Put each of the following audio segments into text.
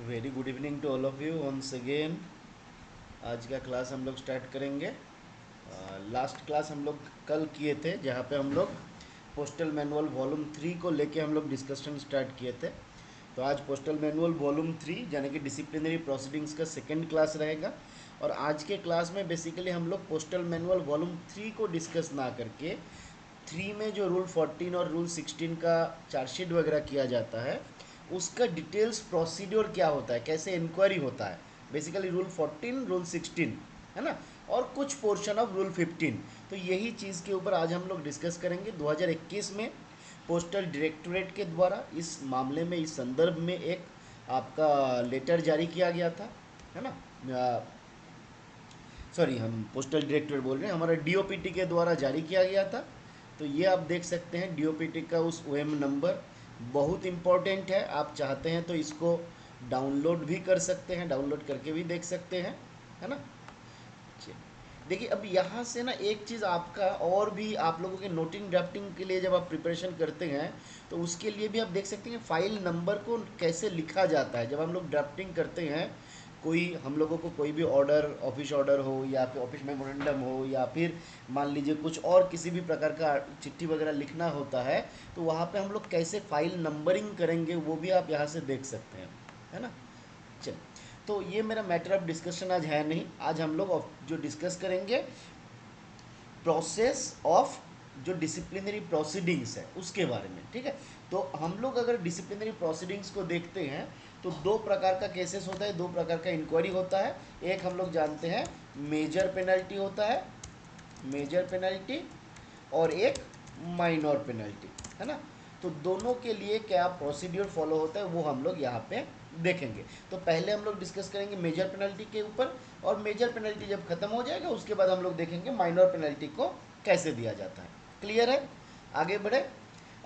Very good evening to all of you once again. आज का class हम लोग स्टार्ट करेंगे। लास्ट क्लास हम लोग कल किए थे, जहाँ पे हम लोग पोस्टल मैनुअल वॉल्यूम 3 को लेके हम लोग डिस्कशन स्टार्ट किए थे। तो आज पोस्टल मैनुअल वॉल्यूम 3 यानी कि डिसिप्लिनरी प्रोसीडिंग्स का सेकेंड क्लास रहेगा। और आज के क्लास में बेसिकली हम लोग पोस्टल मैनुअल वॉल्यूम 3 को डिस्कस ना करके 3 में जो रूल 14 और रूल 16 का चार्जशीट वगैरह किया जाता है, उसका डिटेल्स प्रोसीड्योर क्या होता है, कैसे इंक्वायरी होता है, बेसिकली रूल 14 रूल 16 है ना, और कुछ पोर्शन ऑफ रूल 15। तो यही चीज़ के ऊपर आज हम लोग डिस्कस करेंगे। 2021 में पोस्टल डायरेक्टोरेट के द्वारा इस मामले में, इस संदर्भ में एक आपका लेटर जारी किया गया था, है ना। सॉरी, हम पोस्टल डायरेक्टोरेट बोल रहे हैं, हमारा डीओपीटी के द्वारा जारी किया गया था। तो ये आप देख सकते हैं डीओपीटी का उस ओएम नंबर बहुत इम्पोर्टेंट है। आप चाहते हैं तो इसको डाउनलोड भी कर सकते हैं, डाउनलोड करके भी देख सकते हैं, है ना। चलिए, देखिए अब यहाँ से ना एक चीज़ आपका और भी, आप लोगों के नोटिंग ड्राफ्टिंग के लिए जब आप प्रिपरेशन करते हैं तो उसके लिए भी आप देख सकते हैं फाइल नंबर को कैसे लिखा जाता है। जब हम लोग ड्राफ्टिंग करते हैं, कोई हम लोगों को कोई भी ऑर्डर, ऑफिस ऑर्डर हो या फिर ऑफिस मेमोरेंडम हो या फिर मान लीजिए कुछ और किसी भी प्रकार का चिट्ठी वगैरह लिखना होता है, तो वहाँ पे हम लोग कैसे फाइल नंबरिंग करेंगे वो भी आप यहाँ से देख सकते हैं, है ना। चलिए, तो ये मेरा मैटर ऑफ डिस्कशन आज है नहीं। आज हम लोग जो डिस्कस करेंगे प्रोसेस ऑफ जो डिसिप्लिनरी प्रोसीडिंग्स है उसके बारे में, ठीक है। तो हम लोग अगर डिसिप्लिनरी प्रोसीडिंग्स को देखते हैं तो दो प्रकार का केसेस होता है, दो प्रकार का इंक्वायरी होता है। एक हम लोग जानते हैं मेजर पेनल्टी होता है, मेजर पेनल्टी, और एक माइनर पेनल्टी, है ना। तो दोनों के लिए क्या प्रोसीड्यूर फॉलो होता है वो हम लोग यहाँ पे देखेंगे। तो पहले हम लोग डिस्कस करेंगे मेजर पेनल्टी के ऊपर, और मेजर पेनल्टी जब खत्म हो जाएगा उसके बाद हम लोग देखेंगे माइनर पेनल्टी को कैसे दिया जाता है। क्लियर है, आगे बढ़े।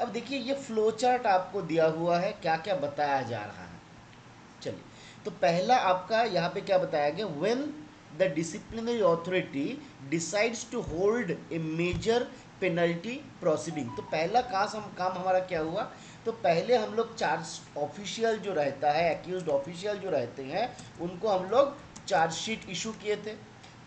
अब देखिए ये फ्लो चार्ट आपको दिया हुआ है, क्या क्या बताया जा रहा है। चलिए, तो पहला आपका यहाँ पे क्या बताया गया, when the disciplinary authority decides to hold a major penalty proceeding. तो पहला काम हमारा क्या हुआ, तो पहले हम लोग चार्ज ऑफिशियल जो रहता है, एक्यूज्ड ऑफिशियल जो रहते हैं, उनको हम लोग चार्जशीट इशू किए थे।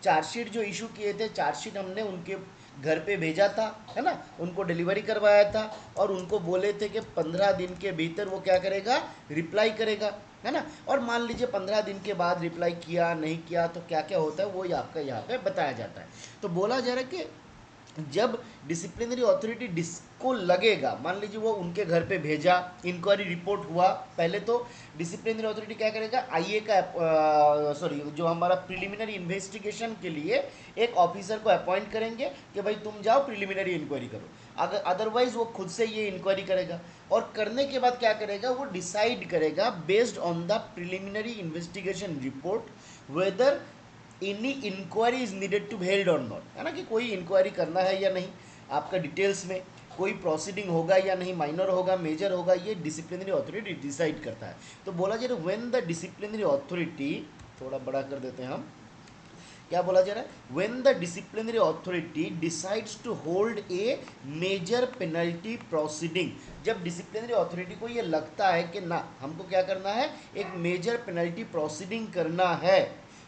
चार्जशीट जो इशू किए थे, चार्जशीट हमने उनके घर पे भेजा था, है ना, उनको डिलीवरी करवाया था, और उनको बोले थे कि 15 दिन के भीतर वो क्या करेगा, रिप्लाई करेगा, है ना। और मान लीजिए 15 दिन के बाद रिप्लाई किया नहीं किया तो क्या क्या होता है वो आपका यहाँ पे बताया जाता है। तो बोला जा रहा है कि जब डिसिप्लिनरी अथॉरिटी डिस्को लगेगा, मान लीजिए वो उनके घर पे भेजा, इंक्वायरी रिपोर्ट हुआ, पहले तो डिसिप्लिनरी अथॉरिटी क्या करेगा, आईए का सॉरी जो हमारा प्रिलिमिनरी इन्वेस्टिगेशन के लिए एक ऑफिसर को अपॉइंट करेंगे कि भाई तुम जाओ प्रिलिमिनरी इंक्वायरी करो। अगर अदरवाइज वो खुद से ये इंक्वायरी करेगा, और करने के बाद क्या करेगा, वो डिसाइड करेगा based on the preliminary investigation report whether any inquiry is needed to held और नॉट, है ना, कि कोई इंक्वायरी करना है या नहीं, आपका डिटेल्स में कोई प्रोसीडिंग होगा या नहीं, माइनर होगा मेजर होगा, ये डिसिप्लिनरी अथॉरिटी डिसाइड करता है। तो बोला जा रहा है व्हेन द डिसिप्लिनरी अथॉरिटी, थोड़ा बड़ा कर देते हैं हम, क्या बोला जा रहा है, when the disciplinary authority decides to hold a major penalty proceeding. जब डिसिप्लिनरी अथॉरिटी को ये लगता है कि ना हमको क्या करना है, एक मेजर पेनल्टी प्रोसीडिंग करना है,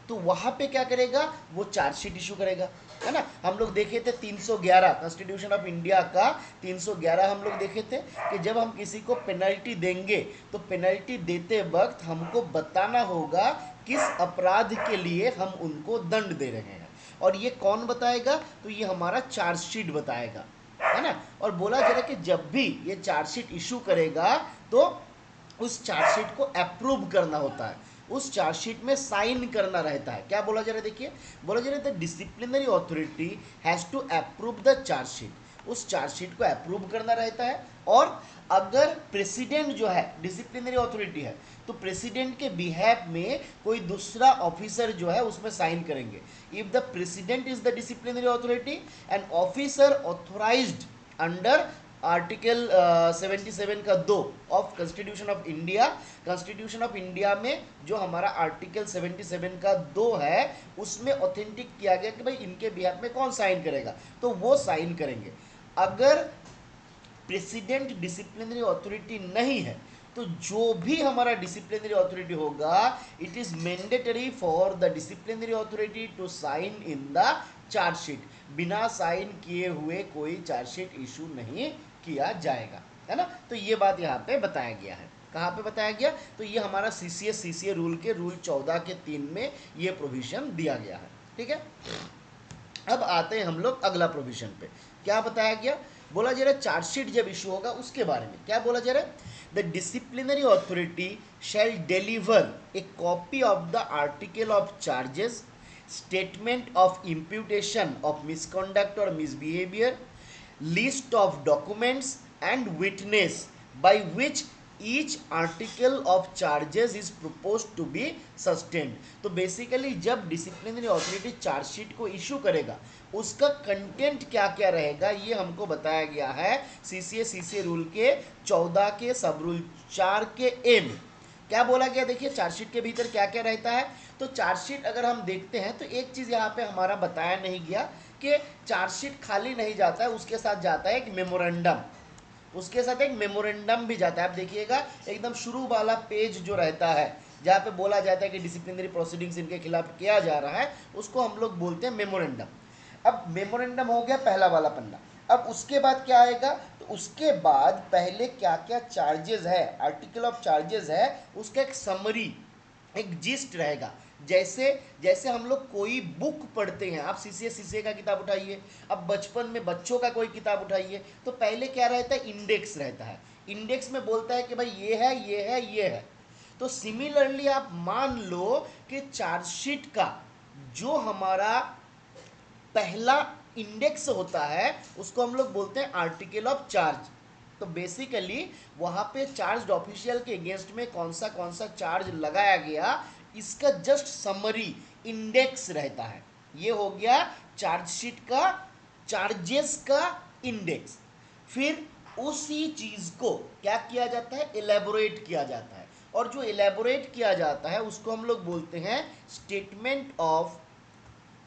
तो वहां पे क्या करेगा, वो चार्जशीट इशू करेगा, है ना। हम लोग देखे थे 311 कॉन्स्टिट्यूशन ऑफ इंडिया का 311 हम लोग देखे थे कि जब हम किसी को पेनल्टी देंगे तो पेनल्टी देते वक्त हमको बताना होगा किस अपराध के लिए हम उनको दंड दे रहे हैं, और ये कौन बताएगा, तो ये हमारा चार्जशीट बताएगा, है ना। और बोला जा रहा है कि जब भी ये चार्जशीट इशू करेगा तो उस चार्जशीट को अप्रूव करना होता है, उस चार्जशीट में साइन करना रहता है। क्या बोला जा रहा है, देखिए बोला जा रहा है the disciplinary authority has to approve the chargesheet, उस चार्जशीट को अप्रूव करना रहता है। और अगर प्रेसिडेंट जो है डिसिप्लिनरी अथॉरिटी है, तो प्रेसिडेंट के बिहेफ में कोई दूसरा ऑफिसर जो है उसमें साइन करेंगे। If the president is the disciplinary authority, an officer authorised under article 77 का 2 of constitution of India, constitution of India में जो हमारा आर्टिकल 77 का 2 है उसमें ऑथेंटिक किया गया कि भाई इनके बिहाफ में कौन साइन करेगा, तो वो साइन करेंगे। अगर प्रेसिडेंट डिसिप्लिनरी अथॉरिटी नहीं है तो जो भी हमारा डिसिप्लिनरी अथॉरिटी होगा, it is mandatory for the disciplinary authority to sign in the chargesheet. बिना साइन किए हुए कोई चार्जशीट इशू नहीं किया जाएगा, है ना। तो ये बात यहाँ पे बताया गया है। कहाँ पे बताया गया? तो ये हमारा सीसीए रूल के रूल 14 के 3 में ये प्रोविजन दिया गया है, ठीक है। अब आते हैं हम लोग अगला प्रोविजन पे। क्या बताया गया? बोला जा रहा है चार्जशीट जब इशू होगा उसके बारे में क्या बोला जा रहा है? The disciplinary authority shell deliver A copy of the article of charges, statement of imputation of misconduct और misbehaviour, list of documents and witness by which each article of charges is proposed to be sustained। तो basically जब disciplinary authority chargesheet को issue करेगा उसका content क्या क्या रहेगा ये हमको बताया गया है सीसीए रूल के 14 के सब रूल 4 के ए में। क्या बोला गया? देखिए चार्जशीट के भीतर क्या क्या रहता है। तो चार्जशीट अगर हम देखते हैं तो एक चीज़ यहाँ पे हमारा बताया नहीं गया कि चार्जशीट खाली नहीं जाता है, उसके साथ जाता है एक मेमोरेंडम, उसके साथ एक मेमोरेंडम भी जाता है। आप देखिएगा एकदम शुरू वाला पेज जो रहता है जहाँ पे बोला जाता है कि डिसिप्लिनरी प्रोसीडिंग्स इनके खिलाफ किया जा रहा है, उसको हम लोग बोलते हैं मेमोरेंडम। अब मेमोरेंडम हो गया पहला वाला पन्ना। अब उसके बाद क्या आएगा? तो उसके बाद पहले क्या क्या चार्जेस है, आर्टिकल ऑफ चार्जेस है, उसका एक समरी, एक जिस्ट रहेगा। जैसे जैसे हम लोग कोई बुक पढ़ते हैं, आप सीसीए का किताब उठाइए, अब बचपन में बच्चों का कोई किताब उठाइए, तो पहले क्या रहता है? इंडेक्स रहता है। इंडेक्स में बोलता है कि भाई ये है, ये है, ये है। तो सिमिलरली आप मान लो कि चार्जशीट का जो हमारा पहला इंडेक्स होता है उसको हम लोग बोलते हैं आर्टिकल ऑफ चार्ज। तो बेसिकली वहां पे चार्ज ऑफिशियल के अगेंस्ट में कौन सा चार्ज लगाया गया, इसका जस्ट समरी इंडेक्स रहता है। ये हो गया चार्जशीट का चार्जेस का इंडेक्स। फिर उसी चीज को क्या किया जाता है? इलेबोरेट किया जाता है। और जो इलेबोरेट किया जाता है उसको हम लोग बोलते हैं स्टेटमेंट ऑफ,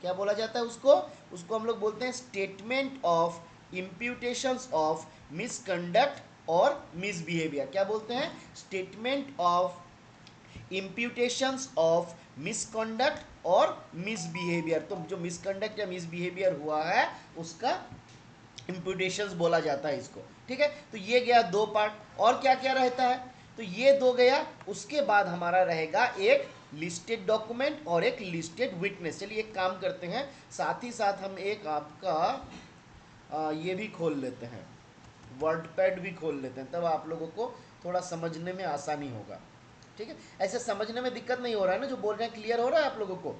क्या बोला जाता है उसको? उसको हम लोग बोलते हैं स्टेटमेंट ऑफ इम्प्यूटेशंस ऑफ मिसकंडक्ट और मिसबिहेवियर। क्या बोलते हैं? स्टेटमेंट ऑफ इम्प्यूटेशंस ऑफ मिसकंडक्ट और मिसबिहेवियर। तो जो मिसकंडक्ट या मिसबिहेवियर हुआ है उसका इम्प्यूटेशंस बोला जाता है इसको, ठीक है। तो ये गया दो पार्ट। और क्या क्या रहता है? तो ये दो गया। उसके बाद हमारा रहेगा एक लिस्टेड डॉक्यूमेंट और एक लिस्टेड विटनेस। चलिए एक काम करते हैं, साथ ही साथ हम एक आपका ये भी खोल लेते हैं, वर्ड पैड भी खोल लेते हैं, तब आप लोगों को थोड़ा समझने में आसानी होगा, ठीक है। ऐसे समझने में दिक्कत नहीं हो रहा है ना? जो बोल रहे हैं क्लियर हो रहा है आप लोगों को?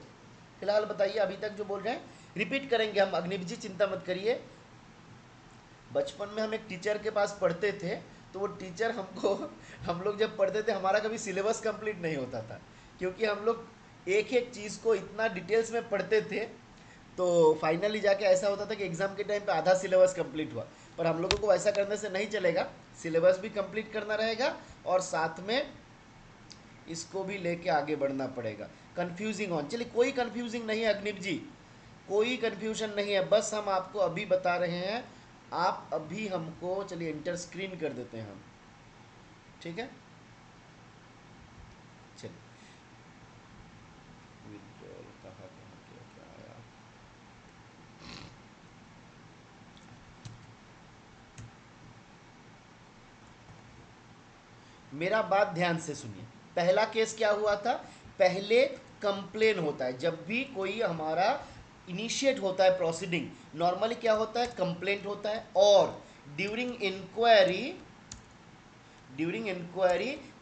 फिलहाल बताइए, अभी तक जो बोल रहे हैं रिपीट करेंगे हम, अग्निव जी चिंता मत करिए। बचपन में हम एक टीचर के पास पढ़ते थे, तो वो टीचर हमको हम लोग जब पढ़ते थे हमारा कभी सिलेबस कंप्लीट नहीं होता था, क्योंकि हम लोग एक एक चीज़ को इतना डिटेल्स में पढ़ते थे। तो फाइनली जाके ऐसा होता था कि एग्ज़ाम के टाइम पे आधा सिलेबस कंप्लीट हुआ। पर हम लोगों को ऐसा करने से नहीं चलेगा, सिलेबस भी कंप्लीट करना रहेगा और साथ में इसको भी लेके आगे बढ़ना पड़ेगा। कंफ्यूजिंग ऑन, चलिए कोई कंफ्यूजिंग नहीं है अग्निव जी, कोई कंफ्यूजन नहीं है, बस हम आपको अभी बता रहे हैं। आप अभी हमको, चलिए इंटर स्क्रीन कर देते हैं हम, ठीक है। चलिए विड्रॉल कहाँ कहाँ क्या क्या आया। मेरा बात ध्यान से सुनिए। पहला केस क्या हुआ था? पहले कंप्लेन होता है, जब भी कोई हमारा इनिशिएट होता है प्रोसीडिंग, नॉर्मली क्या होता है? कंप्लेंट होता है। और ड्यूरिंग इंक्वायरी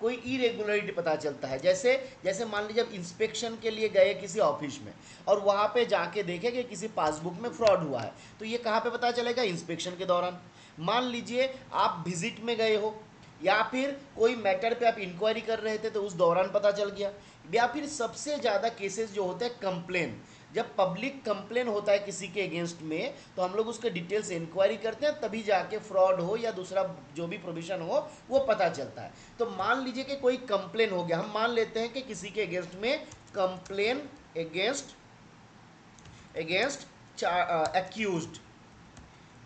कोई इरेगुलरिटी पता चलता है। जैसे जैसे मान लीजिए जब इंस्पेक्शन के लिए गए किसी ऑफिस में और वहाँ पे जाके देखे कि किसी पासबुक में फ्रॉड हुआ है, तो ये कहाँ पे पता चलेगा? इंस्पेक्शन के दौरान। मान लीजिए आप विजिट में गए हो या फिर कोई मैटर पे आप इंक्वायरी कर रहे थे तो उस दौरान पता चल गया। या फिर सबसे ज़्यादा केसेस जो होते हैं कंप्लेन, जब पब्लिक कंप्लेन होता है किसी के अगेंस्ट में तो हम लोग उसके डिटेल्स इंक्वायरी करते हैं, तभी जाके फ्रॉड हो या दूसरा जो भी प्रोविजन हो वो पता चलता है। तो मान लीजिए कि कोई कंप्लेन हो गया, हम मान लेते हैं कि किसी के अगेंस्ट में complain against against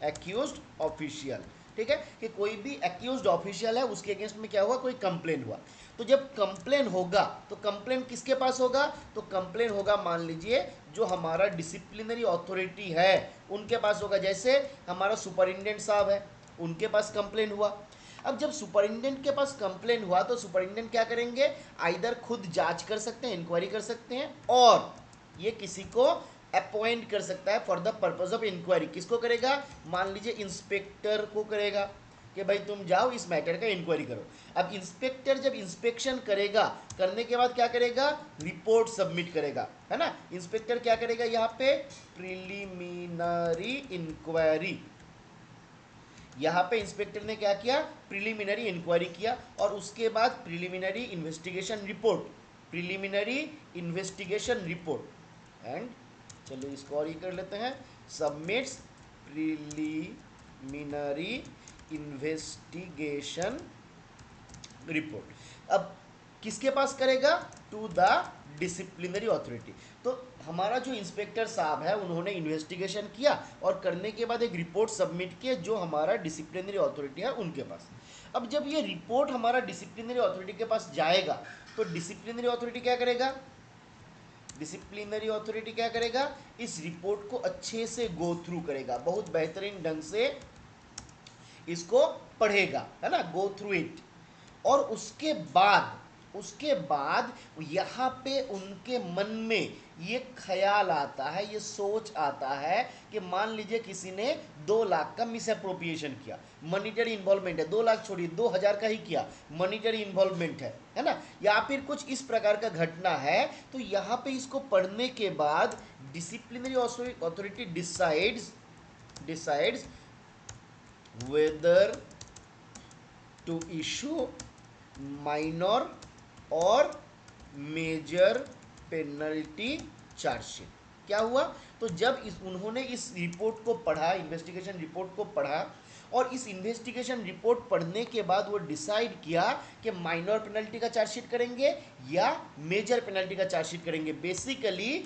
accused official, ठीक है, कि कोई भी एक्यूज्ड ऑफिशियल है उसके अगेंस्ट में क्या हुआ, कोई कंप्लेन हुआ। तो जब कंप्लेन होगा तो कंप्लेन किसके पास होगा, तो कंप्लेन होगा मान लीजिए जो हमारा डिसिप्लिनरी अथॉरिटी है उनके पास होगा। जैसे हमारा सुपरिटेंडेंट साहब है, उनके पास कंप्लेन हुआ। अब जब सुपरिटेंडेंट के पास कंप्लेन हुआ तो सुपरिटेंडेंट क्या करेंगे, आइदर खुद जांच कर सकते हैं, इंक्वायरी कर सकते हैं, और ये किसी को अपॉइंट कर सकता है for the purpose of inquiry. किसको करेगा, मान लीजिए इंस्पेक्टर को करेगा कि भाई तुम जाओ इस मैटर का इंक्वायरी करो। अब इंस्पेक्टर जब इंस्पेक्शन करेगा, करने के बाद क्या करेगा, रिपोर्ट सबमिट करेगा, है ना। इंस्पेक्टर क्या करेगा, यहाँ पे प्रिलिमिनरी इंक्वायरी, यहाँ पे इंस्पेक्टर ने क्या किया, प्रिलिमिनरी इंक्वायरी किया, और उसके बाद preliminary investigation report, preliminary investigation report, and चलिए इसको और ये कर लेते हैं, सबमिट्स प्रिलिमिनरी इन्वेस्टिगेशन रिपोर्ट। अब किसके पास करेगा, टू द डिसिप्लिनरी अथॉरिटी। तो हमारा जो इंस्पेक्टर साहब है उन्होंने इन्वेस्टिगेशन किया और करने के बाद एक रिपोर्ट सबमिट किया जो हमारा डिसिप्लिनरी अथॉरिटी है उनके पास। अब जब ये रिपोर्ट हमारा डिसिप्लिनरी अथॉरिटी के पास जाएगा तो डिसिप्लिनरी अथॉरिटी क्या करेगा, डिसिप्लिनरी अथॉरिटी क्या करेगा, इस रिपोर्ट को अच्छे से गो थ्रू करेगा, बहुत बेहतरीन ढंग से इसको पढ़ेगा, है ना, गो थ्रू इट। और उसके बाद यहाँ पे उनके मन में ये ख्याल आता है, ये सोच आता है कि मान लीजिए किसी ने 2 लाख का मिस अप्रोप्रिएशन किया, मॉनिटरी इन्वॉल्वमेंट है, 2 लाख छोड़िए 2,000 का ही किया, मॉनिटरी इन्वॉल्वमेंट है ना, या फिर कुछ इस प्रकार का घटना है। तो यहाँ पे इसको पढ़ने के बाद disciplinary authority decides whether to issue minor और मेजर पेनल्टी चार्जशीट। क्या हुआ, तो जब उन्होंने इस रिपोर्ट को पढ़ा, इन्वेस्टिगेशन रिपोर्ट को पढ़ा, और इस इन्वेस्टिगेशन रिपोर्ट पढ़ने के बाद वो डिसाइड किया कि माइनर पेनल्टी का चार्जशीट करेंगे या मेजर पेनल्टी का चार्जशीट करेंगे। बेसिकली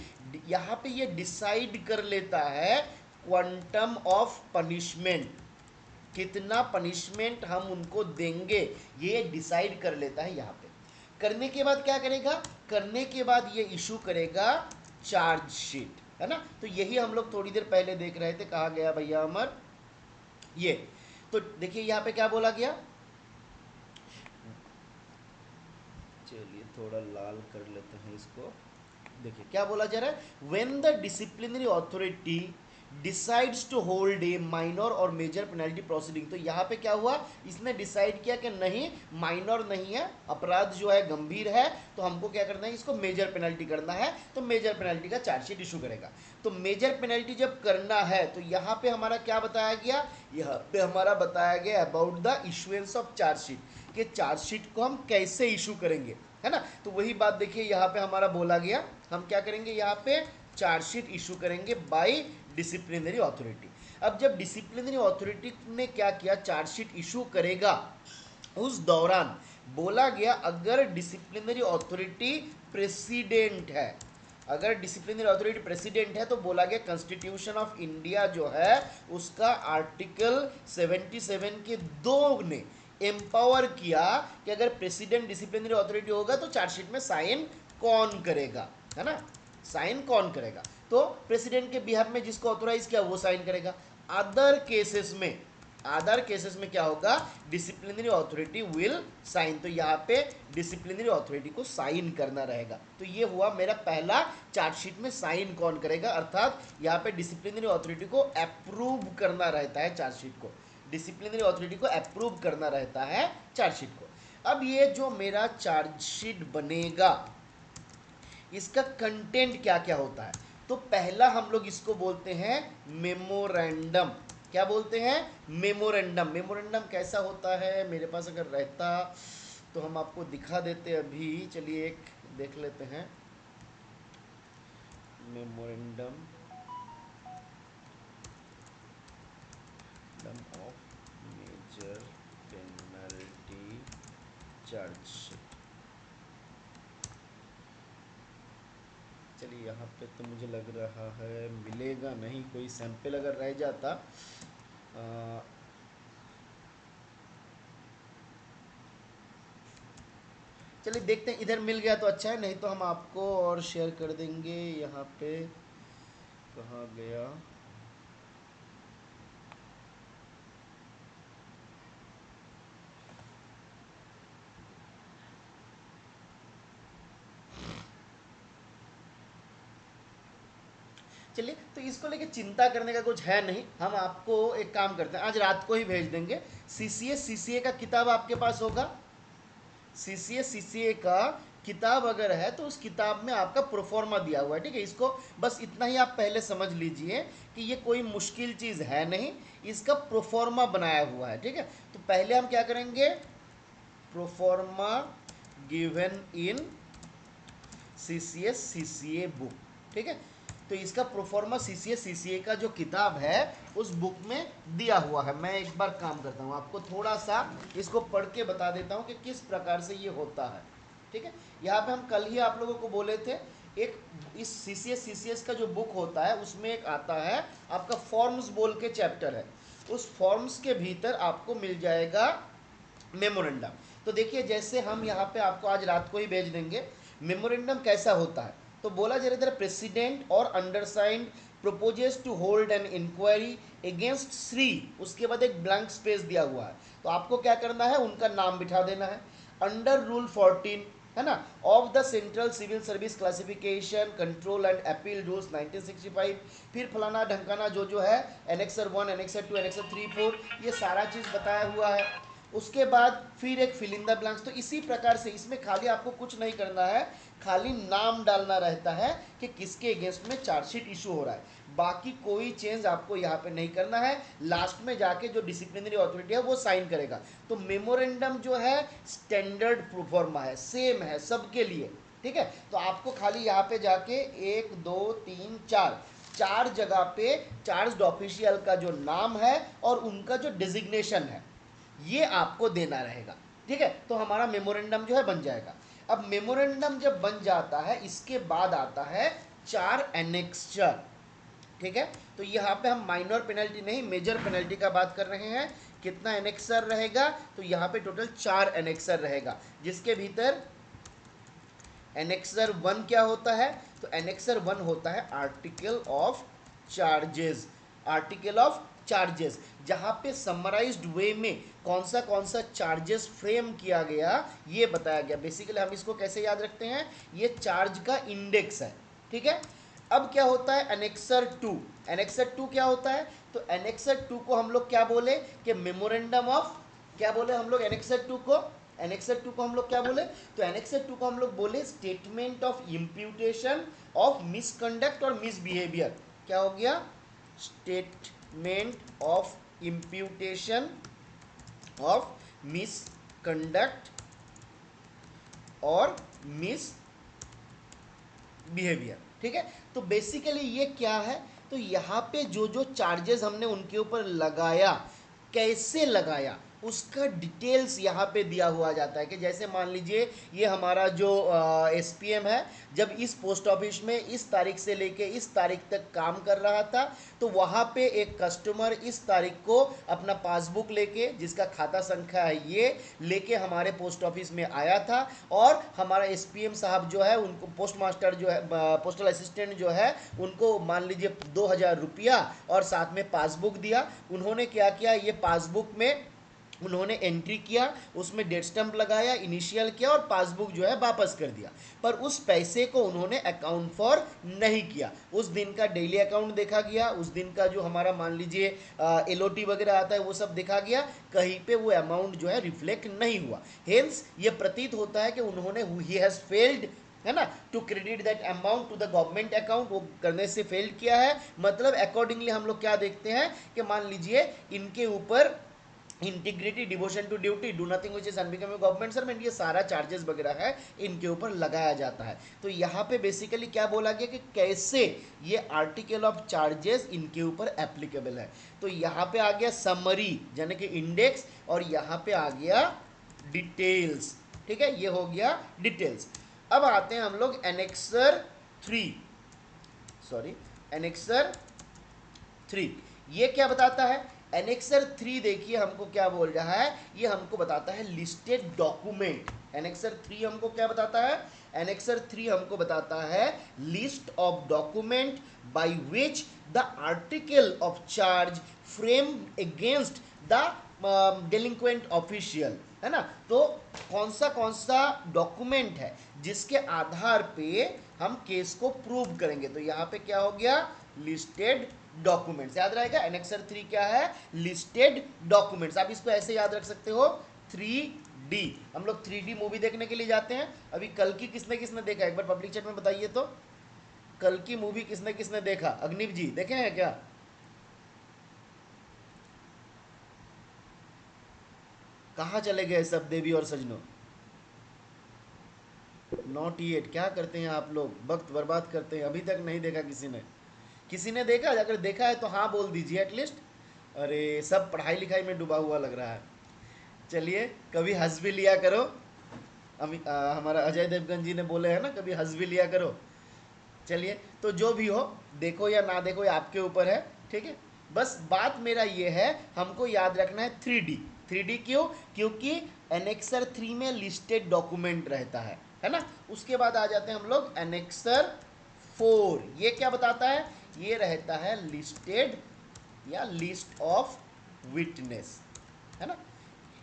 यहाँ पे ये डिसाइड कर लेता है क्वांटम ऑफ पनिशमेंट, कितना पनिशमेंट हम उनको देंगे, ये डिसाइड कर लेता है। यहाँ पे करने के बाद क्या करेगा, करने के बाद ये इशू करेगा चार्जशीट, है ना। तो यही हम लोग थोड़ी देर पहले देख रहे थे, कहा गया भैया अमर, ये तो देखिए यहाँ पे क्या बोला गया, चलिए थोड़ा लाल कर लेते हैं इसको। देखिए क्या बोला जा रहा है, when the disciplinary authority decides to hold a minor और मेजर पेनल्टी प्रोसीडिंग। तो यहाँ पे क्या हुआ, इसने डिसाइड किया कि नहीं माइनर नहीं है, अपराध जो है गंभीर है, तो हमको क्या करना है, इसको मेजर पेनल्टी करना है, तो मेजर पेनल्टी का चार्जशीट इशू करेगा। तो मेजर पेनल्टी जब करना है तो यहाँ पे हमारा क्या बताया गया, यहाँ पे हमारा बताया गया about the issuance of chargesheet, कि चार्जशीट को हम कैसे इशू करेंगे, है ना। तो वही बात देखिए यहाँ पे हमारा बोला गया, हम क्या करेंगे, यहाँ पे चार्जशीट इशू करेंगे बाय डिसिप्लिनरी अथॉरिटी। अब जब डिसिप्लिनरी अथॉरिटी ने क्या किया, चार्जशीट इशू करेगा, उस दौरान बोला गया अगर डिसिप्लिनरी अथॉरिटी प्रेसिडेंट है, अगर डिसिप्लिनरी अथॉरिटी प्रेसिडेंट है तो बोला गया कॉन्स्टिट्यूशन ऑफ इंडिया जो है उसका आर्टिकल 77 के 2 ने एम्पावर किया कि अगर प्रेसिडेंट डिसिप्लिनरी अथॉरिटी होगा तो चार्जशीट में साइन कौन करेगा, है ना, साइन कौन करेगा, तो प्रेसिडेंट के बिहाफ में जिसको ऑथोराइज किया वो साइन करेगा। अदर केसेस में क्या होगा, डिसिप्लिनरी अथॉरिटी विल साइन, तो यहाँ पे डिसिप्लिनरी अथॉरिटी को साइन करना रहेगा। तो ये हुआ मेरा पहला, चार्जशीट में साइन कौन करेगा, अर्थात यहाँ पे डिसिप्लिनरी अथॉरिटी को अप्रूव करना रहता है चार्जशीट को, डिसिप्लिनरी अथॉरिटी को अप्रूव करना रहता है चार्जशीट को। अब ये जो मेरा चार्जशीट बनेगा इसका कंटेंट क्या क्या होता है, तो पहला हम लोग इसको बोलते हैं मेमोरेंडम। क्या बोलते हैं, मेमोरेंडम। मेमोरेंडम कैसा होता है, मेरे पास अगर रहता तो हम आपको दिखा देते अभी, चलिए एक देख लेते हैं memorandum of major penalty chargesheet. चलिए यहाँ पे तो मुझे लग रहा है मिलेगा नहीं, कोई सैंपल अगर रह जाता चलिए देखते हैं, इधर मिल गया तो अच्छा है, नहीं तो हम आपको और शेयर कर देंगे। यहाँ पे कहाँ गया, चलिए तो इसको लेके चिंता करने का कुछ है नहीं, हम आपको एक काम करते हैं, आज रात को ही भेज देंगे। सीसीए का किताब आपके पास होगा, सीसीए का किताब अगर है तो उस किताब में आपका प्रोफॉर्मा दिया हुआ है, ठीक है। इसको बस इतना ही आप पहले समझ लीजिए कि ये कोई मुश्किल चीज़ है नहीं, इसका प्रोफॉर्मा बनाया हुआ है, ठीक है। तो पहले हम क्या करेंगे, proforma given in CCA book, ठीक है। तो इसका प्रोफॉर्मा सीसीए का जो किताब है उस बुक में दिया हुआ है। मैं एक बार काम करता हूँ, आपको थोड़ा सा इसको पढ़ के बता देता हूँ कि किस प्रकार से ये होता है, ठीक है। यहाँ पे हम कल ही आप लोगों को बोले थे, एक इस सीसीएस का जो बुक होता है उसमें एक आता है आपका फॉर्म्स बोल के चैप्टर है, उस फॉर्म्स के भीतर आपको मिल जाएगा मेमोरेंडम। तो देखिए जैसे हम यहाँ पे आपको आज रात को ही भेज देंगे, मेमोरेंडम कैसा होता है। तो बोला जा रहा है प्रेसिडेंट और undersigned proposes to hold an inquiry against Shri, उसके बाद एक ब्लैंक स्पेस दिया हुआ है, तो आपको क्या करना है, उनका नाम बिठा देना है। अंडर रूल 14 है ना, of the central civil service classification control and appeal rules 1965, फिर फलाना ढंकाना जो है एनेक्सर 1 एनेक्सर 2 एनेक्सर 3 4, ये सारा चीज़ बताया हुआ है। उसके बाद फिर एक फिल इन द ब्लैंक्स। तो इसी प्रकार से इसमें खाली आपको कुछ नहीं करना है, खाली नाम डालना रहता है कि किसके अगेंस्ट में चार्जशीट इशू हो रहा है, बाकी कोई चेंज आपको यहाँ पे नहीं करना है। लास्ट में जाके जो डिसिप्लिनरी अथॉरिटी है वो साइन करेगा। तो मेमोरेंडम जो है स्टैंडर्ड प्रोफॉर्मा है, सेम है सबके लिए, ठीक है। तो आपको खाली यहाँ पे जाके 1 2 3 4 जगह पे चार्ज ऑफिशियल का जो नाम है और उनका जो डिजिग्नेशन है ये आपको देना रहेगा, ठीक है। तो हमारा मेमोरेंडम जो है बन जाएगा। अब मेमोरेंडम जब बन जाता है इसके बाद आता है 4 एनेक्स्चर, ठीक है। तो यहाँ पे हम माइनर पेनल्टी नहीं मेजर पेनल्टी का बात कर रहे हैं। कितना एनेक्सर रहेगा, तो यहाँ पे टोटल 4 एनेक्सर रहेगा, जिसके भीतर एनेक्सर 1 क्या होता है, तो एनेक्सर 1 होता है article of charges, article of charges, जहां पे समराइज्ड वे में कौन सा चार्जेस फ्रेम किया गया ये बताया गया। बेसिकली हम इसको कैसे याद रखते हैं, ये चार्ज का इंडेक्स है, ठीक है। अब क्या होता है एनेक्सर 2, एनेक्सर 2 क्या होता है, तो एनेक्सर 2 को हम लोग क्या बोले कि मेमोरेंडम ऑफ, क्या बोले हम लोग एनेक्सर 2 को, एनेक्सर 2 को हम लोग क्या बोले, तो एनेक्सर 2 को हम लोग बोले statement of imputation of misconduct और मिसबिहेवियर। क्या हो गया, statement of imputation of misconduct और मिस बिहेवियर, ठीक है। तो बेसिकली ये क्या है, तो यहाँ पे जो जो चार्जेस हमने उनके ऊपर लगाया, कैसे लगाया, उसका डिटेल्स यहाँ पे दिया हुआ जाता है। कि जैसे मान लीजिए ये हमारा जो एसपीएम है, जब इस पोस्ट ऑफिस में इस तारीख से लेके इस तारीख तक काम कर रहा था, तो वहाँ पे एक कस्टमर इस तारीख को अपना पासबुक लेके, जिसका खाता संख्या है ये, लेके हमारे पोस्ट ऑफिस में आया था, और हमारा एसपीएम साहब जो है उनको, पोस्ट मास्टर जो है, पोस्टल असिस्टेंट जो है, उनको मान लीजिए 2000 रुपया और साथ में पासबुक दिया। उन्होंने क्या किया, ये पासबुक में उन्होंने एंट्री किया, उसमें डेट स्टैंप लगाया, इनिशियल किया और पासबुक जो है वापस कर दिया, पर उस पैसे को उन्होंने अकाउंट फॉर नहीं किया। उस दिन का डेली अकाउंट देखा गया, उस दिन का जो हमारा मान लीजिए एलओटी वगैरह आता है वो सब देखा गया, कहीं पे वो अमाउंट जो है रिफ्लेक्ट नहीं हुआ। हेंस ये प्रतीत होता है कि उन्होंने, ही हैज़ फेल्ड, है ना, to credit that amount to the government account, वो करने से फेल किया है। मतलब अकॉर्डिंगली हम लोग क्या देखते हैं कि मान लीजिए इनके ऊपर integrity, devotion to duty, do nothing which is unbecoming government servant, ये सारा चार्जेस वगैरह है इनके ऊपर लगाया जाता है। तो यहाँ पे बेसिकली क्या बोला गया कि कैसे ये आर्टिकल ऑफ चार्जेस इनके ऊपर एप्लीकेबल है। तो यहाँ पे आ गया समरी यानी कि इंडेक्स, और यहाँ पे आ गया डिटेल्स, ठीक है, ये हो गया डिटेल्स। अब आते हैं हम लोग एनेक्सर 3, सॉरी एनेक्सर 3, ये क्या बताता है, एनेक्सर 3 देखिए हमको क्या बोल रहा है, ये हमको बताता है लिस्टेड डॉक्यूमेंट, एनेक्सर 3 हमको क्या बताता है? एनेक्सर 3 हमको बताता है list of document by which the article of charge frame against the delinquent official, है ना। तो कौन सा डॉक्यूमेंट है जिसके आधार पे हम केस को प्रूव करेंगे? तो यहाँ पे क्या हो गया? Listed documents. याद रहेगा एनेक्सर 3 क्या है? Listed documents. आप इसको ऐसे याद रख सकते हो 3D। हम लोग 3D मूवी देखने के लिए जाते हैं। अभी कल की किसने किसने देखा? एक बार पब्लिक चैट में बताइए तो, कल की मूवी किसने किसने देखा? अग्निव जी देखे हैं क्या? कहाँ चले गए सब देवी और सजनों? Not yet. क्या करते हैं आप लोग? वक्त बर्बाद करते हैं। अभी तक नहीं देखा किसी ने? किसी ने देखा? अगर देखा है तो हाँ बोल दीजिए एटलीस्ट। अरे सब पढ़ाई लिखाई में डूबा हुआ लग रहा है। चलिए कभी हंस भी लिया करो। हमारा अजय देवगन जी ने बोले हैं ना, कभी हंस भी लिया करो। चलिए, तो जो भी हो, देखो या ना देखो ये आपके ऊपर है, ठीक है। बस बात मेरा ये है, हमको याद रखना है 3D। 3D क्यों? क्योंकि एनेक्सर 3 में लिस्टेड डॉक्यूमेंट रहता है ना। उसके बाद आ जाते हैं हम लोग एनेक्सर 4। ये क्या बताता है? ये रहता है लिस्टेड या लिस्ट ऑफ विटनेस, है ना।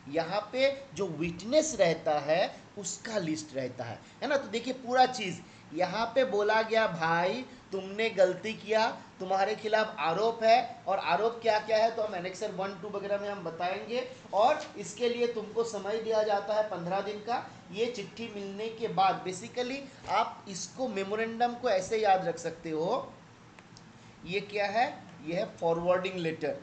यहाँ पे जो विटनेस रहता है उसका लिस्ट रहता है ना। तो देखिए पूरा चीज यहाँ पे बोला गया, भाई तुमने गलती किया, तुम्हारे खिलाफ आरोप है, और आरोप क्या क्या है तो हम एनेक्सर 1, 2 वगैरह में हम बताएंगे। और इसके लिए तुमको समय दिया जाता है 15 दिन का। ये चिट्ठी मिलने के बाद बेसिकली आप इसको मेमोरेंडम को ऐसे याद रख सकते हो, ये क्या है? ये है फॉरवर्डिंग लेटर।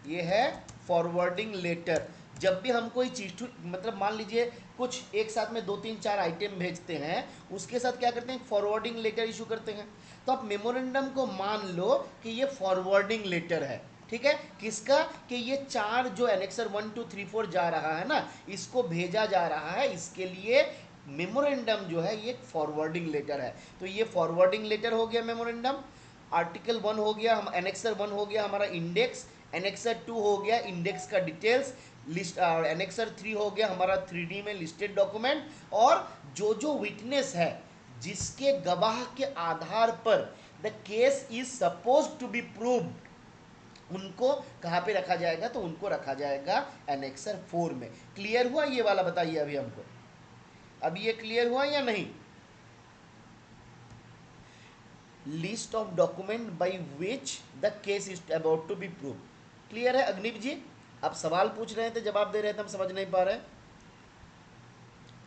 ये है फॉरवर्डिंग लेटर। जब भी हम कोई चीज, मतलब मान लीजिए कुछ एक साथ में 2 3 4 आइटम भेजते हैं, उसके साथ क्या करते हैं? फॉरवर्डिंग लेटर इशू करते हैं। तो आप मेमोरेंडम को मान लो कि ये फॉरवर्डिंग लेटर है, ठीक है। किसका? कि ये 4 जो एनेक्सर 1 2 3 4 जा रहा है ना, इसको भेजा जा रहा है। इसके लिए मेमोरेंडम जो है ये फॉरवर्डिंग लेटर है। तो ये फॉरवर्डिंग लेटर हो गया मेमोरेंडम। आर्टिकल 1 हो गया, हम एनेक्सर 1 हो गया हमारा इंडेक्स। एनेक्सर 2 हो गया इंडेक्स का डिटेल्स लिस्ट। और एनेक्सर 3 हो गया हमारा 3D में लिस्टेड डॉक्यूमेंट। और जो जो विटनेस है, जिसके गवाह के आधार पर the case is suppose to be proved, उनको कहाँ पे रखा जाएगा? तो उनको रखा जाएगा एनेक्सर 4 में। क्लियर हुआ ये वाला? बताइए अभी हमको, अभी ये क्लियर हुआ या नहीं? List of document by which the case is about to be prove. Clear है अग्निव जी? आप सवाल पूछ रहे थे, जवाब दे रहे थे, हम समझ नहीं पा रहे।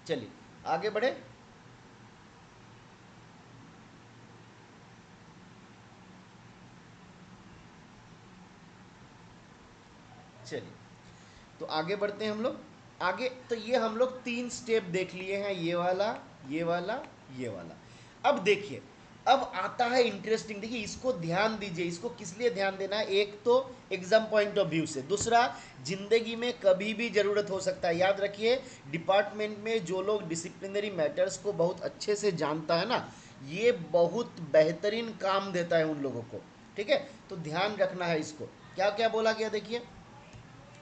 चलिए आगे बढ़े। चलिए तो आगे बढ़ते हैं हम लोग आगे। तो ये हम लोग 3 स्टेप देख लिए हैं, ये वाला, ये वाला, ये वाला। अब देखिए, अब आता है इंटरेस्टिंग। देखिए इसको ध्यान दीजिए। इसको किस लिए ध्यान देना है? एक तो एग्जाम पॉइंट ऑफ व्यू से, दूसरा जिंदगी में कभी भी जरूरत हो सकता है। याद रखिए, डिपार्टमेंट में जो लोग डिसिप्लिनरी मैटर्स को बहुत अच्छे से जानता है ना, ये बहुत बेहतरीन काम देता है उन लोगों को, ठीक है। तो ध्यान रखना है इसको। क्या क्या बोला गया देखिए,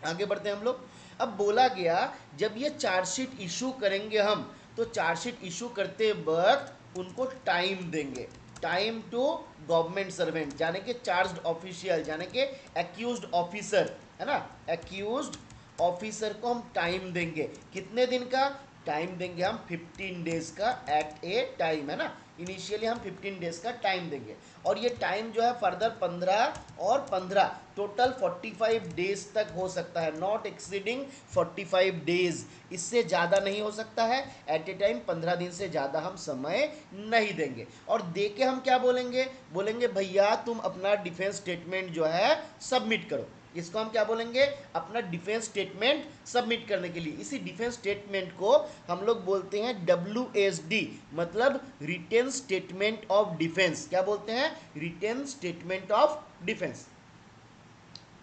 आगे बढ़ते हैं हम लोग। अब बोला गया जब ये चार्जशीट इशू करेंगे हम, तो चार्जशीट इशू करते वक्त उनको टाइम देंगे। टाइम टू गवर्नमेंट सर्वेंट, यानी कि चार्ज्ड ऑफिशियल, यानी कि एक्यूज्ड ऑफिसर, है ना। एक्यूज्ड ऑफिसर को हम टाइम देंगे। कितने दिन का टाइम देंगे? हम 15 डेज का एट ए टाइम, है ना। इनिशियली हम 15 डेज का टाइम देंगे। और ये टाइम जो है फर्दर 15 और 15 टोटल 45 डेज तक हो सकता है, नॉट एक्सीडिंग 45 डेज। इससे ज़्यादा नहीं हो सकता है। एट ए टाइम 15 दिन से ज़्यादा हम समय नहीं देंगे। और दे के हम क्या बोलेंगे? बोलेंगे भैया तुम अपना डिफेंस स्टेटमेंट जो है सबमिट करो। इसको हम क्या बोलेंगे? अपना डिफेंस स्टेटमेंट सबमिट करने के लिए। इसी डिफेंस स्टेटमेंट को हम लोग बोलते हैं WSD, मतलब रिटेन स्टेटमेंट ऑफ डिफेंस। क्या बोलते हैं? रिटेन स्टेटमेंट ऑफ डिफेंस,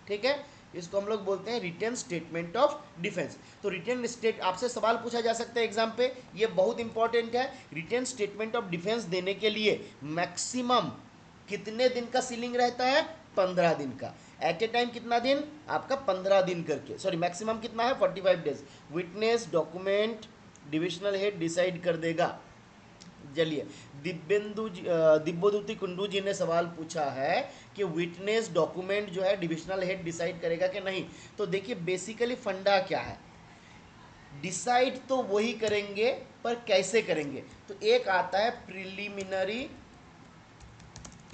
ठीक है। इसको हम लोग बोलते हैं रिटेन स्टेटमेंट ऑफ डिफेंस। तो रिटेन स्टेट, आपसे सवाल पूछा जा सकता है एग्जाम पे, ये बहुत इंपॉर्टेंट है। रिटेन स्टेटमेंट ऑफ डिफेंस देने के लिए मैक्सिमम कितने दिन का सीलिंग रहता है? 15 दिन का। एट ए टाइम कितना दिन? आपका 15 दिन करके। सॉरी, मैक्सिमम कितना है? 45 days. Witness, document, divisional head decide कर देगा। चलिए, दिव्यज्योति कुंडू जी ने सवाल पूछा है कि विटनेस डॉक्यूमेंट जो है डिविजनल हेड डिसाइड करेगा कि नहीं। तो देखिए बेसिकली फंडा क्या है, डिसाइड तो वही करेंगे पर कैसे करेंगे। तो एक आता है प्रिलिमिनरी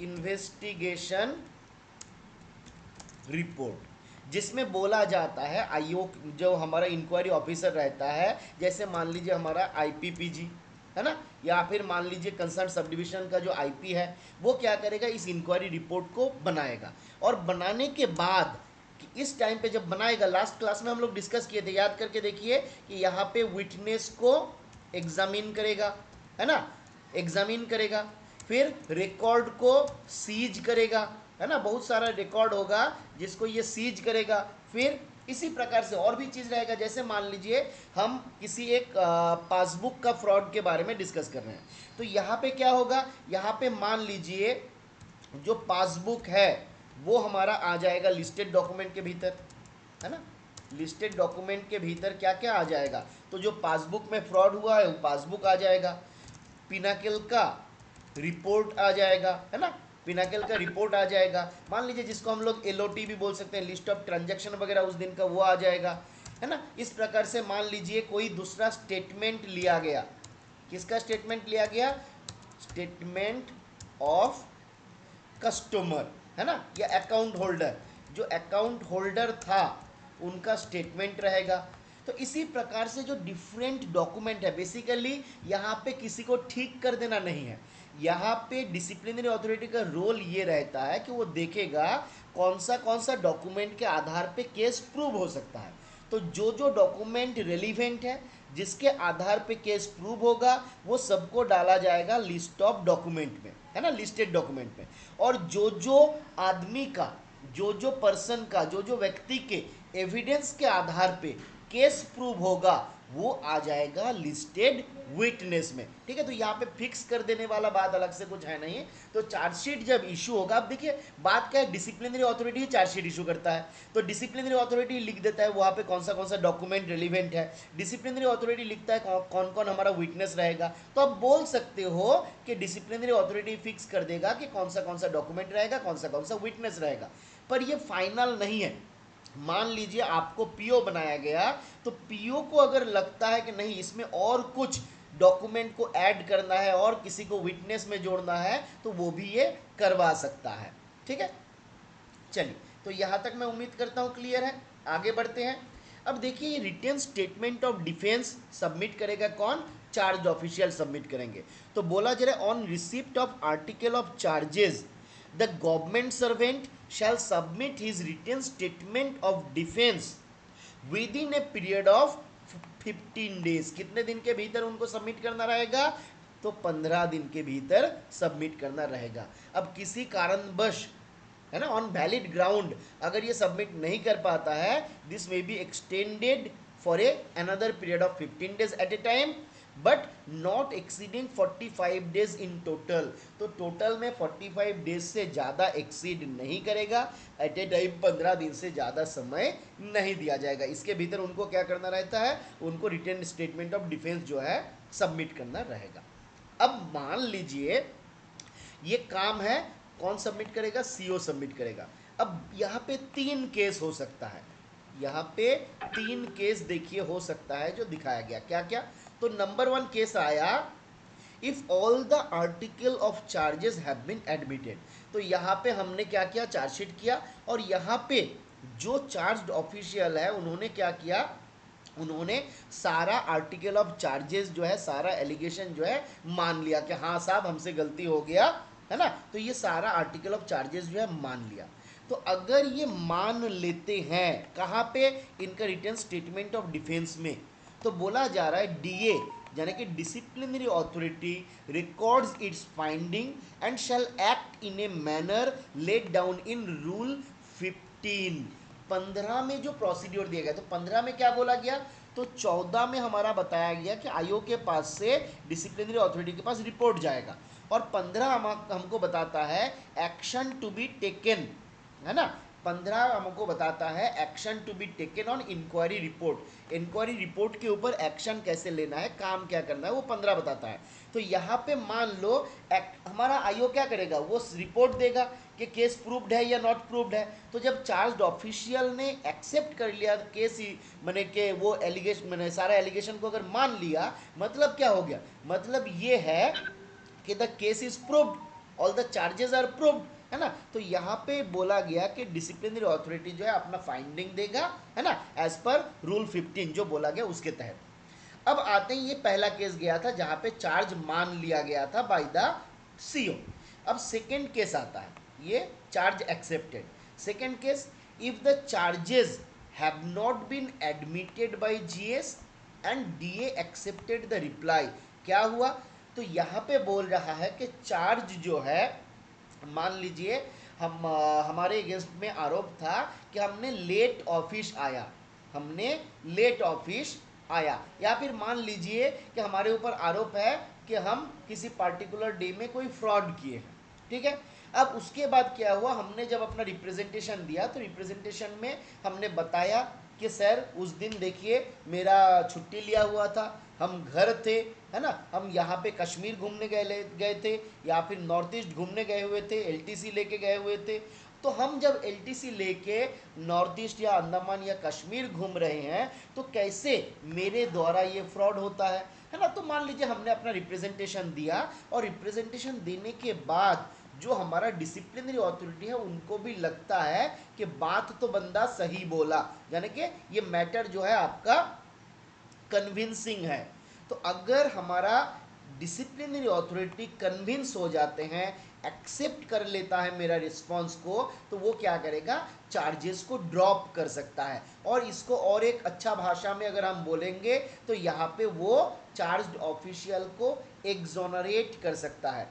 इन्वेस्टिगेशन रिपोर्ट, जिसमें बोला जाता है आयोग जो हमारा इंक्वायरी ऑफिसर रहता है, जैसे मान लीजिए हमारा आईपीपीजी है ना, या फिर मान लीजिए कंसर्न सब डिवीजन का जो आईपी है, वो क्या करेगा, इस इंक्वायरी रिपोर्ट को बनाएगा। और बनाने के बाद कि इस टाइम पे जब बनाएगा, लास्ट क्लास में हम लोग डिस्कस किए थे, याद करके देखिए कि यहाँ पे विटनेस को एग्जामिन करेगा, है ना, एग्जामिन करेगा, फिर रिकॉर्ड को सीज करेगा, है ना, बहुत सारा रिकॉर्ड होगा जिसको ये सीज करेगा। फिर इसी प्रकार से और भी चीज़ रहेगा, जैसे मान लीजिए हम किसी एक पासबुक का फ्रॉड के बारे में डिस्कस कर रहे हैं, तो यहाँ पे क्या होगा, यहाँ पे मान लीजिए जो पासबुक है वो हमारा आ जाएगा लिस्टेड डॉक्यूमेंट के भीतर, है ना, लिस्टेड डॉक्यूमेंट के भीतर क्या क्या आ जाएगा, तो जो पासबुक में फ्रॉड हुआ है वो पासबुक आ जाएगा, पिनाकिल का रिपोर्ट आ जाएगा, है ना, पिनाकिल का रिपोर्ट आ जाएगा, मान लीजिए जिसको हम लोग एलओटी भी बोल सकते हैं, लिस्ट ऑफ ट्रांजैक्शन वगैरह उस दिन का, वो आ जाएगा, है ना। इस प्रकार से मान लीजिए कोई दूसरा स्टेटमेंट लिया गया, किसका स्टेटमेंट लिया गया, स्टेटमेंट ऑफ कस्टमर, है ना, या अकाउंट होल्डर, जो अकाउंट होल्डर था उनका स्टेटमेंट रहेगा। तो इसी प्रकार से जो डिफरेंट डॉक्यूमेंट है, बेसिकली यहाँ पे किसी को ठीक कर देना नहीं है, यहाँ पे डिसिप्लिनरी अथॉरिटी का रोल ये रहता है कि वो देखेगा कौन सा डॉक्यूमेंट के आधार पे केस प्रूव हो सकता है। तो जो जो डॉक्यूमेंट रेलिवेंट है, जिसके आधार पे केस प्रूव होगा, वो सबको डाला जाएगा लिस्ट ऑफ डॉक्यूमेंट में, है ना, लिस्टेड डॉक्यूमेंट में। और जो जो आदमी का, जो जो पर्सन का, जो जो व्यक्ति के एविडेंस के आधार पे केस प्रूव होगा, वो आ जाएगा लिस्टेड विटनेस में। ठीक है, तो यहाँ पे फिक्स कर देने वाला बात अलग से कुछ है नहीं। तो चार्जशीट जब इशू होगा, अब देखिए बात क्या है, डिसिप्लिनरी अथॉरिटी ही चार्जशीट इशू करता है, तो डिसिप्लिनरी अथॉरिटी लिख देता है वहाँ पे कौन सा डॉक्यूमेंट रिलीवेंट है, डिसिप्लिनरी अथॉरिटी लिखता है कौन कौन हमारा विटनेस रहेगा। तो आप बोल सकते हो कि डिसिप्लिनरी अथॉरिटी फिक्स कर देगा कि कौन सा डॉक्यूमेंट रहेगा, कौन सा विटनेस रहेगा, पर ये फाइनल नहीं है। मान लीजिए आपको पीओ बनाया गया, तो पीओ को अगर लगता है कि नहीं इसमें और कुछ डॉक्यूमेंट को ऐड करना है और किसी को विटनेस में जोड़ना है, तो वो भी ये करवा सकता है। ठीक है, चलिए, तो यहां तक मैं उम्मीद करता हूं क्लियर है। आगे बढ़ते हैं। अब देखिए ये written statement of defence submit करेगा कौन, चार्ज ऑफिशियल सबमिट करेंगे। तो बोला जा रहा है on receipt of article of charges the government servant shall submit his written statement of defence within a period of 15 days. कितने दिन के भीतर उनको सबमिट करना रहेगा, तो 15 दिन के भीतर सबमिट करना रहेगा। अब किसी कारणवश, है ना, ऑन वैलिड ग्राउंड अगर ये सबमिट नहीं कर पाता है, this may be extended for a another period of 15 days at A time, but not exceeding 45 days in total. तो टोटल में 45 डेज से ज़्यादा एक्सीड नहीं करेगा, एट ए टाइम 15 दिन से ज़्यादा समय नहीं दिया जाएगा। इसके भीतर उनको क्या करना रहता है, उनको रिटन स्टेटमेंट ऑफ डिफेंस जो है सबमिट करना रहेगा। अब मान लीजिए ये काम है, कौन सबमिट करेगा, सीओ सबमिट करेगा। अब यहाँ पे 3 केस हो सकता है, यहाँ पे 3 केस देखिए हो सकता है जो दिखाया गया, क्या क्या। तो नंबर 1 केस आया, if all the article of charges have been admitted. तो यहाँ पे हमने क्या किया, चार्जशीट किया, और यहाँ पे जो चार्ज ऑफिशियल है उन्होंने क्या किया, उन्होंने सारा आर्टिकल ऑफ चार्जेस जो है, सारा एलिगेशन जो है मान लिया कि हाँ साहब हमसे गलती हो गया, है ना। तो ये सारा आर्टिकल ऑफ चार्जेस जो है मान लिया। तो अगर ये मान लेते हैं कहाँ पे, इनका रिटर्न स्टेटमेंट ऑफ डिफेंस में, तो बोला जा रहा है डीए यानी कि disciplinary authority records it's finding and shall act in a manner laid down in rule 15 में जो प्रोसीड्योर दिया गया, तो 15 में क्या बोला गया, तो 14 में हमारा बताया गया कि आयोग के पास से डिसिप्लिनरी अथॉरिटी के पास रिपोर्ट जाएगा, और 15 हमको बताता है एक्शन टू बी टेकन, है ना, 15 हमको बताता है action to be taken on inquiry report, inquiry report के ऊपर एक्शन कैसे लेना है, काम क्या करना है, वो 15 बताता है। तो यहाँ पे मान लो हमारा आईओ क्या करेगा, वो रिपोर्ट देगा कि केस प्रूव्ड है या नॉट प्रूव्ड है। तो जब चार्ज ऑफिशियल ने एक्सेप्ट कर लिया केस ही, मैंने कि वो एलिगेशन, मैंने सारा एलिगेशन को अगर मान लिया, मतलब क्या हो गया, मतलब ये है कि the case is proved, all the charges are proved, है ना। तो यहाँ पे बोला गया कि डिसिप्लिनरी अथॉरिटी जो है अपना फाइंडिंग देगा, है ना, एज पर रूल 15 जो बोला गया उसके तहत। अब आते हैं, ये पहला केस गया था जहां पे चार्ज मान लिया गया था बाय द सीओ। अब सेकेंड केस आता है, ये charge accepted. Second case, if the charges have not been admitted by GS and DA accepted the reply. क्या हुआ, तो यहाँ पे बोल रहा है कि चार्ज जो है, मान लीजिए हमारे अगेंस्ट में आरोप था कि हमने लेट ऑफिस आया, हमने लेट ऑफिस आया, या फिर मान लीजिए कि हमारे ऊपर आरोप है कि हम किसी पार्टिकुलर डे में कोई फ्रॉड किए हैं, ठीक है। अब उसके बाद क्या हुआ, हमने जब अपना रिप्रेजेंटेशन दिया तो रिप्रेजेंटेशन में हमने बताया कि सर उस दिन देखिए मेरा छुट्टी लिया हुआ था, हम घर थे, है ना, हम यहाँ पे कश्मीर घूमने गए थे, या फिर नॉर्थ ईस्ट घूमने गए हुए थे, एलटीसी लेके गए हुए थे। तो हम जब एलटीसी लेके नॉर्थ ईस्ट या अंडमान या कश्मीर घूम रहे हैं तो कैसे मेरे द्वारा ये फ्रॉड होता है ना। तो मान लीजिए हमने अपना रिप्रेजेंटेशन दिया, और रिप्रेजेंटेशन देने के बाद जो हमारा डिसिप्लिनरी अथॉरिटी है उनको भी लगता है कि बात तो बंदा सही बोला, यानी कि ये मैटर जो है आपका कन्विंसिंग है। तो अगर हमारा डिसिप्लिनरी अथॉरिटी कन्विंस हो जाते हैं, एक्सेप्ट कर लेता है मेरा रिस्पॉन्स को, तो वो क्या करेगा, चार्जेस को ड्रॉप कर सकता है। और इसको और एक अच्छा भाषा में अगर हम बोलेंगे तो यहाँ पे वो चार्ज ऑफिशियल को एग्जोनरेट कर सकता है,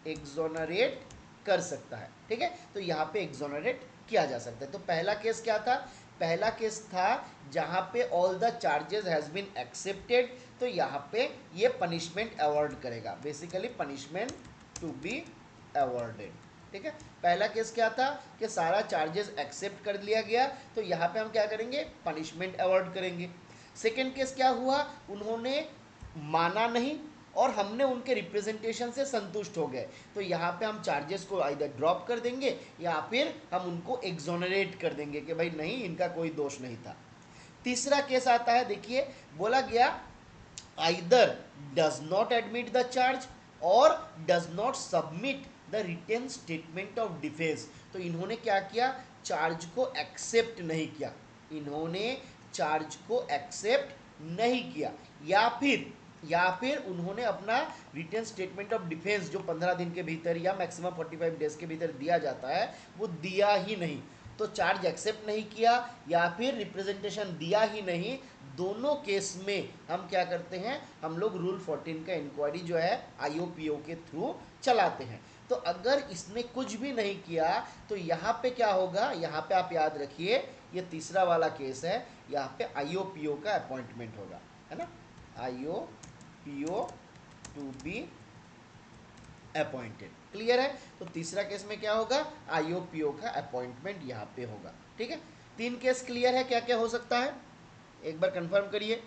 एग्जोनरेट कर सकता है, ठीक है। तो यहाँ पे एग्जोनरेट किया जा सकता है। तो पहला केस क्या था, पहला केस था जहाँ पे all the charges has been accepted, तो यहाँ पे ये पनिशमेंट अवॉर्ड करेगा, basically punishment to be awarded, ठीक है। पहला केस क्या था कि सारा चार्जेस एक्सेप्ट कर लिया गया, तो यहाँ पे हम क्या करेंगे, पनिशमेंट अवॉर्ड करेंगे। सेकेंड केस क्या हुआ, उन्होंने माना नहीं और हमने उनके रिप्रेजेंटेशन से संतुष्ट हो गए, तो यहाँ पे हम चार्जेस को आइदर ड्रॉप कर देंगे या फिर हम उनको एग्जोनरेट कर देंगे कि भाई नहीं, इनका कोई दोष नहीं था। तीसरा केस आता है, देखिए बोला गया either does not admit the charge और does not submit the written statement of defence. तो इन्होंने क्या किया, चार्ज को एक्सेप्ट नहीं किया, इन्होंने चार्ज को एक्सेप्ट नहीं किया, या फिर उन्होंने अपना रिटर्न स्टेटमेंट ऑफ डिफेंस जो 15 दिन के भीतर या मैक्सिमम 45 डेज के भीतर दिया जाता है वो दिया ही नहीं। तो चार्ज एक्सेप्ट नहीं किया या फिर रिप्रेजेंटेशन दिया ही नहीं, दोनों केस में हम क्या करते हैं, हम लोग रूल 14 का इंक्वायरी जो है आईओपीओ के थ्रू चलाते हैं। तो अगर इसने कुछ भी नहीं किया तो यहाँ पे क्या होगा, यहाँ पे आप याद रखिए, ये तीसरा वाला केस है, यहाँ पे आईओपीओ का अपॉइंटमेंट होगा, है ना, आईओपीओ टू बी अपॉइंटेड, क्लियर है। तो तीसरा केस में क्या होगा, आईओपीओ का अपॉइंटमेंट यहाँ पे होगा, ठीक है। तीन केस क्लियर है, क्या क्या हो सकता है एक बार कंफर्म करिए।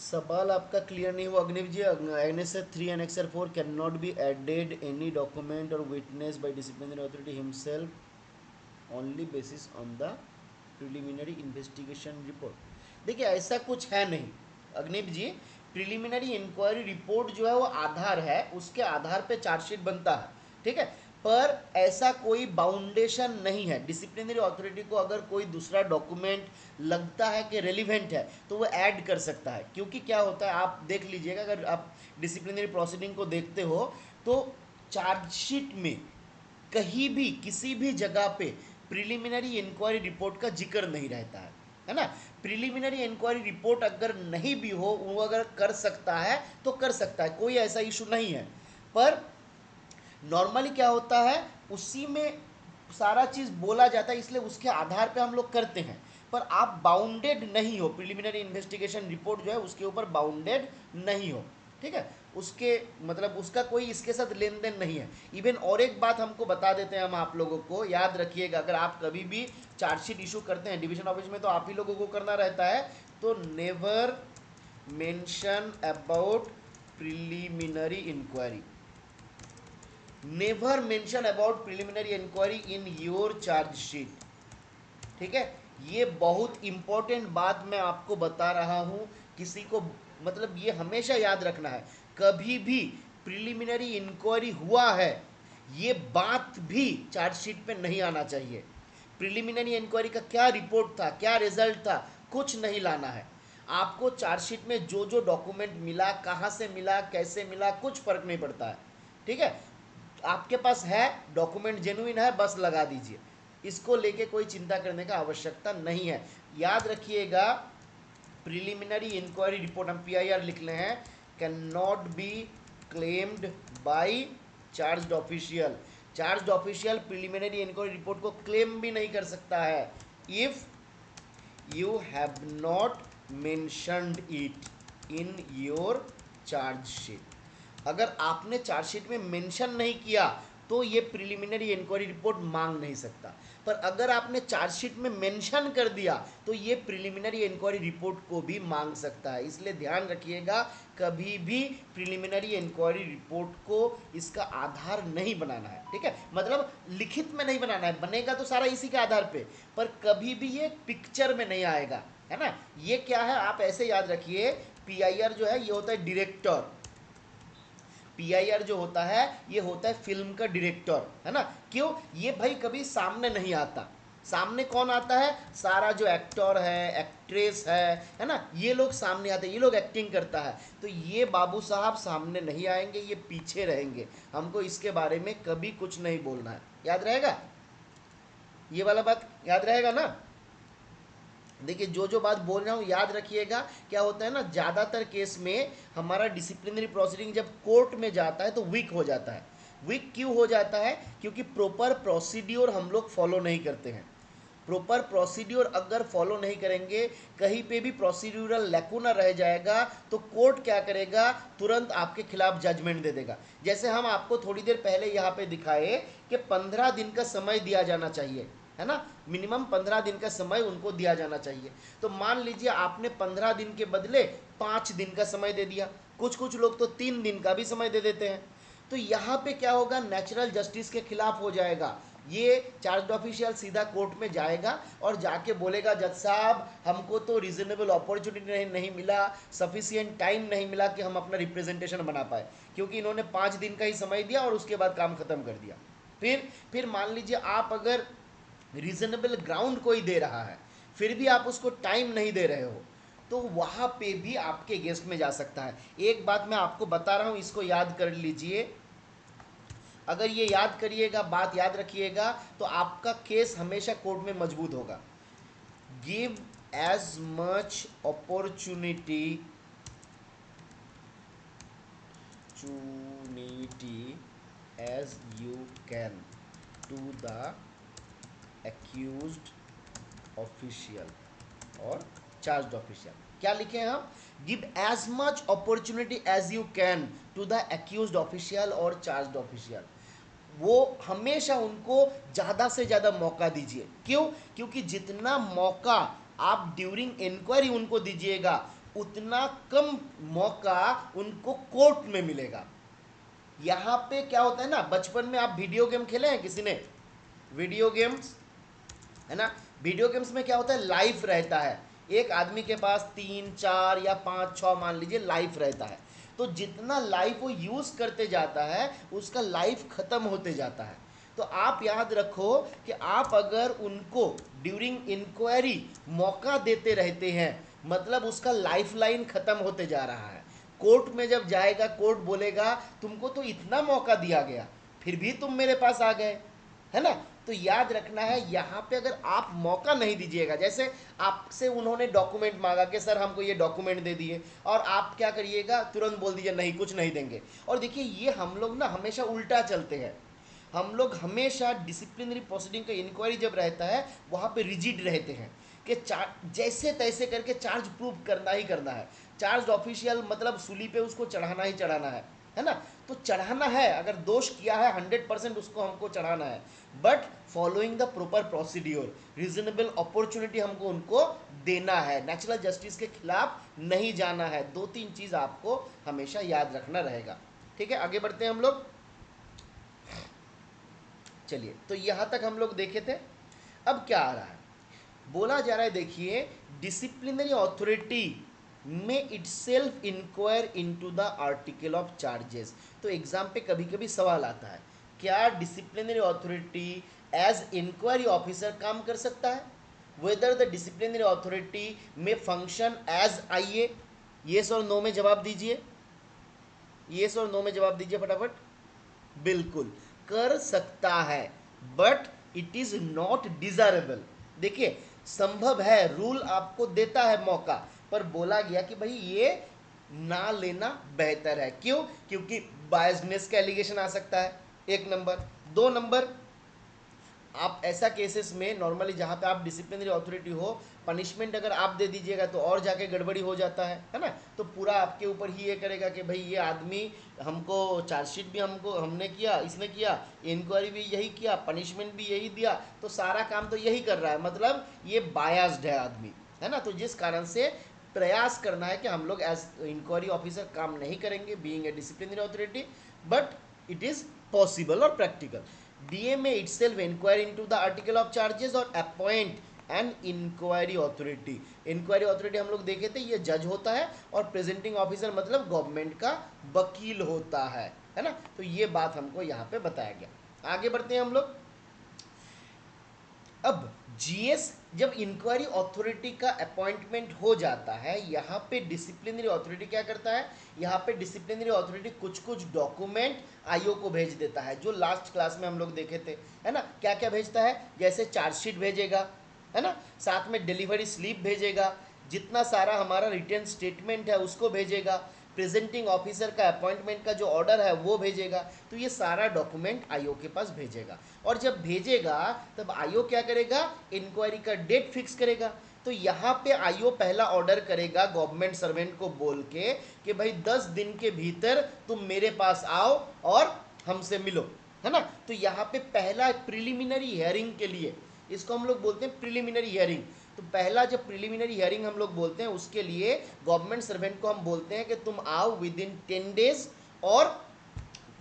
सवाल आपका क्लियर नहीं हुआ Agniv ji. Annexure 3 annexure 4 can not be added any document और witness by disciplinary authority himself only basis on the preliminary investigation report. देखिए ऐसा कुछ है नहीं Agniv ji, preliminary inquiry report जो है वो आधार है, उसके आधार पे चार्जशीट बनता है, ठीक है। पर ऐसा कोई बाउंडेशन नहीं है, डिसिप्लिनरी अथॉरिटी को अगर कोई दूसरा डॉक्यूमेंट लगता है कि रेलिवेंट है तो वो ऐड कर सकता है। क्योंकि क्या होता है, आप देख लीजिएगा, अगर आप डिसिप्लिनरी प्रोसीडिंग को देखते हो तो चार्जशीट में कहीं भी किसी भी जगह पे प्रिलिमिनरी इंक्वायरी रिपोर्ट का जिक्र नहीं रहता है ना। प्रिलिमिनरी इंक्वायरी रिपोर्ट अगर नहीं भी हो, वो अगर कर सकता है तो कर सकता है, कोई ऐसा इशू नहीं है। पर नॉर्मली क्या होता है, उसी में सारा चीज़ बोला जाता है, इसलिए उसके आधार पे हम लोग करते हैं। पर आप बाउंडेड नहीं हो, प्रिलिमिनरी इन्वेस्टिगेशन रिपोर्ट जो है उसके ऊपर बाउंडेड नहीं हो, ठीक है। उसके मतलब उसका कोई इसके साथ लेन देन नहीं है। इवन और एक बात हमको बता देते हैं हम आप लोगों को, याद रखिएगा, अगर आप कभी भी चार्जशीट इशू करते हैं डिवीजन ऑफिस में तो आप ही लोगों को करना रहता है, तो never mention about preliminary inquiry, never mention about preliminary inquiry in your chargesheet, ठीक है। ये बहुत इंपॉर्टेंट बात मैं आपको बता रहा हूं, किसी को मतलब ये हमेशा याद रखना है, कभी भी प्रिलिमिनरी इंक्वायरी हुआ है ये बात भी चार्जशीट पे नहीं आना चाहिए। प्रिलिमिनरी इंक्वायरी का क्या रिपोर्ट था, क्या रिजल्ट था, कुछ नहीं लाना है आपको। चार्जशीट में जो जो डॉक्यूमेंट मिला, कहाँ से मिला, कैसे मिला, कुछ फर्क नहीं पड़ता है, ठीक है। आपके पास है डॉक्यूमेंट जेन्युइन है, बस लगा दीजिए, इसको लेके कोई चिंता करने का आवश्यकता नहीं है। याद रखिएगा, प्रिलिमिनरी इंक्वायरी रिपोर्ट हम पीआईआर लिख ले हैं, can not be claimed by charged official. Charged official preliminary inquiry report को क्लेम भी नहीं कर सकता है if you have not mentioned it in your chargesheet. अगर आपने चार्जशीट में मेंशन नहीं किया तो ये प्रिलिमिनरी इंक्वायरी रिपोर्ट मांग नहीं सकता, पर अगर आपने चार्जशीट में मेंशन कर दिया तो ये प्रिलिमिनरी इंक्वायरी रिपोर्ट को भी मांग सकता है। इसलिए ध्यान रखिएगा, कभी भी प्रिलिमिनरी इंक्वायरी रिपोर्ट को इसका आधार नहीं बनाना है, ठीक है। मतलब लिखित में नहीं बनाना है, बनेगा तो सारा इसी के आधार पे, पर कभी भी ये पिक्चर में नहीं आएगा, है ना। ये क्या है आप ऐसे याद रखिए, पीआईआर जो है ये होता है डायरेक्टर, पीआईआर जो होता है ये होता है फिल्म का डायरेक्टर, है ना। क्यों, ये भाई कभी सामने नहीं आता। सामने कौन आता है, सारा जो एक्टर है, एक्ट्रेस है ना, ये लोग सामने आते हैं, ये लोग एक्टिंग करता है। तो ये बाबू साहब सामने नहीं आएंगे, ये पीछे रहेंगे, हमको इसके बारे में कभी कुछ नहीं बोलना है। याद रहेगा, ये वाला बात याद रहेगा ना। देखिए जो जो बात बोल रहा हूँ याद रखिएगा। क्या होता है ना, ज़्यादातर केस में हमारा डिसिप्लिनरी प्रोसीडिंग जब कोर्ट में जाता है तो वीक हो जाता है। वीक क्यों हो जाता है, क्योंकि प्रॉपर प्रोसीड्योर हम लोग फॉलो नहीं करते हैं। प्रॉपर प्रोसीड्योर अगर फॉलो नहीं करेंगे, कहीं पे भी प्रोसीड्यूरल लैकुना रह जाएगा तो कोर्ट क्या करेगा, तुरंत आपके खिलाफ जजमेंट दे देगा। जैसे हम आपको थोड़ी देर पहले यहाँ पे दिखाए कि 15 दिन का समय दिया जाना चाहिए, है ना, मिनिमम 15 दिन का समय उनको दिया जाना चाहिए। तो मान लीजिए आपने 15 दिन के बदले 5 दिन का समय दे दिया, कुछ कुछ लोग तो 3 दिन का भी समय दे देते हैं। तो यहाँ पे क्या होगा, नेचुरल जस्टिस के खिलाफ हो जाएगा। ये चार्ज ऑफिशियल सीधा कोर्ट में जाएगा और जाके बोलेगा, जज साहब हमको तो रीजनेबल अपॉर्चुनिटी नहीं मिला, सफिशिएंट टाइम नहीं मिला कि हम अपना रिप्रेजेंटेशन बना पाए, क्योंकि इन्होंने 5 दिन का ही समय दिया और उसके बाद काम खत्म कर दिया। फिर मान लीजिए आप अगर रीजनेबल ग्राउंड कोई दे रहा है, फिर भी आप उसको टाइम नहीं दे रहे हो, तो वहाँ पे भी आपके अगेंस्ट में जा सकता है। एक बात मैं आपको बता रहा हूँ, इसको याद कर लीजिए। अगर ये याद करिएगा, बात याद रखिएगा, तो आपका केस हमेशा कोर्ट में मजबूत होगा। Give as much opportunity as you can to the accused official और चार्ज ऑफिशियल। क्या लिखे हैं हम, give as much opportunity as you can to the accused official और चार्ज ऑफिशियल। वो हमेशा उनको ज़्यादा से ज़्यादा मौका दीजिए। क्यों, क्योंकि जितना मौका आप ड्यूरिंग इंक्वायरी उनको दीजिएगा, उतना कम मौका उनको कोर्ट में मिलेगा। यहाँ पे क्या होता है ना, बचपन में आप वीडियो गेम खेले हैं किसी ने, वीडियो गेम्स, है ना, वीडियो गेम्स में क्या होता है, लाइफ रहता है। एक आदमी के पास 3 4 या 5 6 मान लीजिए लाइफ रहता है। तो जितना लाइफ वो यूज़ करते जाता है उसका लाइफ ख़त्म होते जाता है। तो आप याद रखो कि आप अगर उनको ड्यूरिंग इंक्वायरी मौका देते रहते हैं, मतलब उसका लाइफ लाइन ख़त्म होते जा रहा है। कोर्ट में जब जाएगा, कोर्ट बोलेगा तुमको तो इतना मौका दिया गया, फिर भी तुम मेरे पास आ गए, है ना। तो याद रखना है, यहाँ पे अगर आप मौका नहीं दीजिएगा, जैसे आपसे उन्होंने डॉक्यूमेंट मांगा कि सर हमको ये डॉक्यूमेंट दे दिए, और आप क्या करिएगा, तुरंत बोल दीजिए नहीं कुछ नहीं देंगे। और देखिए ये हम लोग ना हमेशा उल्टा चलते हैं। हम लोग हमेशा डिसिप्लिनरी प्रोसीडिंग का इंक्वायरी जब रहता है वहाँ पे रिजिड रहते हैं कि जैसे तैसे करके चार्ज प्रूव करना ही करना है। चार्ज ऑफिशियल मतलब सूली पे उसको चढ़ाना ही चढ़ाना है ना। तो चढ़ाना है, अगर दोष किया है 100% उसको हमको चढ़ाना है, but following the proper procedure, reasonable opportunity हमको उनको देना है, नेचुरल जस्टिस के खिलाफ नहीं जाना है। 2-3 चीज आपको हमेशा याद रखना रहेगा। ठीक है, आगे बढ़ते हैं हम लोग। चलिए, तो यहां तक हम लोग देखे थे। अब क्या आ रहा है, बोला जा रहा है, देखिए, disciplinary authority may itself inquire into the article of charges. तो एग्जाम पे कभी कभी सवाल आता है, क्या disciplinary authority as inquiry officer काम कर सकता है? Whether the disciplinary authority may function as IA? Yes और नो में जवाब दीजिए, येस और नो में जवाब दीजिए फटाफट। बिल्कुल कर सकता है, but it is not desirable. देखिए, संभव है, रूल आपको देता है मौका, पर बोला गया कि भाई ये ना लेना बेहतर है। क्यों? क्योंकि बायसनेस का एलिगेशन आ सकता है, 1 नंबर। 2 नंबर, आप ऐसा केसेस में नॉर्मली जहां पे आप डिसिप्लिनरी अथॉरिटी हो, पनिशमेंट अगर आप दे दीजिएगा तो और जाके गड़बड़ी हो जाता है ना। तो पूरा आपके ऊपर ही ये करेगा कि भाई ये आदमी हमको चार्जशीट भी हमने किया, इसने किया, इंक्वायरी भी यही किया, पनिशमेंट भी यही दिया, तो सारा काम तो यही कर रहा है, मतलब ये बायस्ड है आदमी, है ना। तो जिस कारण से प्रयास करना है कि हम लोग एज इंक्वायरी ऑफिसर काम नहीं करेंगे being a disciplinary authority, but it is possible और प्रैक्टिकल। डीए में itself inquire into the article of charges और appoint an inquiry authority. Inquiry authority हम लोग देखे थे, ये जज होता है, और प्रेजेंटिंग ऑफिसर मतलब गवर्नमेंट का वकील होता है ना। तो ये बात हमको यहाँ पे बताया गया। आगे बढ़ते हैं हम लोग। अब जीएस जब इंक्वायरी अथॉरिटी का अपॉइंटमेंट हो जाता है, यहाँ पे डिसिप्लिनरी अथॉरिटी क्या करता है, यहाँ पे डिसिप्लिनरी अथॉरिटी कुछ कुछ डॉक्यूमेंट आईओ को भेज देता है, जो लास्ट क्लास में हम लोग देखे थे, है ना। क्या क्या भेजता है, जैसे चार्जशीट भेजेगा, है ना, साथ में डिलीवरी स्लिप भेजेगा, जितना सारा हमारा रिटर्न स्टेटमेंट है उसको भेजेगा, प्रेजेंटिंग ऑफिसर का अपॉइंटमेंट का जो ऑर्डर है वो भेजेगा। तो ये सारा डॉक्यूमेंट आईओ के पास भेजेगा, और जब भेजेगा तब आईओ क्या करेगा, इंक्वायरी का डेट फिक्स करेगा। तो यहाँ पे आईओ पहला ऑर्डर करेगा गवर्नमेंट सर्वेंट को बोल के कि भाई 10 दिन के भीतर तुम मेरे पास आओ और हमसे मिलो, है ना। तो यहाँ पे पहला प्रिलिमिनरी हियरिंग के लिए, इसको हम लोग बोलते हैं प्रिलिमिनरी हियरिंग। तो पहला जब प्रिलिमिनरी हियरिंग हम लोग बोलते हैं, उसके लिए गवर्नमेंट सर्वेंट को हम बोलते हैं कि तुम आओ विद इन 10 डेज, और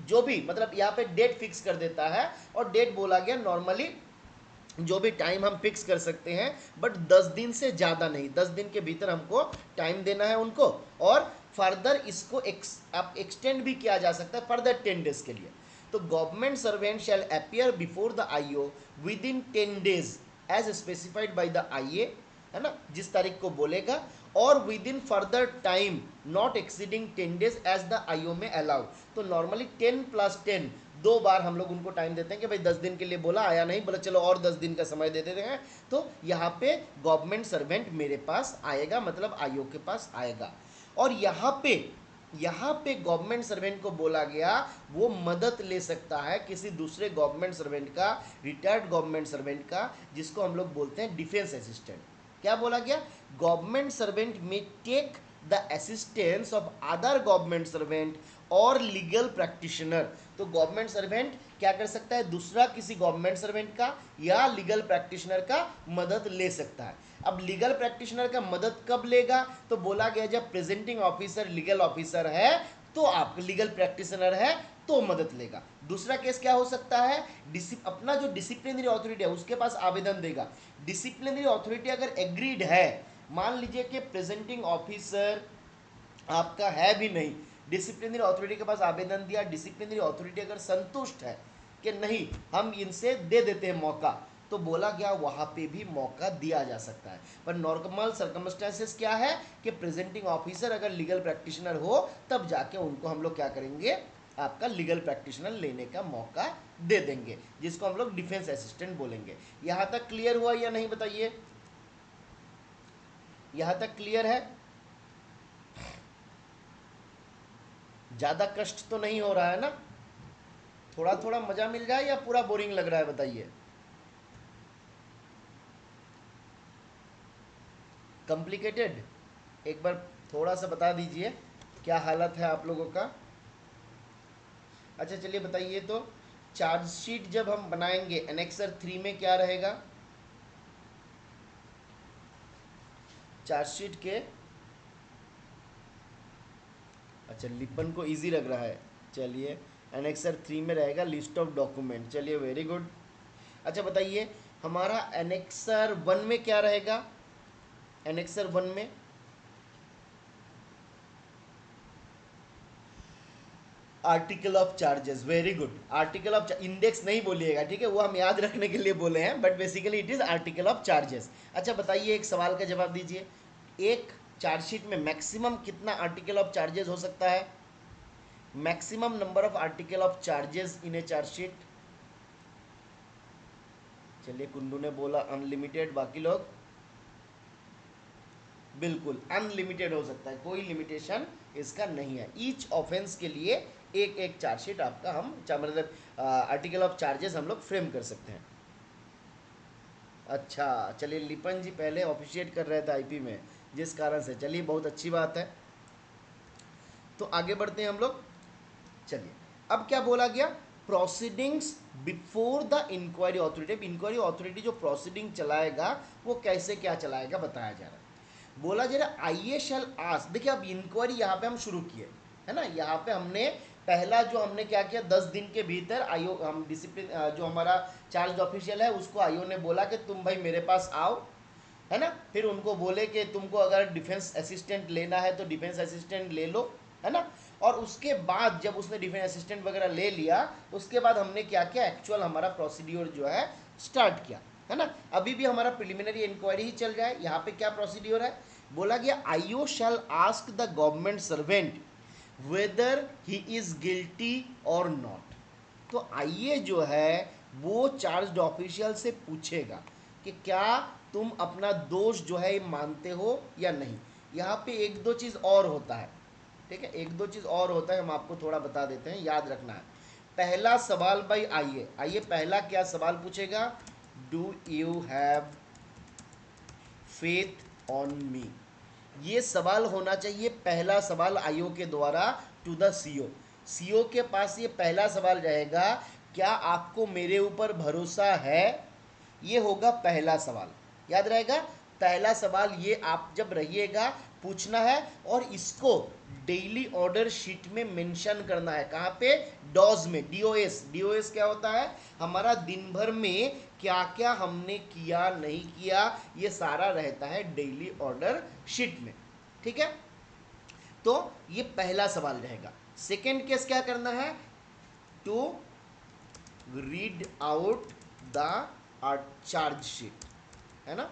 जो भी मतलब यहाँ पे डेट फिक्स कर देता है। और डेट बोला गया नॉर्मली जो भी टाइम हम फिक्स कर सकते हैं, बट 10 दिन से ज़्यादा नहीं, 10 दिन के भीतर हमको टाइम देना है उनको, और फर्दर इसको एक्सटेंड भी किया जा सकता है फर्दर 10 डेज के लिए। तो government servant shall appear before the IO with in 10 days as specified by the IA, है ना, जिस तारीख को बोलेगा, और within further time not exceeding 10 days as the IO may allow. तो नॉर्मली 10 + 10, 2 बार हम लोग उनको टाइम देते हैं कि भाई 10 दिन के लिए बोला, आया नहीं, बोला चलो और 10 दिन का समय दे देते हैं। तो यहाँ पे गवर्नमेंट सर्वेंट मेरे पास आएगा, मतलब आईओ के पास आएगा। और यहाँ पे गवर्नमेंट सर्वेंट को बोला गया वो मदद ले सकता है किसी दूसरे गवर्नमेंट सर्वेंट का, रिटायर्ड गवर्नमेंट सर्वेंट का, जिसको हम लोग बोलते हैं डिफेंस असिस्टेंट। क्या बोला गया, government servant may take the assistance of other government servant और लीगल प्रैक्टिशनर। तो गवर्नमेंट सर्वेंट क्या कर सकता है, दूसरा किसी गवर्नमेंट सर्वेंट का या लीगल प्रैक्टिशनर का मदद ले सकता है। अब लीगल प्रैक्टिशनर का मदद कब लेगा, तो बोला गया जब प्रेजेंटिंग ऑफिसर लीगल ऑफिसर है, तो आप लीगल प्रैक्टिशनर है तो मदद लेगा। दूसरा केस क्या हो सकता है, अपना जो डिसिप्लिनरी अथॉरिटी है उसके पास आवेदन देगा। डिसिप्लिनरी अथॉरिटी अगर एग्रीड है, मान लीजिए कि प्रेजेंटिंग ऑफिसर आपका है भी नहीं, डिसिप्लिनरी अथॉरिटी के पास आवेदन दिया, डिसिप्लिनरी अथॉरिटी अगर संतुष्ट है कि नहीं हम इनसे दे देते हैं मौका, तो बोला गया वहाँ पे भी मौका दिया जा सकता है। पर नॉर्मल सर्कमस्टेंसेस क्या है कि प्रेजेंटिंग ऑफिसर अगर लीगल प्रैक्टिशनर हो, तब जाके उनको हम लोग क्या करेंगे, आपका लीगल प्रैक्टिशनर लेने का मौका दे देंगे, जिसको हम लोग डिफेंस असिस्टेंट बोलेंगे। यहाँ तक क्लियर हुआ या नहीं बताइए, यहाँ तक क्लियर है? ज़्यादा कष्ट तो नहीं हो रहा है ना? थोड़ा थोड़ा मज़ा मिल जाए या पूरा बोरिंग लग रहा है बताइए। कॉम्प्लिकेटेड? एक बार थोड़ा सा बता दीजिए क्या हालत है आप लोगों का। अच्छा चलिए बताइए तो, चार्जशीट जब हम बनाएंगे एनेक्सर 3 में क्या रहेगा? चार्जशीट के, अच्छा लिपन को इजी लग रहा है, चलिए एनेक्सर 3 में रहेगा लिस्ट ऑफ डॉक्यूमेंट। चलिए वेरी गुड। अच्छा बताइए हमारा एनेक्सर 1 में क्या रहेगा? एनेक्सर 1 में article of charges. Very good. Article of index नहीं बोलिएगा, ठीक है, वो हम याद रखने के लिए बोले हैं, but basically it is article of charges. अच्छा बताइए, एक सवाल का जवाब दीजिए, एक चार्जशीट में मैक्सिमम कितना आर्टिकल ऑफ चार्जेस हो सकता है? Maximum number of article of charges in A chargesheet. चलिए कुंडू ने बोला अनलिमिटेड, बाकी लोग? बिल्कुल अनलिमिटेड हो सकता है, कोई लिमिटेशन इसका नहीं है। ईच ऑफेंस के लिए एक एक चार्जशीट आपका हम मतलब आर्टिकल ऑफ चार्जेस हम लोग फ्रेम कर सकते हैं। अच्छा चलिए, लिपन जी पहले ऑफिशिएट कर रहे थे आईपी में, जिस कारण से, चलिए बहुत अच्छी बात है। तो आगे बढ़ते हैं हम लोग। चलिए अब क्या बोला गया? Proceedings before the inquiry authority. अब इंक्वायरी ऑथोरिटी जो प्रोसीडिंग चलाएगा वो कैसे क्या चलाएगा बताया जा रहा है। बोला जा रहा है आई शैल आस्क। देखिए अब इंक्वायरी यहाँ पे हम शुरू किए, है ना, यहाँ पे हमने पहला जो हमने क्या किया, 10 दिन के भीतर आईओ हम डिसिप्लिन जो हमारा चार्ज ऑफिशियल है उसको आईओ ने बोला कि तुम भाई मेरे पास आओ, है ना। फिर उनको बोले कि तुमको अगर डिफेंस असिस्टेंट लेना है तो डिफेंस असिस्टेंट ले लो, है ना। और उसके बाद जब उसने डिफेंस असिस्टेंट वगैरह ले लिया, उसके बाद हमने क्या किया, एक्चुअल हमारा प्रोसीड्योर जो है स्टार्ट किया, है ना। अभी भी हमारा प्रिलिमिनरी इंक्वायरी ही चल रहा है। यहाँ पे क्या प्रोसीड्योर है, बोला गया IO shall ask the government servant whether he is guilty और नॉट। तो आइए जो है वो चार्ज ऑफिशियल से पूछेगा कि क्या तुम अपना दोष जो है मानते हो या नहीं। यहाँ पे एक दो चीज़ और होता है, ठीक है, एक दो चीज़ और होता है, हम आपको थोड़ा बता देते हैं, याद रखना है। पहला सवाल भाई, आइए आइए पहला क्या सवाल पूछेगा, do you have faith on me. ये सवाल होना चाहिए पहला सवाल आईओ के द्वारा टू द सीओ। सीओ के पास ये पहला सवाल रहेगा, क्या आपको मेरे ऊपर भरोसा है। ये होगा पहला सवाल, याद रहेगा। पहला सवाल ये आप जब रहिएगा पूछना है, और इसको डेली ऑर्डर शीट में मेंशन करना है। कहाँ पे? डॉज में, डीओएस। डीओएस क्या होता है, हमारा दिन भर में क्या क्या हमने किया नहीं किया, ये सारा रहता है डेली ऑर्डर शीट में, ठीक है। तो ये पहला सवाल रहेगा। सेकेंड केस क्या करना है, to read out the charge sheet, है ना।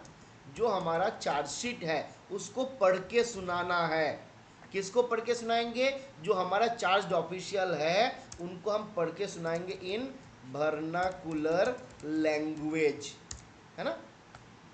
जो हमारा चार्जशीट है उसको पढ़ के सुनाना है। किसको पढ़ के सुनाएंगे? जो हमारा चार्ज ऑफिशियल है उनको हम पढ़ के सुनाएंगे इन वर्नाकुलर लैंग्वेज, है ना।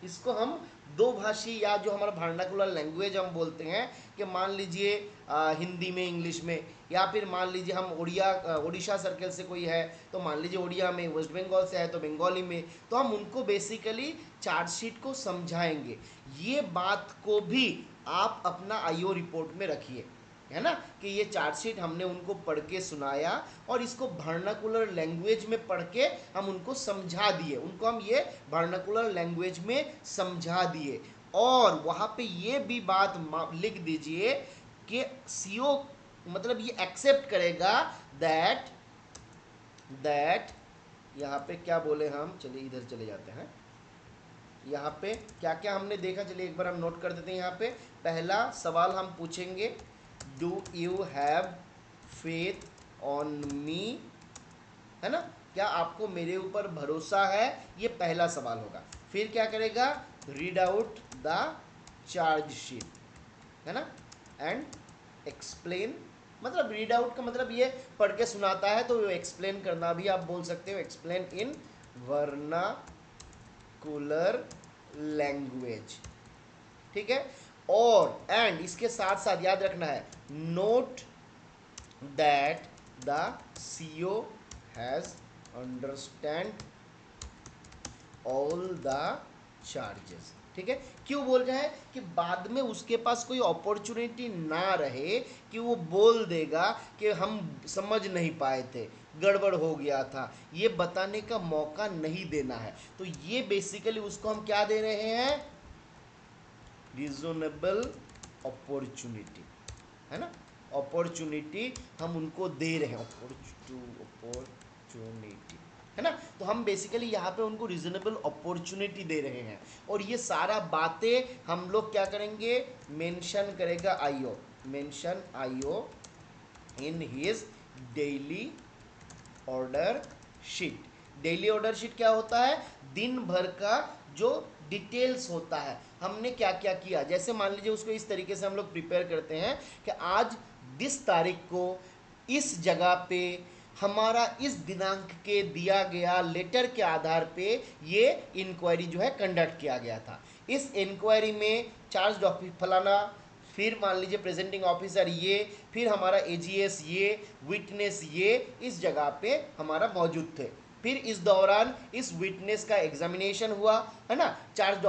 इसको हम दो भाषी या जो हमारा वर्नाकुलर लैंग्वेज हम बोलते हैं, कि मान लीजिए हिंदी में, इंग्लिश में, या फिर मान लीजिए हम उड़ीसा सर्कल से कोई है तो मान लीजिए उड़िया में, वेस्ट बंगाल से है तो बंगाली में, तो हम उनको बेसिकली चार्जशीट को समझाएंगे। ये बात को भी आप अपना आईओ रिपोर्ट में रखिए, है ना, कि ये चार्जशीट हमने उनको पढ़ के सुनाया और इसको वर्नाकुलर लैंग्वेज में पढ़ के हम उनको समझा दिए, उनको हम ये वर्नाकुलर लैंग्वेज में समझा दिए। और वहाँ पे ये भी बात लिख दीजिए कि सीओ मतलब ये एक्सेप्ट करेगा दैट दैट यहाँ पे क्या बोले हम, चलिए इधर चले जाते हैं। यहाँ पे क्या क्या हमने देखा, चलिए एक बार हम नोट कर देते हैं। यहाँ पे पहला सवाल हम पूछेंगे, do you have faith on me, है ना, क्या आपको मेरे ऊपर भरोसा है, ये पहला सवाल होगा। फिर क्या करेगा, read out the charge sheet, है ना, एंड एक्सप्लेन। मतलब रीड आउट का मतलब ये पढ़ के सुनाता है, तो एक्सप्लेन करना भी आप बोल सकते हो, एक्सप्लेन इन वर्नाकुलर लैंग्वेज, ठीक है। और एंड इसके साथ साथ याद रखना है, note that the CO has understand all the charges. ठीक है, क्यों बोल रहा है कि बाद में उसके पास कोई अपॉर्चुनिटी ना रहे कि वो बोल देगा कि हम समझ नहीं पाए थे, गड़बड़ हो गया था, ये बताने का मौका नहीं देना है। तो ये बेसिकली उसको हम क्या दे रहे हैं, रीजनेबल अपॉर्चुनिटी, है ना, अपॉर्चुनिटी हम उनको दे रहे हैं, अपॉर्चुनिटी, है ना। तो हम बेसिकली यहाँ पे उनको रीजनेबल अपॉर्चुनिटी दे रहे हैं, और ये सारा बातें हम लोग क्या करेंगे, मेंशन करेगा IO, mention IO in his daily order sheet. Daily order sheet क्या होता है, दिन भर का जो डिटेल्स होता है, हमने क्या क्या किया। जैसे मान लीजिए उसको इस तरीके से हम लोग प्रिपेयर करते हैं कि आज 20 तारीख को इस जगह पे हमारा इस दिनांक के दिया गया लेटर के आधार पे ये इंक्वायरी जो है कंडक्ट किया गया था। इस इंक्वायरी में चार्ज फलाना, फिर मान लीजिए प्रेजेंटिंग ऑफिसर ये, फिर हमारा एजीएस ये, विटनेस ये इस जगह पे हमारा मौजूद थे। फिर इस दौरान इस विटनेस का एग्जामिनेशन हुआ, है ना, चार्ज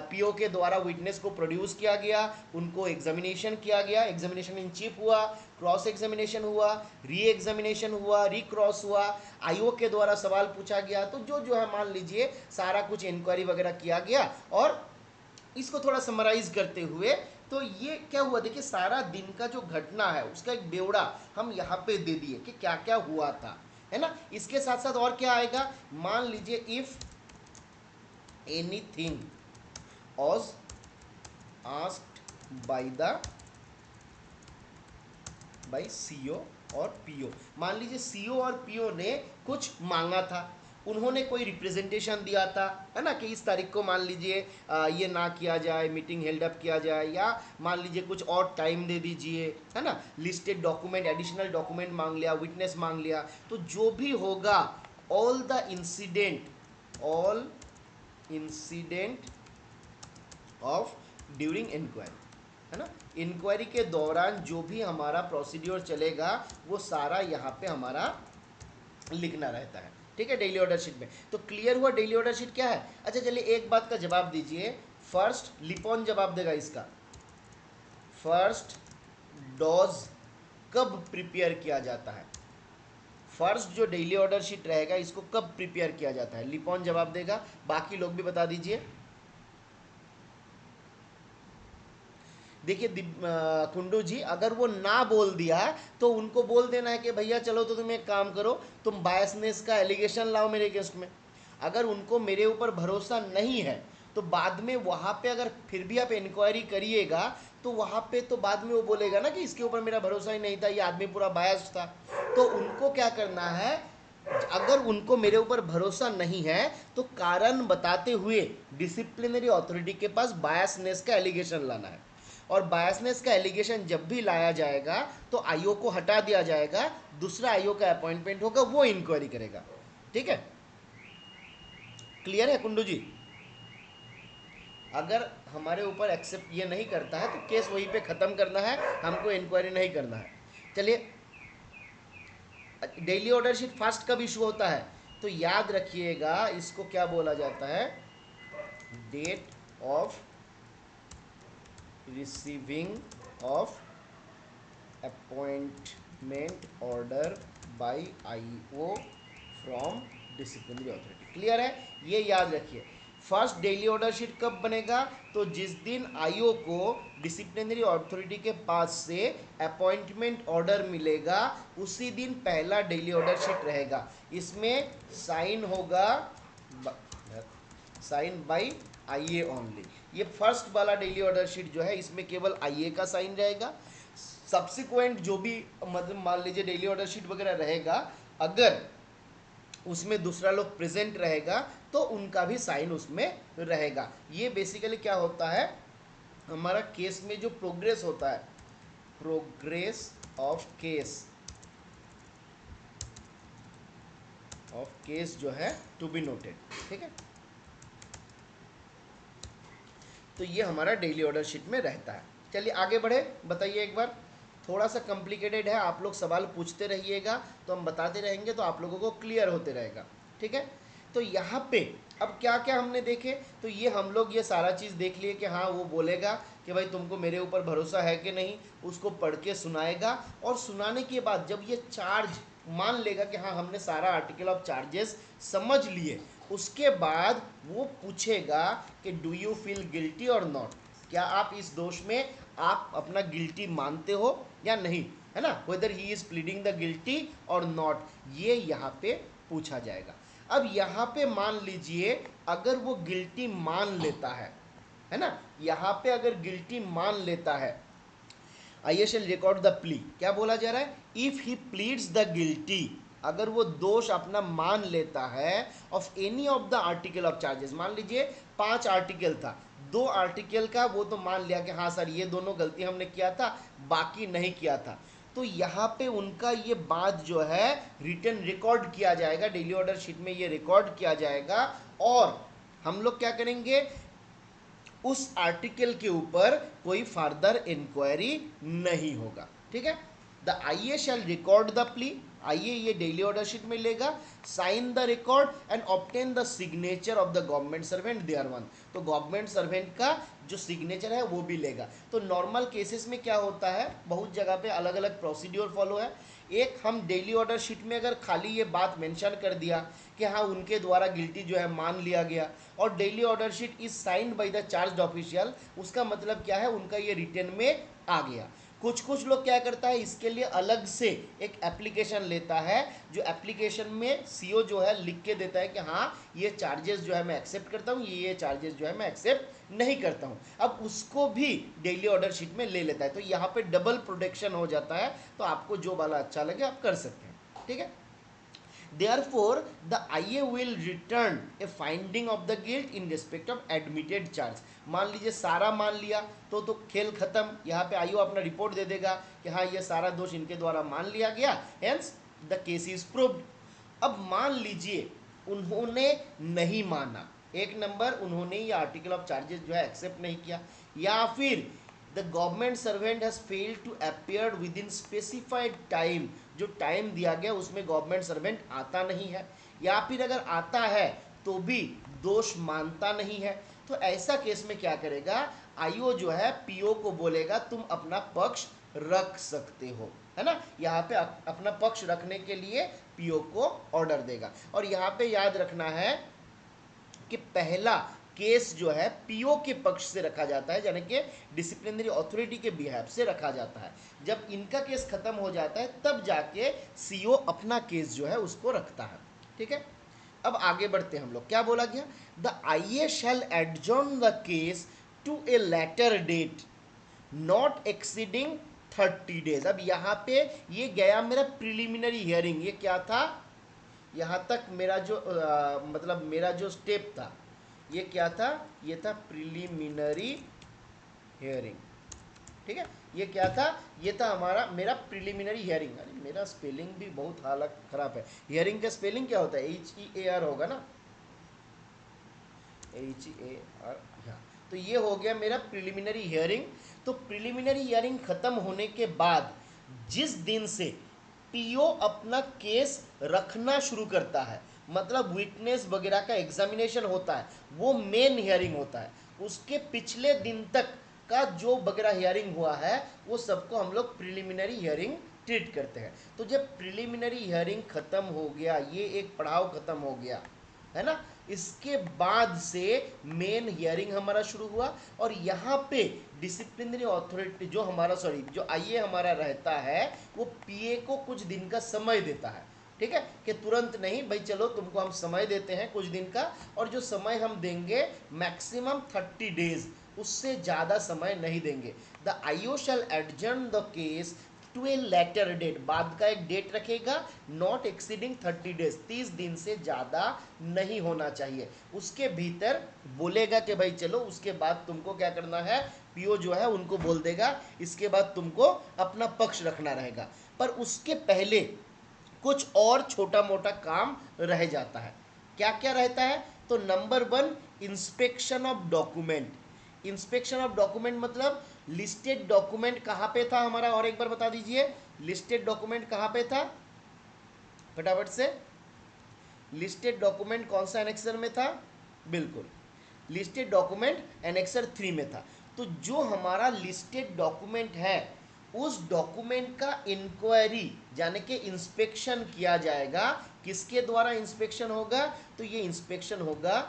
पीओ के द्वारा विटनेस को प्रोड्यूस किया गया, उनको एग्जामिनेशन किया गया, एग्जामिनेशन इन चीफ हुआ, क्रॉस एग्जामिनेशन हुआ, री एग्जामिनेशन हुआ, री क्रॉस हुआ, आईओ के द्वारा सवाल पूछा गया। तो जो जो है मान लीजिए सारा कुछ इंक्वायरी वगैरह किया गया, और इसको थोड़ा समराइज करते हुए तो ये क्या हुआ, देखिए सारा दिन का जो घटना है उसका एक ब्यौरा हम यहाँ पे दे दिए कि क्या क्या हुआ था, है ना। इसके साथ साथ और क्या आएगा, मान लीजिए if anything was asked by CO और पीओ। मान लीजिए सीओ और पीओ ने कुछ मांगा था, उन्होंने कोई रिप्रेजेंटेशन दिया था, है ना, कि इस तारीख को मान लीजिए ये ना किया जाए, मीटिंग हेल्ड अप किया जाए, या मान लीजिए कुछ और टाइम दे दीजिए, है ना, लिस्टेड डॉक्यूमेंट, एडिशनल डॉक्यूमेंट मांग लिया, विटनेस मांग लिया। तो जो भी होगा, all incident of during inquiry, है ना, इंक्वायरी के दौरान जो भी हमारा प्रोसीड्योर चलेगा वो सारा यहाँ पे हमारा लिखना रहता है, ठीक है, डेली ऑर्डर शीट में। तो क्लियर हुआ डेली ऑर्डर शीट क्या है। अच्छा चलिए एक बात का जवाब दीजिए, फर्स्ट लिपॉन जवाब देगा इसका, फर्स्ट डॉज कब प्रिपेयर किया जाता है, फर्स्ट जो डेली ऑर्डर शीट रहेगा इसको कब प्रिपेयर किया जाता है, लिपॉन जवाब देगा, बाकी लोग भी बता दीजिए। देखिए कुंडू जी, अगर वो ना बोल दिया तो उनको बोल देना है कि भैया चलो तो तुम एक काम करो, तुम बायसनेस का एलिगेशन लाओ मेरे अगेंस्ट में। अगर उनको मेरे ऊपर भरोसा नहीं है तो बाद में वहाँ पे अगर फिर भी आप इंक्वायरी करिएगा तो वहाँ पे तो बाद में वो बोलेगा ना कि इसके ऊपर मेरा भरोसा ही नहीं था, ये आदमी पूरा बायस था। तो उनको क्या करना है, अगर उनको मेरे ऊपर भरोसा नहीं है तो कारण बताते हुए डिसिप्लिनरी अथॉरिटी के पास बायसनेस का एलिगेशन लाना है, और बायसनेस का एलिगेशन जब भी लाया जाएगा तो आईओ को हटा दिया जाएगा, दूसरा आईओ का अपॉइंटमेंट होगा, वो इंक्वायरी करेगा। ठीक है, क्लियर है कुंडू जी। अगर हमारे ऊपर एक्सेप्ट ये नहीं करता है तो केस वहीं पे ख़त्म करना है, हमको इंक्वायरी नहीं करना है। चलिए, डेली ऑर्डर शीट फास्ट कब इशू होता है, तो याद रखिएगा इसको क्या बोला जाता है, date of receiving of appointment order by IO from disciplinary authority. Clear है, ये याद रखिए। फर्स्ट डेली ऑर्डर शीट कब बनेगा, तो जिस दिन आईओ को डिसिप्लिनरी अथॉरिटी के पास से अपॉइंटमेंट ऑर्डर मिलेगा उसी दिन पहला डेली ऑर्डर शीट रहेगा। इसमें साइन होगा, साइन बाय आईए ओनली। ये फर्स्ट वाला डेली ऑर्डर शीट जो है इसमें केवल आईए का साइन रहेगा। सब्सिक्वेंट जो भी मतलब मान लीजिए डेली ऑर्डर शीट वगैरह रहेगा, अगर उसमें दूसरा लोग प्रेजेंट रहेगा तो उनका भी साइन उसमें रहेगा। ये बेसिकली क्या होता है, हमारा केस में जो प्रोग्रेस होता है, प्रोग्रेस ऑफ केस जो है टू बी नोटेड। ठीक है, तो ये हमारा डेली ऑर्डर शीट में रहता है। चलिए आगे बढ़े, बताइए एक बार, थोड़ा सा कॉम्प्लिकेटेड है, आप लोग सवाल पूछते रहिएगा तो हम बताते रहेंगे तो आप लोगों को क्लियर होते रहेगा। ठीक है, तो यहाँ पे अब क्या क्या हमने देखे, तो ये हम लोग ये सारा चीज़ देख लिए कि हाँ वो बोलेगा कि भाई तुमको मेरे ऊपर भरोसा है कि नहीं, उसको पढ़ के सुनाएगा, और सुनाने के बाद जब ये चार्ज मान लेगा कि हाँ हमने सारा आर्टिकल ऑफ चार्जेस समझ लिए, उसके बाद वो पूछेगा कि डू यू फील गिल्टी और नॉट, क्या आप इस दोष में आप अपना गिल्टी मानते हो या नहीं, है ना, weather he is pleading the guilty और नॉट, ये यहाँ पे पूछा जाएगा। अब यहाँ पे मान लीजिए अगर वो गिल्टी मान लेता है ना, यहाँ पे अगर गिल्टी मान लेता है, I shall record the plea, क्या बोला जा रहा है, if he pleads the guilty, अगर वो दोष अपना मान लेता है of any of the article of charges, मान लीजिए 5 आर्टिकल था, 2 आर्टिकल का वो तो मान लिया कि हाँ सर ये दोनों गलती हमने किया था, बाकी नहीं किया था, तो यहाँ पे उनका ये बात जो है रिटर्न रिकॉर्ड किया जाएगा, डेली ऑर्डर शीट में ये रिकॉर्ड किया जाएगा, और हम लोग क्या करेंगे, उस आर्टिकल के ऊपर कोई फर्दर इंक्वायरी नहीं होगा। ठीक है, the IA shell record the plea, आइए ये डेली ऑर्डर शीट में लेगा, sign the record and obtain the signature of the government servant thereon, तो गवर्नमेंट सर्वेंट का जो सिग्नेचर है वो भी लेगा। तो नॉर्मल केसेस में क्या होता है, बहुत जगह पे अलग अलग प्रोसीड्योर फॉलो है, एक हम डेली ऑर्डर शीट में अगर खाली ये बात मेंशन कर दिया कि हाँ उनके द्वारा गिल्टी जो है मान लिया गया, और daily order sheet is signed by the charge official, उसका मतलब क्या है, उनका ये रिटर्न में आ गया। कुछ लोग क्या करता है, इसके लिए अलग से एक एप्लीकेशन लेता है, जो एप्लीकेशन में सीओ जो है लिख के देता है कि हाँ ये चार्जेस जो है मैं एक्सेप्ट करता हूँ, ये चार्जेस जो है मैं एक्सेप्ट नहीं करता हूँ, अब उसको भी डेली ऑर्डर शीट में ले लेता है, तो यहाँ पे डबल प्रोटेक्शन हो जाता है, तो आपको जो वाला अच्छा लगे आप कर सकते हैं। ठीक है, Therefore, the IA will return a finding of the guilt in respect of admitted charge. मान लीजिए सारा मान लिया तो खेल खत्म, यहाँ पे आईओ अपना रिपोर्ट दे देगा कि हाँ ये सारा दोष इनके द्वारा मान लिया गया, hence the case is proved. अब मान लीजिए उन्होंने नहीं माना, एक नंबर उन्होंने ये आर्टिकल ऑफ चार्जेस जो है एक्सेप्ट नहीं किया, या फिर the government servant has failed to appear within specified time, जो टाइम दिया गया उसमें गवर्नमेंट सर्वेंट आता नहीं है, या फिर अगर आता है तो भी दोष मानता नहीं है, तो ऐसा केस में क्या करेगा, आईओ जो है पीओ को बोलेगा तुम अपना पक्ष रख सकते हो, है ना, यहाँ पे अपना पक्ष रखने के लिए पीओ को ऑर्डर देगा। और यहाँ पे याद रखना है कि पहला केस जो है पीओ के पक्ष से रखा जाता है, यानी कि डिसिप्लिनरी अथॉरिटी के बिहाफ से रखा जाता है, जब इनका केस खत्म हो जाता है तब जाके सीओ अपना केस जो है उसको रखता है। ठीक है, अब आगे बढ़ते हैं हम लोग, क्या बोला गया, the IA shall adjourn the case to a later date not exceeding 30 days. अब यहाँ पे ये गया मेरा प्रिलिमिनरी हियरिंग, ये क्या था, यहाँ तक मेरा जो मतलब मेरा जो स्टेप था ये क्या था, ये था प्रिलिमिनरी हियरिंग। ठीक है, ये क्या था, ये था हमारा मेरा प्रिलिमिनरी हियरिंग। अरे मेरा स्पेलिंग भी बहुत हालत खराब है, हियरिंग का स्पेलिंग क्या होता है, HEAR होगा ना, HEAR, हाँ, तो ये हो गया मेरा प्रिलिमिनरी हियरिंग। तो प्रिलिमिनरी हियरिंग खत्म होने के बाद जिस दिन से पीओ अपना केस रखना शुरू करता है, मतलब विटनेस वगैरह का एग्जामिनेशन होता है, वो मेन हियरिंग होता है, उसके पिछले दिन तक का जो वगैरह हियरिंग हुआ है वो सबको हम लोग प्रिलिमिनरी हियरिंग ट्रीट करते हैं। तो जब प्रिलिमिनरी हियरिंग खत्म हो गया, ये एक पड़ाव खत्म हो गया, है ना, इसके बाद से मेन हियरिंग हमारा शुरू हुआ, और यहाँ पे डिसिप्लिनरी अथॉरिटी जो हमारा जो आईए हमारा रहता है वो पीए को कुछ दिन का समय देता है। ठीक है, कि तुरंत नहीं भाई, चलो तुमको हम समय देते हैं कुछ दिन का, और जो समय हम देंगे मैक्सिमम 30 डेज, उससे ज़्यादा समय नहीं देंगे। The IO shall adjourn the case to a later date, बाद का एक डेट रखेगा, नॉट एक्सीडिंग 30 डेज, 30 दिन से ज़्यादा नहीं होना चाहिए, उसके भीतर बोलेगा कि भाई चलो उसके बाद तुमको क्या करना है, पीओ जो है उनको बोल देगा इसके बाद तुमको अपना पक्ष रखना रहेगा, पर उसके पहले कुछ और छोटा मोटा काम रह जाता है। क्या क्या रहता है, तो number 1 inspection of document. Inspection of document मतलब लिस्टेड डॉक्यूमेंट कहाँ पे था हमारा, और एक बार बता दीजिए लिस्टेड डॉक्यूमेंट कहाँ पे था फटाफट से, लिस्टेड डॉक्यूमेंट कौन सा एनेक्सर में था? बिल्कुल, लिस्टेड डॉक्यूमेंट एनेक्सर 3 में था। तो जो हमारा लिस्टेड डॉक्यूमेंट है उस डॉक्यूमेंट का इंक्वायरी यानी कि इंस्पेक्शन किया जाएगा। किसके द्वारा इंस्पेक्शन होगा? तो ये इंस्पेक्शन होगा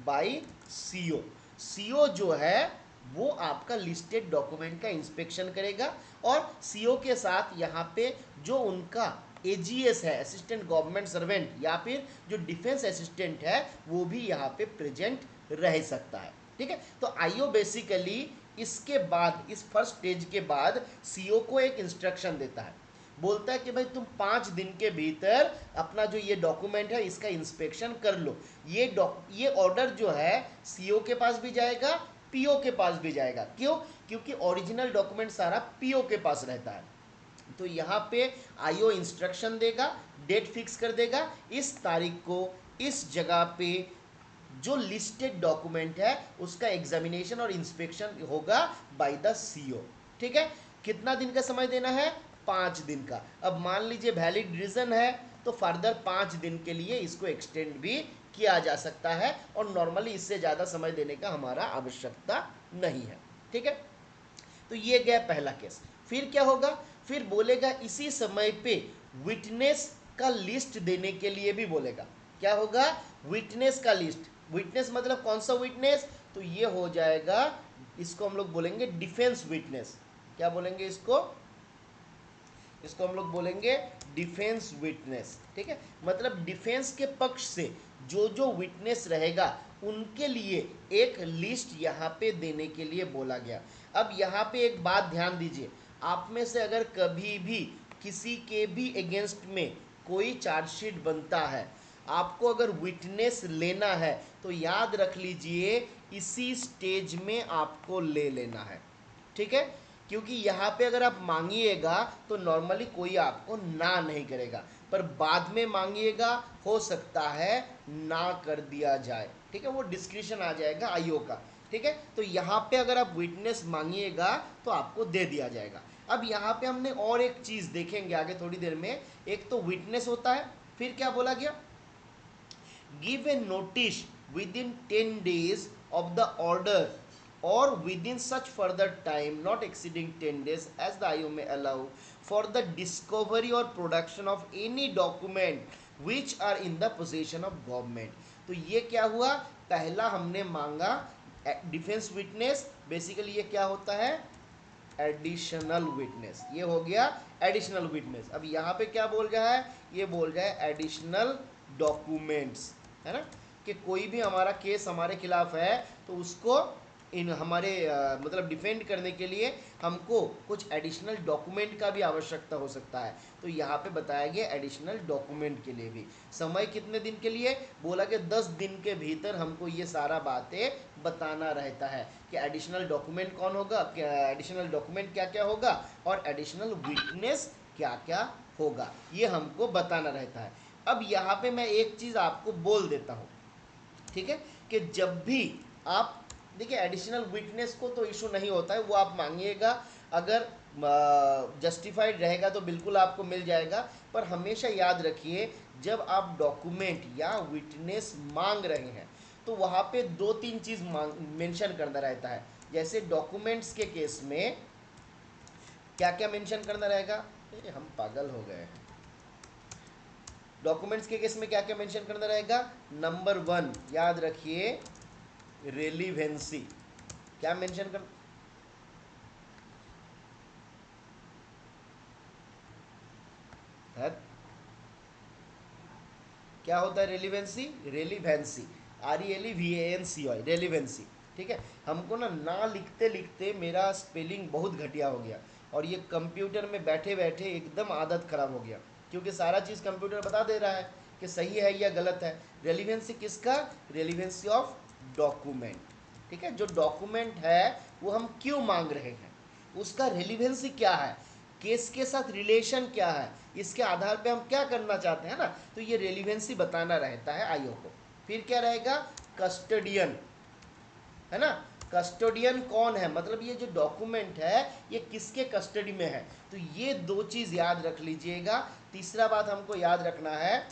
बाय सीओ। सीओ जो है वो आपका लिस्टेड डॉक्यूमेंट का इंस्पेक्शन करेगा और सीओ के साथ यहाँ पे जो उनका एजीएस है, असिस्टेंट गवर्नमेंट सर्वेंट, या फिर जो डिफेंस असिस्टेंट है वो भी यहाँ पे प्रेजेंट रह सकता है। ठीक है, तो आईओ बेसिकली इसके बाद, इस फर्स्ट स्टेज के बाद सीओ को एक इंस्ट्रक्शन देता है, बोलता है कि भाई तुम 5 दिन के भीतर अपना जो ये डॉक्यूमेंट है इसका इंस्पेक्शन कर लो। ये ऑर्डर जो है सीओ के पास भी जाएगा, पीओ के पास भी जाएगा। क्यों? क्योंकि ओरिजिनल डॉक्यूमेंट सारा पीओ के पास रहता है। तो यहाँ पे आईओ इंस्ट्रक्शन देगा, डेट फिक्स कर देगा, इस तारीख को इस जगह पे जो लिस्टेड डॉक्यूमेंट है उसका एग्जामिनेशन और इंस्पेक्शन होगा बाय द सीओ। ठीक है, कितना दिन का समय देना है? 5 दिन का। अब मान लीजिए वैलिड रीजन है तो फर्दर 5 दिन के लिए इसको एक्सटेंड भी किया जा सकता है और नॉर्मली इससे ज़्यादा समय देने का हमारा आवश्यकता नहीं है। ठीक है, तो ये गया पहला केस। फिर क्या होगा? फिर बोलेगा इसी समय पे विटनेस का लिस्ट देने के लिए भी बोलेगा। क्या होगा? विटनेस का लिस्ट। विटनेस मतलब कौन सा विटनेस? तो ये हो जाएगा, इसको हम लोग बोलेंगे डिफेंस विटनेस। क्या बोलेंगे इसको? इसको हम लोग बोलेंगे डिफेंस विटनेस। ठीक है, मतलब डिफेंस के पक्ष से जो जो विटनेस रहेगा उनके लिए एक लिस्ट यहाँ पे देने के लिए बोला गया। अब यहाँ पे एक बात ध्यान दीजिए, आप में से अगर कभी भी किसी के भी अगेंस्ट में कोई चार्जशीट बनता है, आपको अगर विटनेस लेना है तो याद रख लीजिए इसी स्टेज में आपको ले लेना है। ठीक है, क्योंकि यहाँ पे अगर आप मांगिएगा तो नॉर्मली कोई आपको ना नहीं करेगा, पर बाद में मांगिएगा हो सकता है ना कर दिया जाए। ठीक है, वो डिस्क्रिप्शन आ जाएगा आईओ का। ठीक है, तो यहाँ पे अगर आप विटनेस मांगिएगा तो आपको दे दिया जाएगा। अब यहाँ पे हमने और एक चीज़ देखेंगे आगे थोड़ी देर में। एक तो विटनेस होता है, फिर क्या बोला गया? give a notice within 10 days of the order or within such further time not exceeding 10 days as the IO may allow for the discovery or production of any document which are in the possession of government। तो ये क्या हुआ? पहला हमने मांगा defence witness. Basically ये क्या होता है? Additional witness. ये हो गया एडिशनल विटनेस। अब यहाँ पे क्या बोल रहा है? ये बोल रहा है एडिशनल डॉक्यूमेंट्स, है ना, कि कोई भी हमारा केस हमारे खिलाफ है तो उसको इन हमारे मतलब डिफेंड करने के लिए हमको कुछ एडिशनल डॉक्यूमेंट का भी आवश्यकता हो सकता है। तो यहाँ पे बताया गया एडिशनल डॉक्यूमेंट के लिए भी। समय कितने दिन के लिए? बोला कि 10 दिन के भीतर हमको ये सारा बातें बताना रहता है कि एडिशनल डॉक्यूमेंट कौन होगा, एडिशनल डॉक्यूमेंट क्या क्या होगा और एडिशनल विटनेस क्या क्या होगा, ये हमको बताना रहता है। अब यहाँ पे मैं एक चीज़ आपको बोल देता हूँ, ठीक है, कि जब भी आप देखिए एडिशनल विटनेस को तो इशू नहीं होता है, वो आप मांगिएगा, अगर जस्टिफाइड रहेगा तो बिल्कुल आपको मिल जाएगा। पर हमेशा याद रखिए जब आप डॉक्यूमेंट या विटनेस मांग रहे हैं तो वहाँ पे 2-3 चीज़ मेंशन करना रहता है। जैसे डॉक्यूमेंट्स के केस में क्या क्या मेंशन करना रहेगा? हम पागल हो गए हैं। डॉक्यूमेंट्स के केस में क्या क्या मेंशन करना रहेगा? नंबर 1 याद रखिए, रेलिवेंसी। क्या मेंशन कर है? क्या होता है रेलिवेंसी? Relevancy, RELEVANCY, relevancy. ठीक है, हमको ना लिखते लिखते मेरा स्पेलिंग बहुत घटिया हो गया और ये कंप्यूटर में बैठे बैठे एकदम आदत खराब हो गया, क्योंकि सारा चीज़ कंप्यूटर बता दे रहा है कि सही है या गलत है। रेलिवेंसी किसका? Relevancy of document. ठीक है, जो डॉक्यूमेंट है वो हम क्यों मांग रहे हैं, उसका रेलिवेंसी क्या है, केस के साथ रिलेशन क्या है, इसके आधार पे हम क्या करना चाहते हैं ना, तो ये रेलिवेंसी बताना रहता है आईओ को। फिर क्या रहेगा? कस्टडियन, है ना। कस्टोडियन कौन है? मतलब ये जो डॉक्यूमेंट है ये किसके कस्टडी में है, तो ये 2 चीज़ याद रख लीजिएगा। तीसरा बात हमको याद रखना है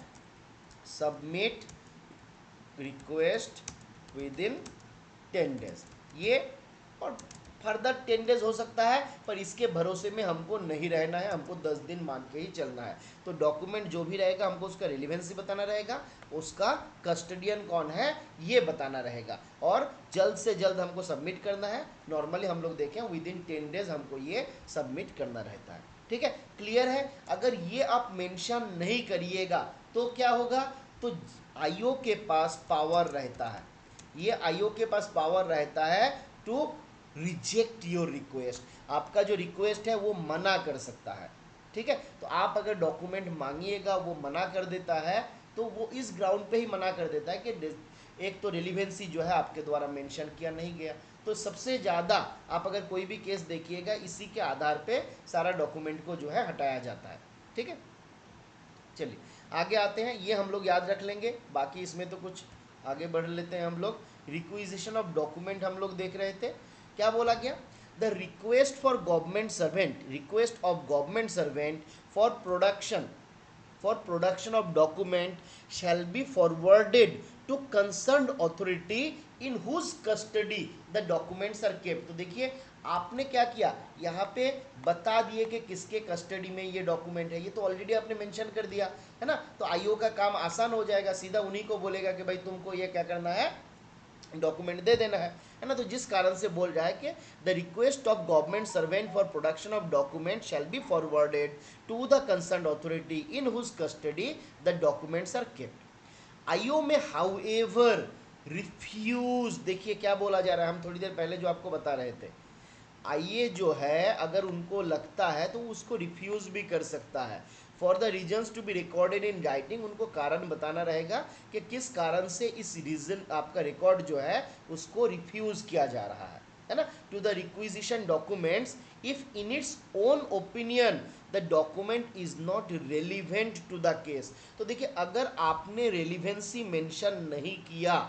submit request with in 10 days. ये और फर्दर 10 डेज हो सकता है, पर इसके भरोसे में हमको नहीं रहना है, हमको 10 दिन मान के ही चलना है। तो डॉक्यूमेंट जो भी रहेगा हमको उसका रिलेवेंसी बताना रहेगा, उसका कस्टडियन कौन है ये बताना रहेगा, और जल्द से जल्द हमको सबमिट करना है। नॉर्मली हम लोग देखें विद इन 10 डेज हमको ये सबमिट करना रहता है। ठीक है, क्लियर है। अगर ये आप मेंशन नहीं करिएगा तो क्या होगा, तो आईओ के पास पावर रहता है, ये आईओ के पास पावर रहता है टू रिजेक्ट योर रिक्वेस्ट। आपका जो रिक्वेस्ट है वो मना कर सकता है। ठीक है, तो आप अगर डॉक्यूमेंट मांगिएगा वो मना कर देता है, तो वो इस ग्राउंड पे ही मना कर देता है कि एक तो रिलीवेंसी जो है आपके द्वारा मेंशन किया नहीं गया। तो सबसे ज़्यादा आप अगर कोई भी केस देखिएगा इसी के आधार पे सारा डॉक्यूमेंट को जो है हटाया जाता है। ठीक है, चलिए आगे आते हैं, ये हम लोग याद रख लेंगे, बाकी इसमें तो कुछ आगे बढ़ लेते हैं हम लोग। रिक्विजिशन ऑफ डॉक्यूमेंट हम लोग देख रहे थे, क्या बोला गया, the request for government servant, request of government servant for production of document shall be forwarded to concerned authority in whose custody the documents are kept। तो देखिए आपने क्या किया, यहाँ पे बता दिए कि किसके कस्टडी में ये डॉक्यूमेंट है, ये तो ऑलरेडी आपने मेंशन कर दिया है ना। तो आईओ का काम आसान हो जाएगा, सीधा उन्हीं को बोलेगा कि भाई तुमको ये क्या करना है, डॉक्यूमेंट दे देना है ना। तो जिस कारण से बोल रहा है कि the request of government servant for production of document shall be forwarded to the concerned authority in whose custody the documents are kept. IO may however refuse, देखिए क्या बोला जा रहा है, हम थोड़ी देर पहले जो आपको बता रहे थे, आईए जो है अगर उनको लगता है तो उसको रिफ्यूज भी कर सकता है। For the reasons to be recorded in writing, उनको कारण बताना रहेगा कि किस कारण से इस रीजन आपका रिकॉर्ड जो है उसको रिफ्यूज किया जा रहा है ना। To the requisition documents if in its own opinion the document is not relevant to the case. तो देखिए अगर आपने रेलिवेंसी मेंशन नहीं किया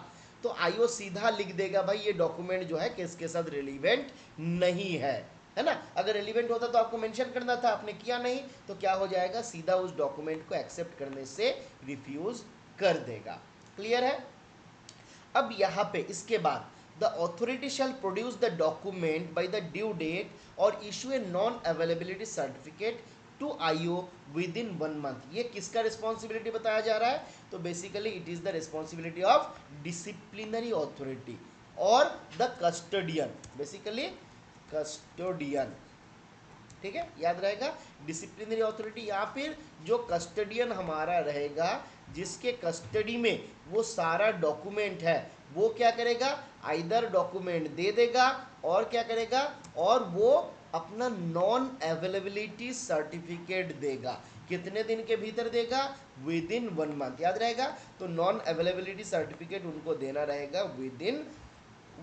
तो आईओ सीधा लिख देगा भाई ये डॉक्यूमेंट जो है केस के साथ रेलिवेंट नहीं है ना। अगर रेलिवेंट होता तो आपको मेंशन करना था, आपने किया नहीं, तो क्या हो जाएगा, सीधा उस डॉक्यूमेंट को एक्सेप्ट करने से रिफ्यूज कर देगा। क्लियर है। अब यहाँ पे इसके बाद the authority shall produce the document by the due date और issue a non availability certificate to IO with in 1 month. ये किसका रिस्पॉन्सिबिलिटी बताया जा रहा है, तो basically it is the responsibility of disciplinary authority और द कस्टोडियन, बेसिकली कस्टोडियन। ठीक है, याद रहेगा डिसिप्लिनरी अथॉरिटी या फिर जो कस्टडियन हमारा रहेगा जिसके कस्टडी में वो सारा डॉक्यूमेंट है, वो क्या करेगा, आइदर डॉक्यूमेंट दे देगा और क्या करेगा, और वो अपना नॉन अवेलेबिलिटी सर्टिफिकेट देगा। कितने दिन के भीतर देगा, विद इन 1 मंथ, याद रहेगा। तो नॉन अवेलेबिलिटी सर्टिफिकेट उनको देना रहेगा विद इन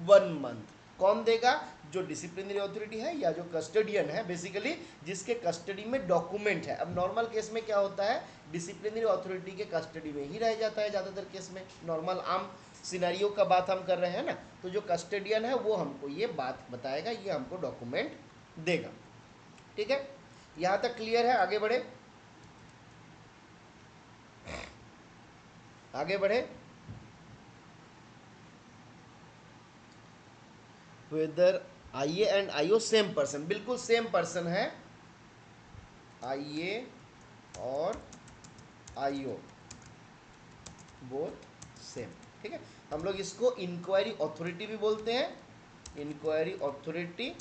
1 मंथ। कौन देगा, जो डिसिप्लिनरी अथॉरिटी है या जो कस्टडियन है, बेसिकली जिसके कस्टडी में डॉक्यूमेंट है। अब नॉर्मल केस में क्या होता है, डिसिप्लिनरी अथॉरिटी के कस्टडी में ही रह जाता है ज़्यादातर केस में, नॉर्मल आम सिनेरियो का बात हम कर रहे हैं ना। तो जो कस्टडियन है वो हमको ये बात बताएगा, ये हमको डॉक्यूमेंट देगा। ठीक है, यहाँ तक क्लियर है। आगे बढ़े, आगे बढ़े। वेदर आईए एंड आईओ सेम पर्सन, बिल्कुल सेम पर्सन है, आईए और आईओ बोथ सेम। ठीक है, हम लोग इसको इंक्वायरी अथॉरिटी भी बोलते हैं, इंक्वायरी अथॉरिटी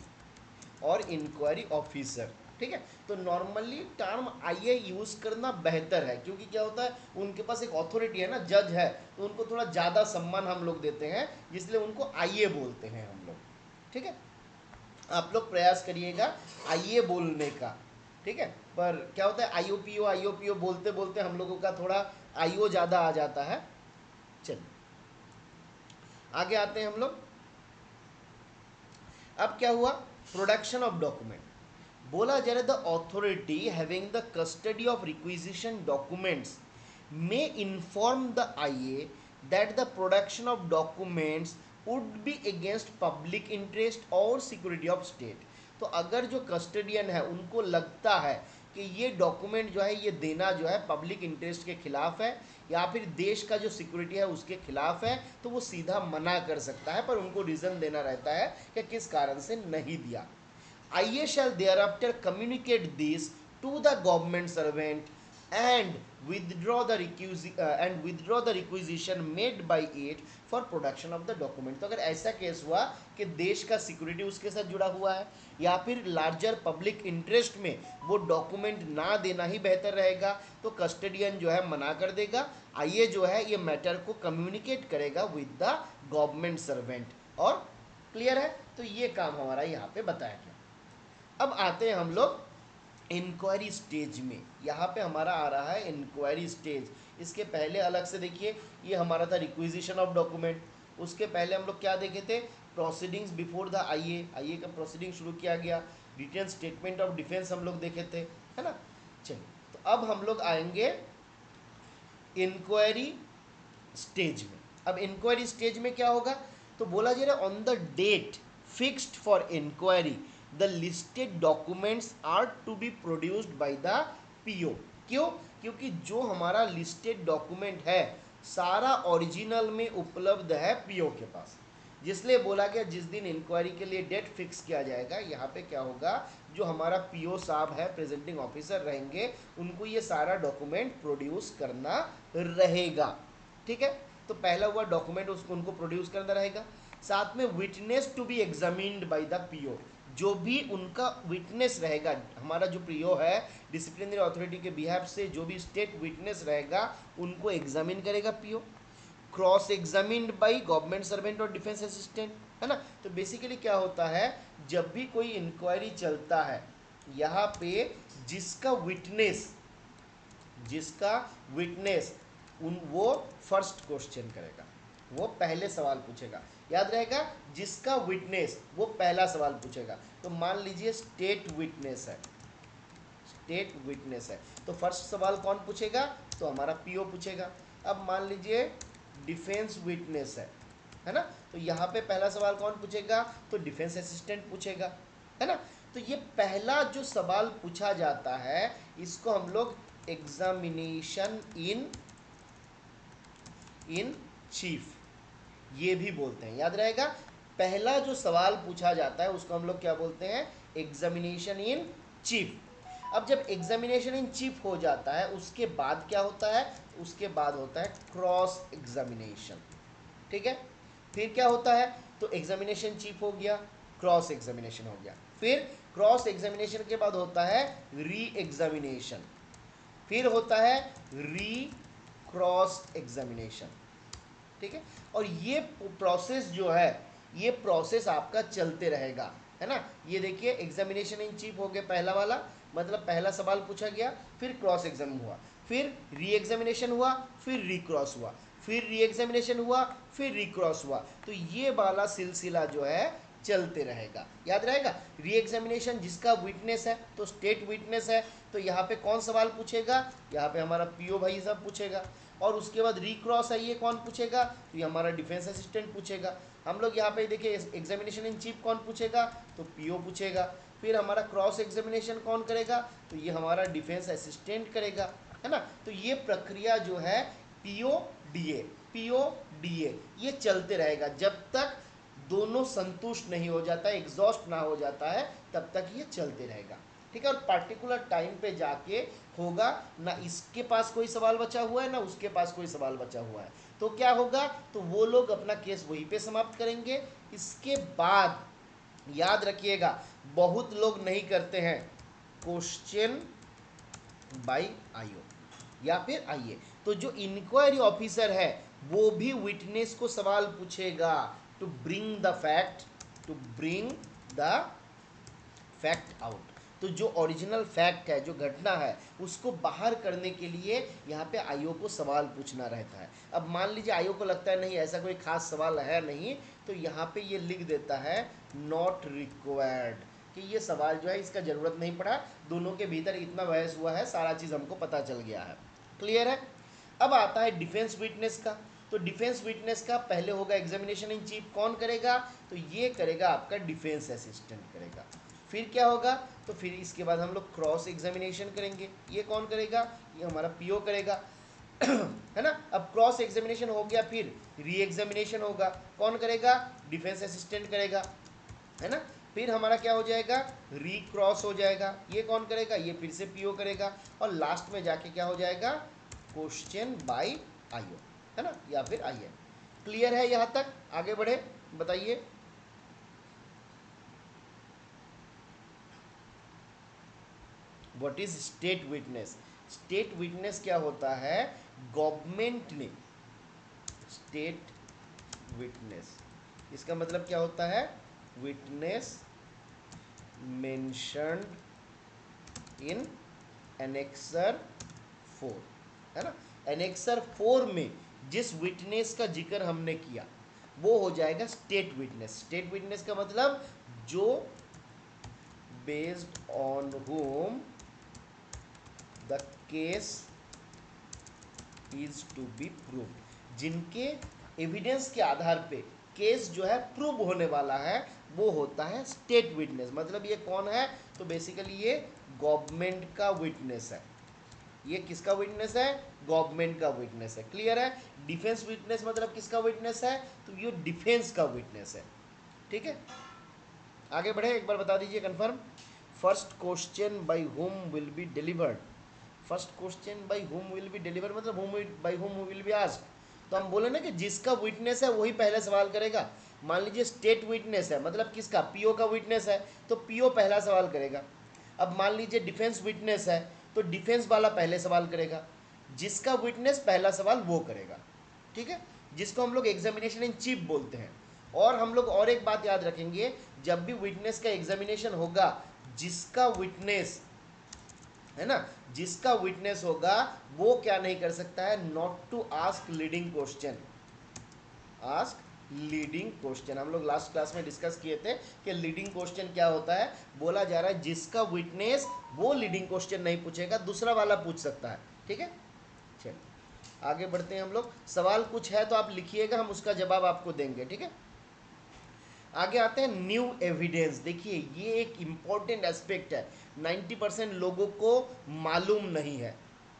और इंक्वायरी ऑफिसर। ठीक है, तो नॉर्मली टर्म आईए यूज करना बेहतर है, क्योंकि क्या होता है उनके पास एक अथॉरिटी है ना, जज है, तो उनको थोड़ा ज़्यादा सम्मान हम लोग देते हैं, इसलिए उनको आईए बोलते हैं हम लोग। ठीक है, आप लोग प्रयास करिएगा आईए बोलने का। ठीक है, पर क्या होता है आईओपीओ बोलते बोलते हम लोगों का थोड़ा आईओ ज़्यादा आ जाता है। चलिए आगे आते हैं हम लोग। अब क्या हुआ, प्रोडक्शन ऑफ डॉक्यूमेंट, बोला जा रहा the authority having the custody of requisition documents may inform the IA that the production of documents would be against public interest और सिक्योरिटी ऑफ स्टेट। तो अगर जो कस्टडियन है उनको लगता है कि कि ये डॉक्यूमेंट जो है ये देना जो है पब्लिक इंटरेस्ट के खिलाफ है या फिर देश का जो सिक्योरिटी है उसके खिलाफ है, तो वो सीधा मना कर सकता है, पर उनको रीज़न देना रहता है कि किस कारण से नहीं दिया। IA shall thereafter communicate this to the government servant and withdraw the requisition made by it for production of the document। तो अगर ऐसा केस हुआ कि देश का सिक्योरिटी उसके साथ जुड़ा हुआ है या फिर लार्जर पब्लिक इंटरेस्ट में वो डॉक्यूमेंट ना देना ही बेहतर रहेगा, तो कस्टडियन जो है मना कर देगा। आइए जो है ये मैटर को कम्युनिकेट करेगा विद द गवर्नमेंट सर्वेंट। और क्लियर है, तो ये काम हमारा यहाँ पे बताया गया। अब आते हैं हम लोग इंक्वायरी स्टेज में। यहाँ पे हमारा आ रहा है इंक्वायरी स्टेज। इसके पहले अलग से देखिए, ये हमारा था रिक्विजिशन ऑफ डॉक्यूमेंट। उसके पहले हम लोग क्या देखे थे, प्रोसीडिंग्स बिफोर द आईए का प्रोसीडिंग शुरू किया गया। रिटन स्टेटमेंट ऑफ डिफेंस हम लोग देखे थे, है ना। चलिए, तो अब हम लोग आएंगे इंक्वायरी स्टेज में। अब इंक्वायरी स्टेज में क्या होगा, तो बोला जा रहा है on the date fixed for inquiry the listed documents are to be produced by the PO. क्यों, क्योंकि जो हमारा लिस्टेड डॉक्यूमेंट है सारा ओरिजिनल में उपलब्ध है पीओ के पास, जिसलिए बोला गया जिस दिन इंक्वायरी के लिए डेट फिक्स किया जाएगा, यहाँ पे क्या होगा, जो हमारा पीओ साहब है, प्रेजेंटिंग ऑफिसर रहेंगे, उनको ये सारा डॉक्यूमेंट प्रोड्यूस करना रहेगा। ठीक है, तो पहला हुआ डॉक्यूमेंट उसको उनको प्रोड्यूस करना रहेगा। साथ में witness to be examined by the PO, जो भी उनका विटनेस रहेगा, हमारा जो पीओ है डिसिप्लिनरी अथॉरिटी के बिहाफ से जो भी स्टेट विटनेस रहेगा उनको एग्जामिन करेगा PO. Cross examined by government servant और डिफेंस असिस्टेंट, है ना। तो बेसिकली क्या होता है, जब भी कोई इंक्वायरी चलता है यहाँ पे जिसका विटनेस वो फर्स्ट क्वेश्चन करेगा, वो पहले सवाल पूछेगा। याद रहेगा, जिसका विटनेस वो पहला सवाल पूछेगा। तो मान लीजिए स्टेट विटनेस है, तो फर्स्ट सवाल कौन पूछेगा, तो हमारा पीओ पूछेगा। अब मान लीजिए डिफेंस विटनेस है ना, तो यहाँ पे पहला सवाल कौन पूछेगा, तो डिफेंस असिस्टेंट पूछेगा, है ना। तो ये पहला जो सवाल पूछा जाता है इसको हम लोग एग्जामिनेशन इन चीफ ये भी बोलते हैं। याद रहेगा, पहला जो सवाल पूछा जाता है उसको हम लोग क्या बोलते हैं, एग्जामिनेशन इन चीफ। अब जब एग्जामिनेशन इन चीफ हो जाता है उसके बाद क्या होता है, उसके बाद होता है क्रॉस एग्जामिनेशन। ठीक है, फिर क्या होता है, तो एग्जामिनेशन चीफ हो गया, क्रॉस एग्जामिनेशन हो गया, फिर क्रॉस एग्जामिनेशन के बाद होता है री एग्जामिनेशन, फिर होता है री क्रॉस एग्जामिनेशन। ठीक है, और ये प्रोसेस जो है ये प्रोसेस आपका चलते रहेगा, है ना। ये देखिए एग्जामिनेशन इन चीफ हो गया पहला वाला, मतलब पहला सवाल पूछा गया, फिर क्रॉस एग्जाम हुआ, फिर री एग्जामिनेशन हुआ, फिर रिक्रॉस हुआ, फिर री एग्जामिनेशन हुआ, फिर रिक्रॉस हुआ। तो ये वाला सिलसिला जो है चलते रहेगा। याद रहेगा, री एग्जामिनेशन जिसका विटनेस है तो स्टेट विटनेस है, तो यहाँ पे कौन सवाल पूछेगा, यहाँ पे हमारा पीओ भाई साहब पूछेगा। और उसके बाद रिक्रॉस है, ये कौन पूछेगा, तो ये हमारा डिफेंस असिस्टेंट पूछेगा। हम लोग यहाँ पे देखिए एग्जामिनेशन इन चीफ कौन पूछेगा, तो पीओ पूछेगा। फिर हमारा क्रॉस एग्जामिनेशन कौन करेगा, तो ये हमारा डिफेंस असिस्टेंट करेगा, है ना। तो ये प्रक्रिया जो है पीओ डीए ये चलते रहेगा जब तक दोनों संतुष्ट नहीं हो जाता है, एग्जॉस्ट ना हो जाता है, तब तक ये चलते रहेगा। ठीक है, और पार्टिकुलर टाइम पे जाके होगा ना, इसके पास कोई सवाल बचा हुआ है ना उसके पास कोई सवाल बचा हुआ है, तो क्या होगा, तो वो लोग अपना केस वहीं पे समाप्त करेंगे। इसके बाद याद रखिएगा, बहुत लोग नहीं करते हैं क्वेश्चन बाय आईओ या फिर आइए, तो जो इंक्वायरी ऑफिसर है वो भी विटनेस को सवाल पूछेगा to bring the fact out. तो जो ओरिजिनल फैक्ट है, जो घटना है, उसको बाहर करने के लिए यहाँ पे आईओ को सवाल पूछना रहता है। अब मान लीजिए आईओ को लगता है नहीं ऐसा कोई खास सवाल है नहीं, तो यहाँ पे ये लिख देता है नॉट रिक्वायर्ड, कि ये सवाल जो है इसका ज़रूरत नहीं पड़ा, दोनों के भीतर इतना बहस हुआ है, सारा चीज़ हमको पता चल गया है। क्लियर है। अब आता है डिफेंस विटनेस का। तो डिफेंस विटनेस का पहले होगा एग्जामिनेशन इन चीफ, कौन करेगा, तो ये करेगा आपका डिफेंस असिस्टेंट करेगा। फिर क्या होगा, तो फिर इसके बाद हम लोग क्रॉस एग्जामिनेशन करेंगे। ये कौन करेगा, ये हमारा पीओ करेगा है ना। अब क्रॉस एग्जामिनेशन हो गया, फिर री एग्जामिनेशन होगा, कौन करेगा, डिफेंस असिस्टेंट करेगा, है ना। फिर हमारा क्या हो जाएगा, री क्रॉस हो जाएगा, ये कौन करेगा, ये फिर से पीओ करेगा, और लास्ट में जाके क्या हो जाएगा, क्वेश्चन बाय आईओ, है ना, या फिर आईए। क्लियर है यहाँ तक, आगे बढ़े, बताइए। What is state witness. State witness क्या होता है, गवर्नमेंट ने, स्टेट विटनेस, इसका मतलब क्या होता है, विटनेस मेंशन्ड इन एनेक्सर 4, है ना। एनेक्सर 4 में जिस विटनेस का जिक्र हमने किया वो हो जाएगा स्टेट विटनेस। स्टेट विटनेस का मतलब जो based on whom the case is to be proved, जिनके एविडेंस के आधार पे केस जो है प्रूव होने वाला है, वो होता है स्टेट विटनेस। मतलब ये कौन है, तो बेसिकली ये गवर्नमेंट का विटनेस है। ये किसका विटनेस है, गवर्नमेंट का विटनेस है। क्लियर है। डिफेंस विटनेस मतलब किसका विटनेस है, तो ये डिफेंस का विटनेस है। ठीक है, आगे बढ़े, एक बार बता दीजिए confirm. First question by whom will be delivered. First question by whom will be delivered मतलब हुम, by whom will be asked. तो हम बोले ना कि जिसका विटनेस है वही पहले सवाल करेगा। मान लीजिए स्टेट विटनेस है, मतलब किसका, पीओ का विटनेस है, तो पीओ पहला सवाल करेगा। अब मान लीजिए डिफेंस विटनेस है, तो डिफेंस वाला पहले सवाल करेगा, जिसका विटनेस पहला सवाल वो करेगा। ठीक है, जिसको हम लोग एग्जामिनेशन इन चीफ बोलते हैं। और हम लोग और एक बात याद रखेंगे, जब भी विटनेस का एग्जामिनेशन होगा, जिसका विटनेस है ना, जिसका विटनेस होगा वो क्या नहीं कर सकता है, not to ask leading question. Ask leading question हम लोग लास्ट क्लास में डिस्कस किए थे कि लीडिंग क्वेश्चन क्या होता है। बोला जा रहा है जिसका विटनेस वो लीडिंग क्वेश्चन नहीं पूछेगा, दूसरा वाला पूछ सकता है। ठीक है, चलिए आगे बढ़ते हैं हम लोग। सवाल कुछ है तो आप लिखिएगा, हम उसका जवाब आपको देंगे। ठीक है, आगे आते हैं न्यू एविडेंस। देखिए ये एक इम्पॉर्टेंट एस्पेक्ट है, 90% लोगों को मालूम नहीं है।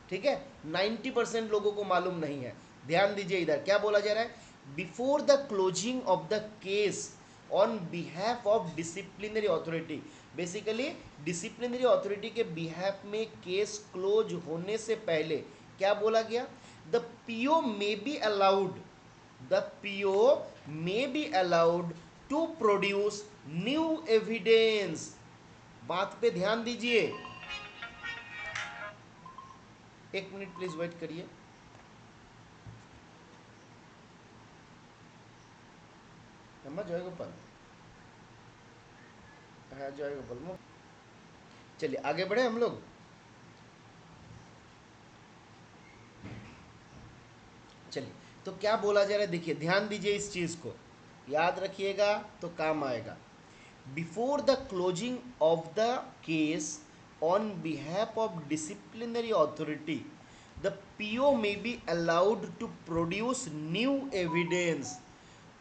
ठीक है, 90% लोगों को मालूम नहीं है। ध्यान दीजिए, इधर क्या बोला जा रहा है, before the closing of the case on behalf of disciplinary authority. Basically disciplinary authority के बिहाफ में केस क्लोज होने से पहले क्या बोला गया, the PO may be allowed, the PO may be allowed to produce new evidence। बात पे ध्यान दीजिए, एक मिनट प्लीज वेट करिए। जय गोपाल, हाँ जय गोपाल। चलिए आगे बढ़े हम लोग। चलिए, तो क्या बोला जा रहा है, देखिए ध्यान दीजिए, इस चीज को याद रखिएगा तो काम आएगा। Before the closing of the case on behalf of disciplinary authority, the PO may be allowed to produce new evidence.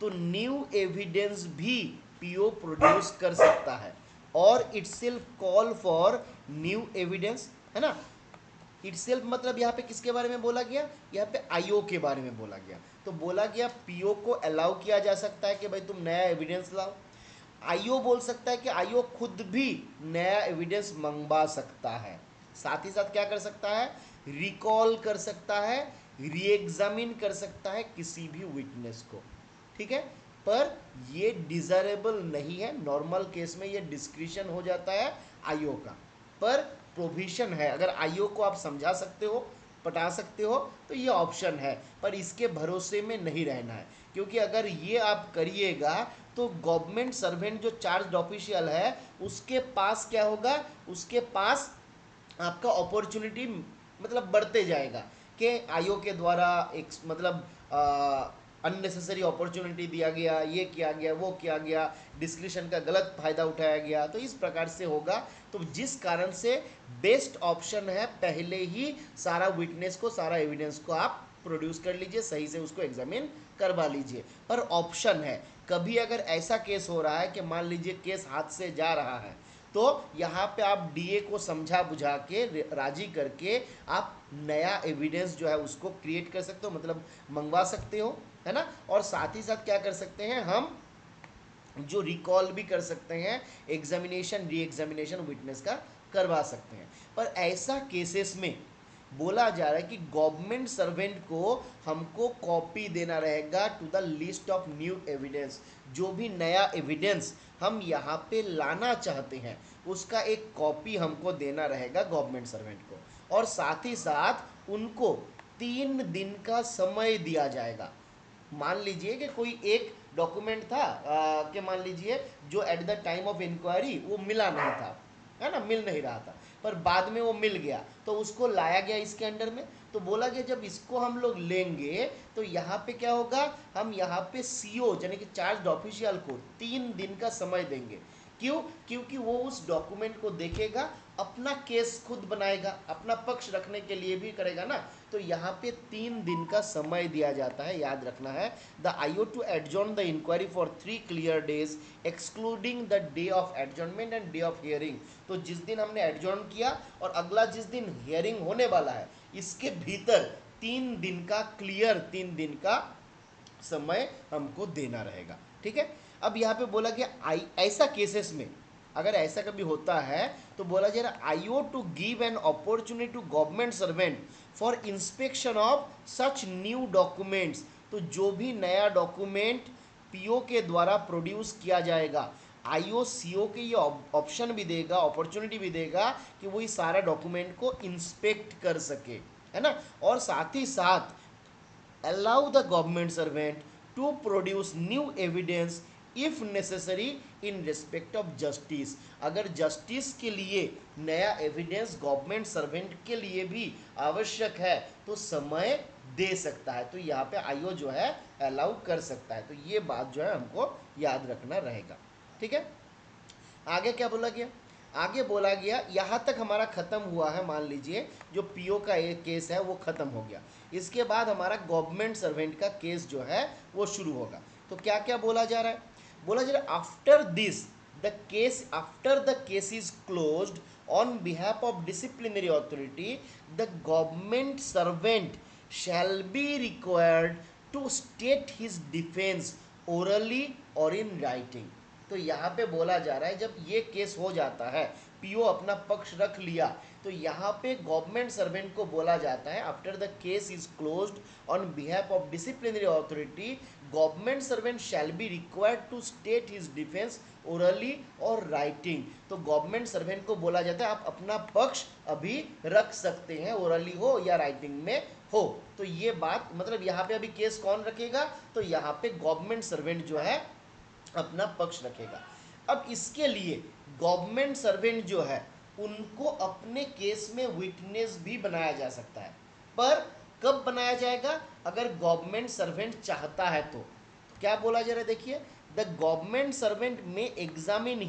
तो न्यू एविडेंस भी पीओ प्रोड्यूस कर सकता है, और itself call for new evidence, है ना। इटसेल्फ मतलब यहाँ पे किसके बारे में बोला गया, यहाँ पे आईओ के बारे में बोला गया। तो बोला गया पीओ को अलाउ किया जा सकता है कि भाई तुम नया एविडेंस लाओ। आईओ बोल सकता है कि आईओ खुद भी नया एविडेंस मंगवा सकता है। साथ ही साथ क्या कर सकता है, रिकॉल कर सकता है, री एग्जामिन कर सकता है किसी भी विटनेस को। ठीक है, पर ये डिजायरेबल नहीं है, नॉर्मल केस में ये डिस्क्रिशन हो जाता है आईओ का। पर प्रोविजन है, अगर आईओ को आप समझा सकते हो, पटा सकते हो, तो ये ऑप्शन है। पर इसके भरोसे में नहीं रहना है, क्योंकि अगर ये आप करिएगा तो गवर्नमेंट सर्वेंट जो चार्ज ऑफिशियल है उसके पास क्या होगा, उसके पास आपका अपॉर्चुनिटी मतलब बढ़ते जाएगा कि आईओ के द्वारा एक मतलब अननेसेसरी अपॉर्चुनिटी दिया गया, ये किया गया, वो किया गया, डिस्क्रिशन का गलत फायदा उठाया गया, तो इस प्रकार से होगा। तो जिस कारण से बेस्ट ऑप्शन है पहले ही सारा विटनेस को, सारा एविडेंस को आप प्रोड्यूस कर लीजिए, सही से उसको एग्जामिन करवा लीजिए। पर ऑप्शन है, कभी अगर ऐसा केस हो रहा है कि मान लीजिए केस हाथ से जा रहा है तो यहाँ पे आप डीए को समझा बुझा के राजी करके आप नया एविडेंस जो है उसको क्रिएट कर सकते हो, मतलब मंगवा सकते हो, है ना। और साथ ही साथ क्या कर सकते हैं, हम जो रिकॉल भी कर सकते हैं, एग्जामिनेशन री एग्जामिनेशन विटनेस का करवा सकते हैं। पर ऐसा केसेस में बोला जा रहा है कि गवर्नमेंट सर्वेंट को हमको कॉपी देना रहेगा to the list of new evidence. जो भी नया एविडेंस हम यहाँ पे लाना चाहते हैं उसका एक कॉपी हमको देना रहेगा गवर्नमेंट सर्वेंट को। और साथ ही साथ उनको 3 दिन का समय दिया जाएगा। मान लीजिए कि कोई एक डॉक्यूमेंट था कि मान लीजिए जो at the time of inquiry वो मिला नहीं था, है ना, मिल नहीं रहा था, पर बाद में वो मिल गया तो उसको लाया गया इसके अंडर में। तो बोला गया जब इसको हम लोग लेंगे तो यहाँ पे क्या होगा, हम यहाँ पे सीओ यानी कि चार्ज ऑफिशियल को 3 दिन का समय देंगे। क्यों? क्योंकि वो उस डॉक्यूमेंट को देखेगा, अपना केस खुद बनाएगा, अपना पक्ष रखने के लिए भी करेगा ना। तो यहाँ पे 3 दिन का समय दिया जाता है, याद रखना है। The IO to adjourn the inquiry for 3 clear days excluding the day of adjournment and day of hearing. तो जिस दिन हमने एडजॉर्न किया और अगला जिस दिन हियरिंग होने वाला है, इसके भीतर 3 दिन का क्लियर 3 दिन का समय हमको देना रहेगा। ठीक है। अब यहाँ पे बोला गया ऐसा केसेस में अगर ऐसा कभी होता है तो बोला जा रहा IO to give an opportunity to government servant for inspection of such new documents. तो जो भी नया डॉक्यूमेंट पीओ के द्वारा प्रोड्यूस किया जाएगा, आईओ सीओ के ये ऑप्शन भी देगा, अपॉर्चुनिटी भी देगा कि वो इस सारा डॉक्यूमेंट को इंस्पेक्ट कर सके, है ना। और साथ ही साथ allow the government servant to produce new evidence if necessary in respect of justice। अगर जस्टिस के लिए नया एविडेंस गवर्नमेंट सर्वेंट के लिए भी आवश्यक है तो समय दे सकता है। तो यहाँ पे आईओ जो है अलाउ कर सकता है। तो ये बात जो है हमको याद रखना रहेगा। ठीक है। आगे क्या बोला गया, आगे बोला गया यहाँ तक हमारा खत्म हुआ है। मान लीजिए जो पीओ का एक केस है वो खत्म हो गया, इसके बाद हमारा गवर्नमेंट सर्वेंट का केस जो है वो शुरू होगा। तो क्या क्या बोला जा रहा है, बोला जा रहा है after this the case is closed on behalf of disciplinary authority the government servant shall be required to state his defence orally और इन राइटिंग। तो यहाँ पे बोला जा रहा है जब ये केस हो जाता है, पीओ अपना पक्ष रख लिया, तो यहाँ पे गवर्नमेंट सर्वेंट को बोला जाता है after the case is closed on behalf of disciplinary authority government servant shall be required to state his defence orally और राइटिंग। तो गवर्नमेंट सर्वेंट को बोला जाता है आप अपना पक्ष अभी रख सकते हैं, ओरली हो या राइटिंग में हो। तो ये बात मतलब यहाँ पे अभी केस कौन रखेगा, तो यहाँ पे गवर्नमेंट सर्वेंट जो है अपना पक्ष रखेगा। अब इसके लिए गवर्नमेंट सर्वेंट जो है उनको अपने केस में विटनेस भी बनाया जा सकता है। पर कब बनाया जाएगा, अगर गवर्नमेंट सर्वेंट चाहता है तो क्या बोला जा रहा है, देखिए द गवर्नमेंट सर्वेंट में examine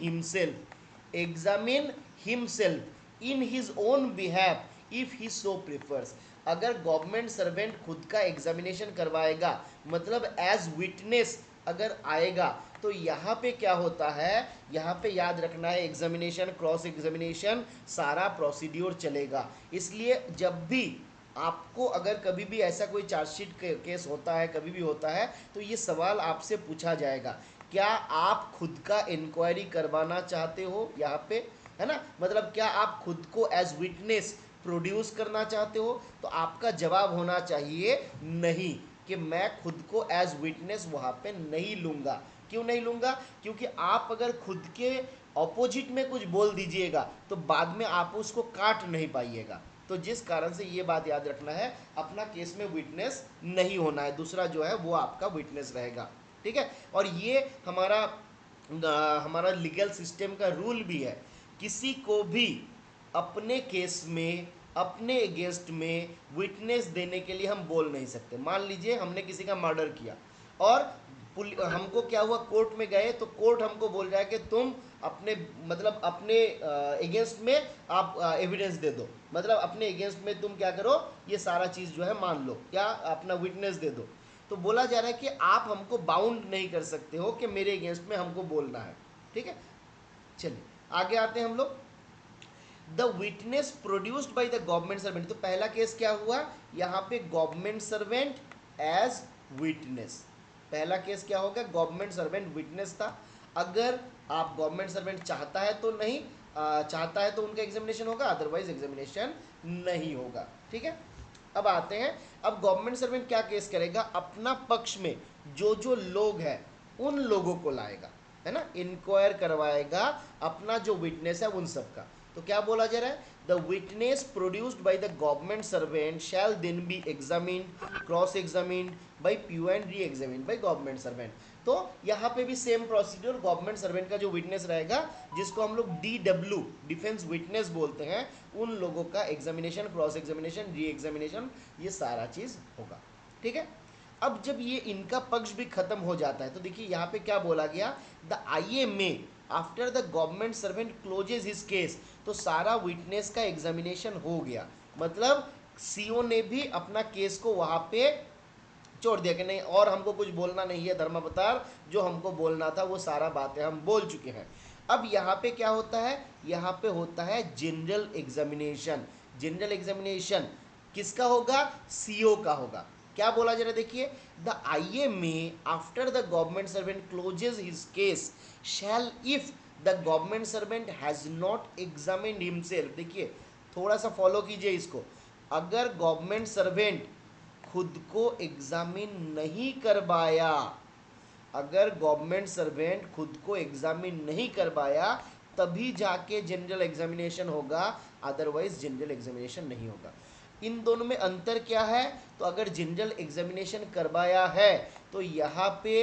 himself in his own behalf if he so prefers. अगर गवर्नमेंट सर्वेंट खुद का एग्जामिनेशन करवाएगा, मतलब एज विटनेस अगर आएगा, तो यहाँ पे क्या होता है, यहाँ पे याद रखना है एग्जामिनेशन क्रॉस एग्जामिनेशन सारा प्रोसीड्योर चलेगा। इसलिए जब भी आपको अगर कभी भी ऐसा कोई चार्जशीट केस होता है, कभी भी होता है, तो ये सवाल आपसे पूछा जाएगा क्या आप खुद का इंक्वायरी करवाना चाहते हो, यहाँ पे है ना, मतलब क्या आप खुद को एज विटनेस प्रोड्यूस करना चाहते हो। तो आपका जवाब होना चाहिए नहीं, कि मैं खुद को एज विटनेस वहाँ पे नहीं लूँगा। क्यों नहीं लूँगा, क्योंकि आप अगर खुद के ऑपोजिट में कुछ बोल दीजिएगा तो बाद में आप उसको काट नहीं पाइएगा। तो जिस कारण से ये बात याद रखना है, अपना केस में विटनेस नहीं होना है, दूसरा जो है वो आपका विटनेस रहेगा। ठीक है। और ये हमारा लीगल सिस्टम का रूल भी है, किसी को भी अपने केस में अपने अगेंस्ट में विटनेस देने के लिए हम बोल नहीं सकते। मान लीजिए हमने किसी का मर्डर किया और हमको क्या हुआ, कोर्ट में गए तो कोर्ट हमको बोल रहा है कि तुम अपने मतलब अपने अगेंस्ट में आप एविडेंस दे दो, मतलब अपने अगेंस्ट में तुम क्या करो, ये सारा चीज़ जो है मान लो, क्या अपना विटनेस दे दो। तो बोला जा रहा है कि आप हमको बाउंड नहीं कर सकते हो कि मेरे अगेंस्ट में हमको बोलना है। ठीक है। चलिए आगे आते हैं हम लोग, the witness produced by the government servant. तो पहला केस क्या हुआ, यहाँ पे गवर्नमेंट सर्वेंट एज विटनेस। पहला केस क्या होगा, गवर्नमेंट सर्वेंट विटनेस था। अगर आप गवर्नमेंट सर्वेंट चाहता है तो नहीं, चाहता है तो उनका एग्जामिनेशन होगा, अदरवाइज एग्जामिनेशन नहीं होगा। ठीक है, अब आते हैं, अब गवर्नमेंट सर्वेंट क्या केस करेगा, अपना पक्ष में जो जो लोग हैं उन लोगों को लाएगा, है ना, इंक्वायर करवाएगा अपना जो विटनेस है उन सब का। तो क्या बोला जा रहा है, the witness produced by the government servant shall then be examined, cross examined by PO and re examined by government servant. तो यहाँ पे भी सेम प्रोसीजर, गवर्नमेंट सर्वेंट का जो विटनेस रहेगा, जिसको हम लोग DW डिफेंस विटनेस बोलते हैं, उन लोगों का examination, cross examination, re examination, ये सारा चीज होगा। ठीक है, अब जब ये इनका पक्ष भी खत्म हो जाता है तो देखिए यहाँ पे क्या बोला गया, the IMA after the government servant closes his case. तो सारा विटनेस का एग्जामिनेशन हो गया, मतलब CO ने भी अपना केस को वहां पे छोड़ दिया कि नहीं और हमको कुछ बोलना नहीं है धर्मावतार, जो हमको बोलना था वो सारा बातें हम बोल चुके हैं। अब यहाँ पे क्या होता है, यहाँ पे होता है जनरल एग्जामिनेशन। जनरल एग्जामिनेशन किसका होगा, CO का होगा। क्या बोला जा रहा है देखिए, the IMA after the government servant closes his case shall if the government servant has not examined himself. देखिए थोड़ा सा फॉलो कीजिए इसको, अगर गवर्नमेंट सर्वेंट खुद को एग्जामिन नहीं करवाया, अगर गवर्नमेंट सर्वेंट खुद को एग्जामिन नहीं करवाया तभी जाके जनरल एग्जामिनेशन होगा, अदरवाइज जनरल एग्जामिनेशन नहीं होगा। इन दोनों में अंतर क्या है, तो अगर जनरल एग्जामिनेशन करवाया है तो यहाँ पे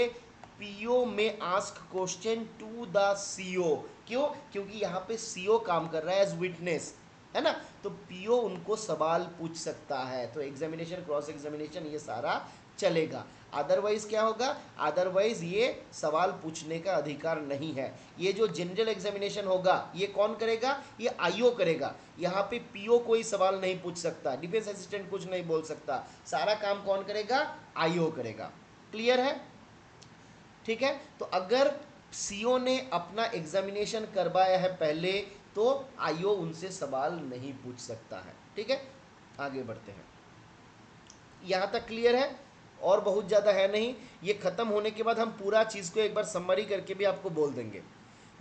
PO में ask question to the CO। क्यों, क्योंकि यहाँ पे CO काम कर रहा है एज विटनेस, है ना, तो PO उनको सवाल पूछ सकता है, तो एग्जामिनेशन, क्रॉस एग्जामिनेशन ये सारा चलेगा। अदरवाइज क्या होगा, अदरवाइज ये सवाल पूछने का अधिकार नहीं है। ये जो जनरल एग्जामिनेशन होगा ये कौन करेगा, ये IO करेगा। यहाँ पे PO कोई सवाल नहीं पूछ सकता, डिफेंस असिस्टेंट कुछ नहीं बोल सकता, सारा काम कौन करेगा, IO करेगा। क्लियर है, ठीक है। तो अगर CO ने अपना एग्जामिनेशन करवाया है पहले तो IO उनसे सवाल नहीं पूछ सकता है। ठीक है, आगे बढ़ते हैं, यहां तक क्लियर है, और बहुत ज़्यादा है नहीं। ये खत्म होने के बाद हम पूरा चीज़ को एक बार समरी करके भी आपको बोल देंगे।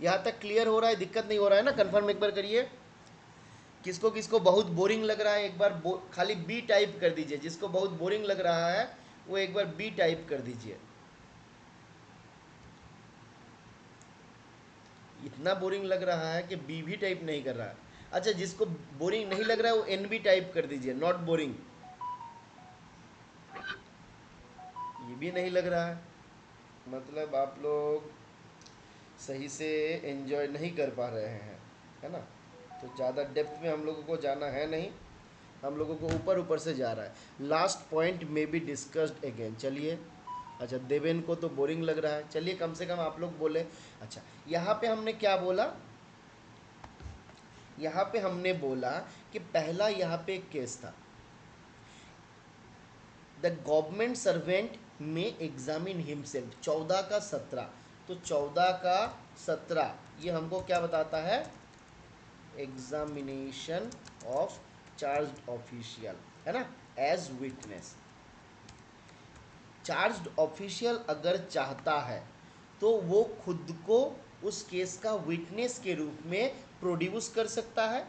यहाँ तक क्लियर हो रहा है, दिक्कत नहीं हो रहा है ना, कंफर्म एक बार करिए। किसको किसको बहुत बोरिंग लग रहा है एक बार खाली B टाइप कर दीजिए, जिसको बहुत बोरिंग लग रहा है वो एक बार B टाइप कर दीजिए। इतना बोरिंग लग रहा है कि B भी टाइप नहीं कर रहा है। अच्छा, जिसको बोरिंग नहीं लग रहा है वो NB टाइप कर दीजिए, नॉट बोरिंग। ये भी नहीं लग रहा है, मतलब आप लोग सही से एंजॉय नहीं कर पा रहे हैं, है ना। तो ज़्यादा डेप्थ में हम लोगों को जाना है नहीं, हम लोगों को ऊपर ऊपर से जा रहा है। लास्ट पॉइंट में बी डिस्कस्ड अगेन। चलिए, अच्छा देवेन को तो बोरिंग लग रहा है, चलिए कम से कम आप लोग बोले। अच्छा, यहाँ पे हमने क्या बोला, यहाँ पे हमने बोला कि पहला यहाँ पे एक केस था, द गवर्नमेंट सर्वेंट में एग्जामिन हिमसेल्फ, 14 का 17। तो 14 का 17 ये हमको क्या बताता है, एग्जामिनेशन ऑफ चार्ज्ड ऑफिशियल, है ना, एज विटनेस। चार्ज्ड ऑफिशियल अगर चाहता है तो वो खुद को उस केस का विटनेस के रूप में प्रोड्यूस कर सकता है,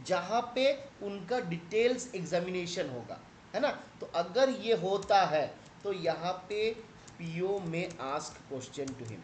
जहाँ पे उनका डिटेल्स एग्जामिनेशन होगा, है ना। तो अगर ये होता है तो यहाँ पे PO में ask question to him,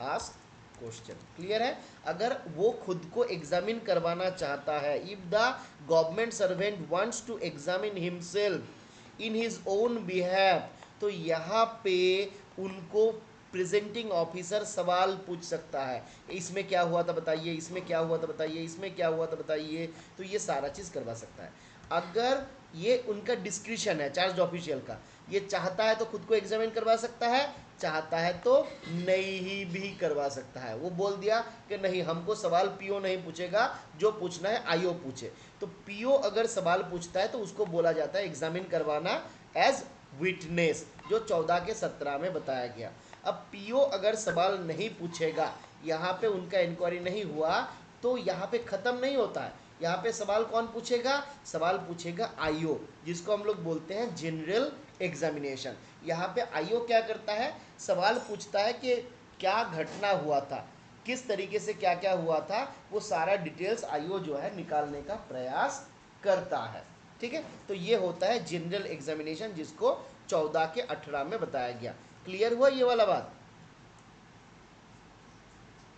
ask question. Clear है, अगर वो खुद को एग्जामिन करवाना चाहता है, if the government servant wants to examine himself in his own behalf, तो यहाँ पे उनको प्रेजेंटिंग ऑफिसर सवाल पूछ सकता है, इसमें क्या हुआ था बताइए, इसमें क्या हुआ था बताइए, इसमें क्या हुआ था बताइए, तो ये सारा चीज़ करवा सकता है। अगर ये उनका डिस्क्रिशन है चार्ज ऑफिशियल का, ये चाहता है तो खुद को एग्जामिन करवा सकता है, चाहता है तो नहीं भी करवा सकता है। वो बोल दिया कि नहीं, हमको सवाल PO नहीं पूछेगा, जो पूछना है IO पूछे। तो PO अगर सवाल पूछता है तो उसको बोला जाता है एग्जामिन करवाना एज विटनेस, जो 14 के 17 में बताया गया। अब PO अगर सवाल नहीं पूछेगा यहाँ पे उनका इंक्वायरी नहीं हुआ तो यहाँ पे ख़त्म नहीं होता है। यहाँ पे सवाल कौन पूछेगा? सवाल पूछेगा आईओ, जिसको हम लोग बोलते हैं जनरल एग्जामिनेशन। यहाँ पे आईओ क्या करता है? सवाल पूछता है कि क्या घटना हुआ था, किस तरीके से क्या क्या हुआ था, वो सारा डिटेल्स आईओ जो है निकालने का प्रयास करता है। ठीक है, तो ये होता है जनरल एग्जामिनेशन, जिसको 14 के 18 में बताया गया। क्लियर हुआ ये वाला बात?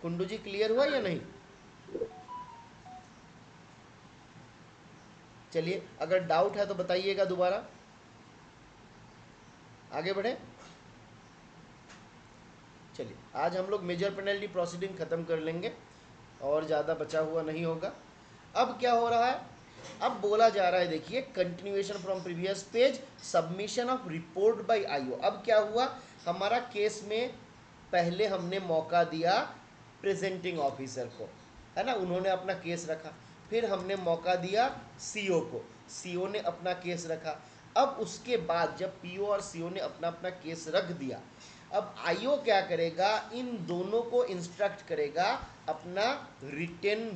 कुंडू जी क्लियर हुआ या नहीं? चलिए, अगर डाउट है तो बताइएगा दोबारा, आगे बढ़े। चलिए, आज हम लोग मेजर पेनल्टी प्रोसीडिंग खत्म कर लेंगे और ज़्यादा बचा हुआ नहीं होगा। अब क्या हो रहा है? अब बोला जा रहा है, देखिए, continuation from previous page, submission of report by IO. अब क्या हुआ हमारा केस में? पहले हमने मौका दिया प्रेजेंटिंग ऑफिसर को, है ना, उन्होंने अपना केस रखा। फिर हमने मौका दिया सीओ को, सीओ ने अपना केस रखा। अब उसके बाद जब पीओ और सीओ ने अपना अपना केस रख दिया, अब आईओ क्या करेगा? इन दोनों को इंस्ट्रक्ट करेगा अपना रिटन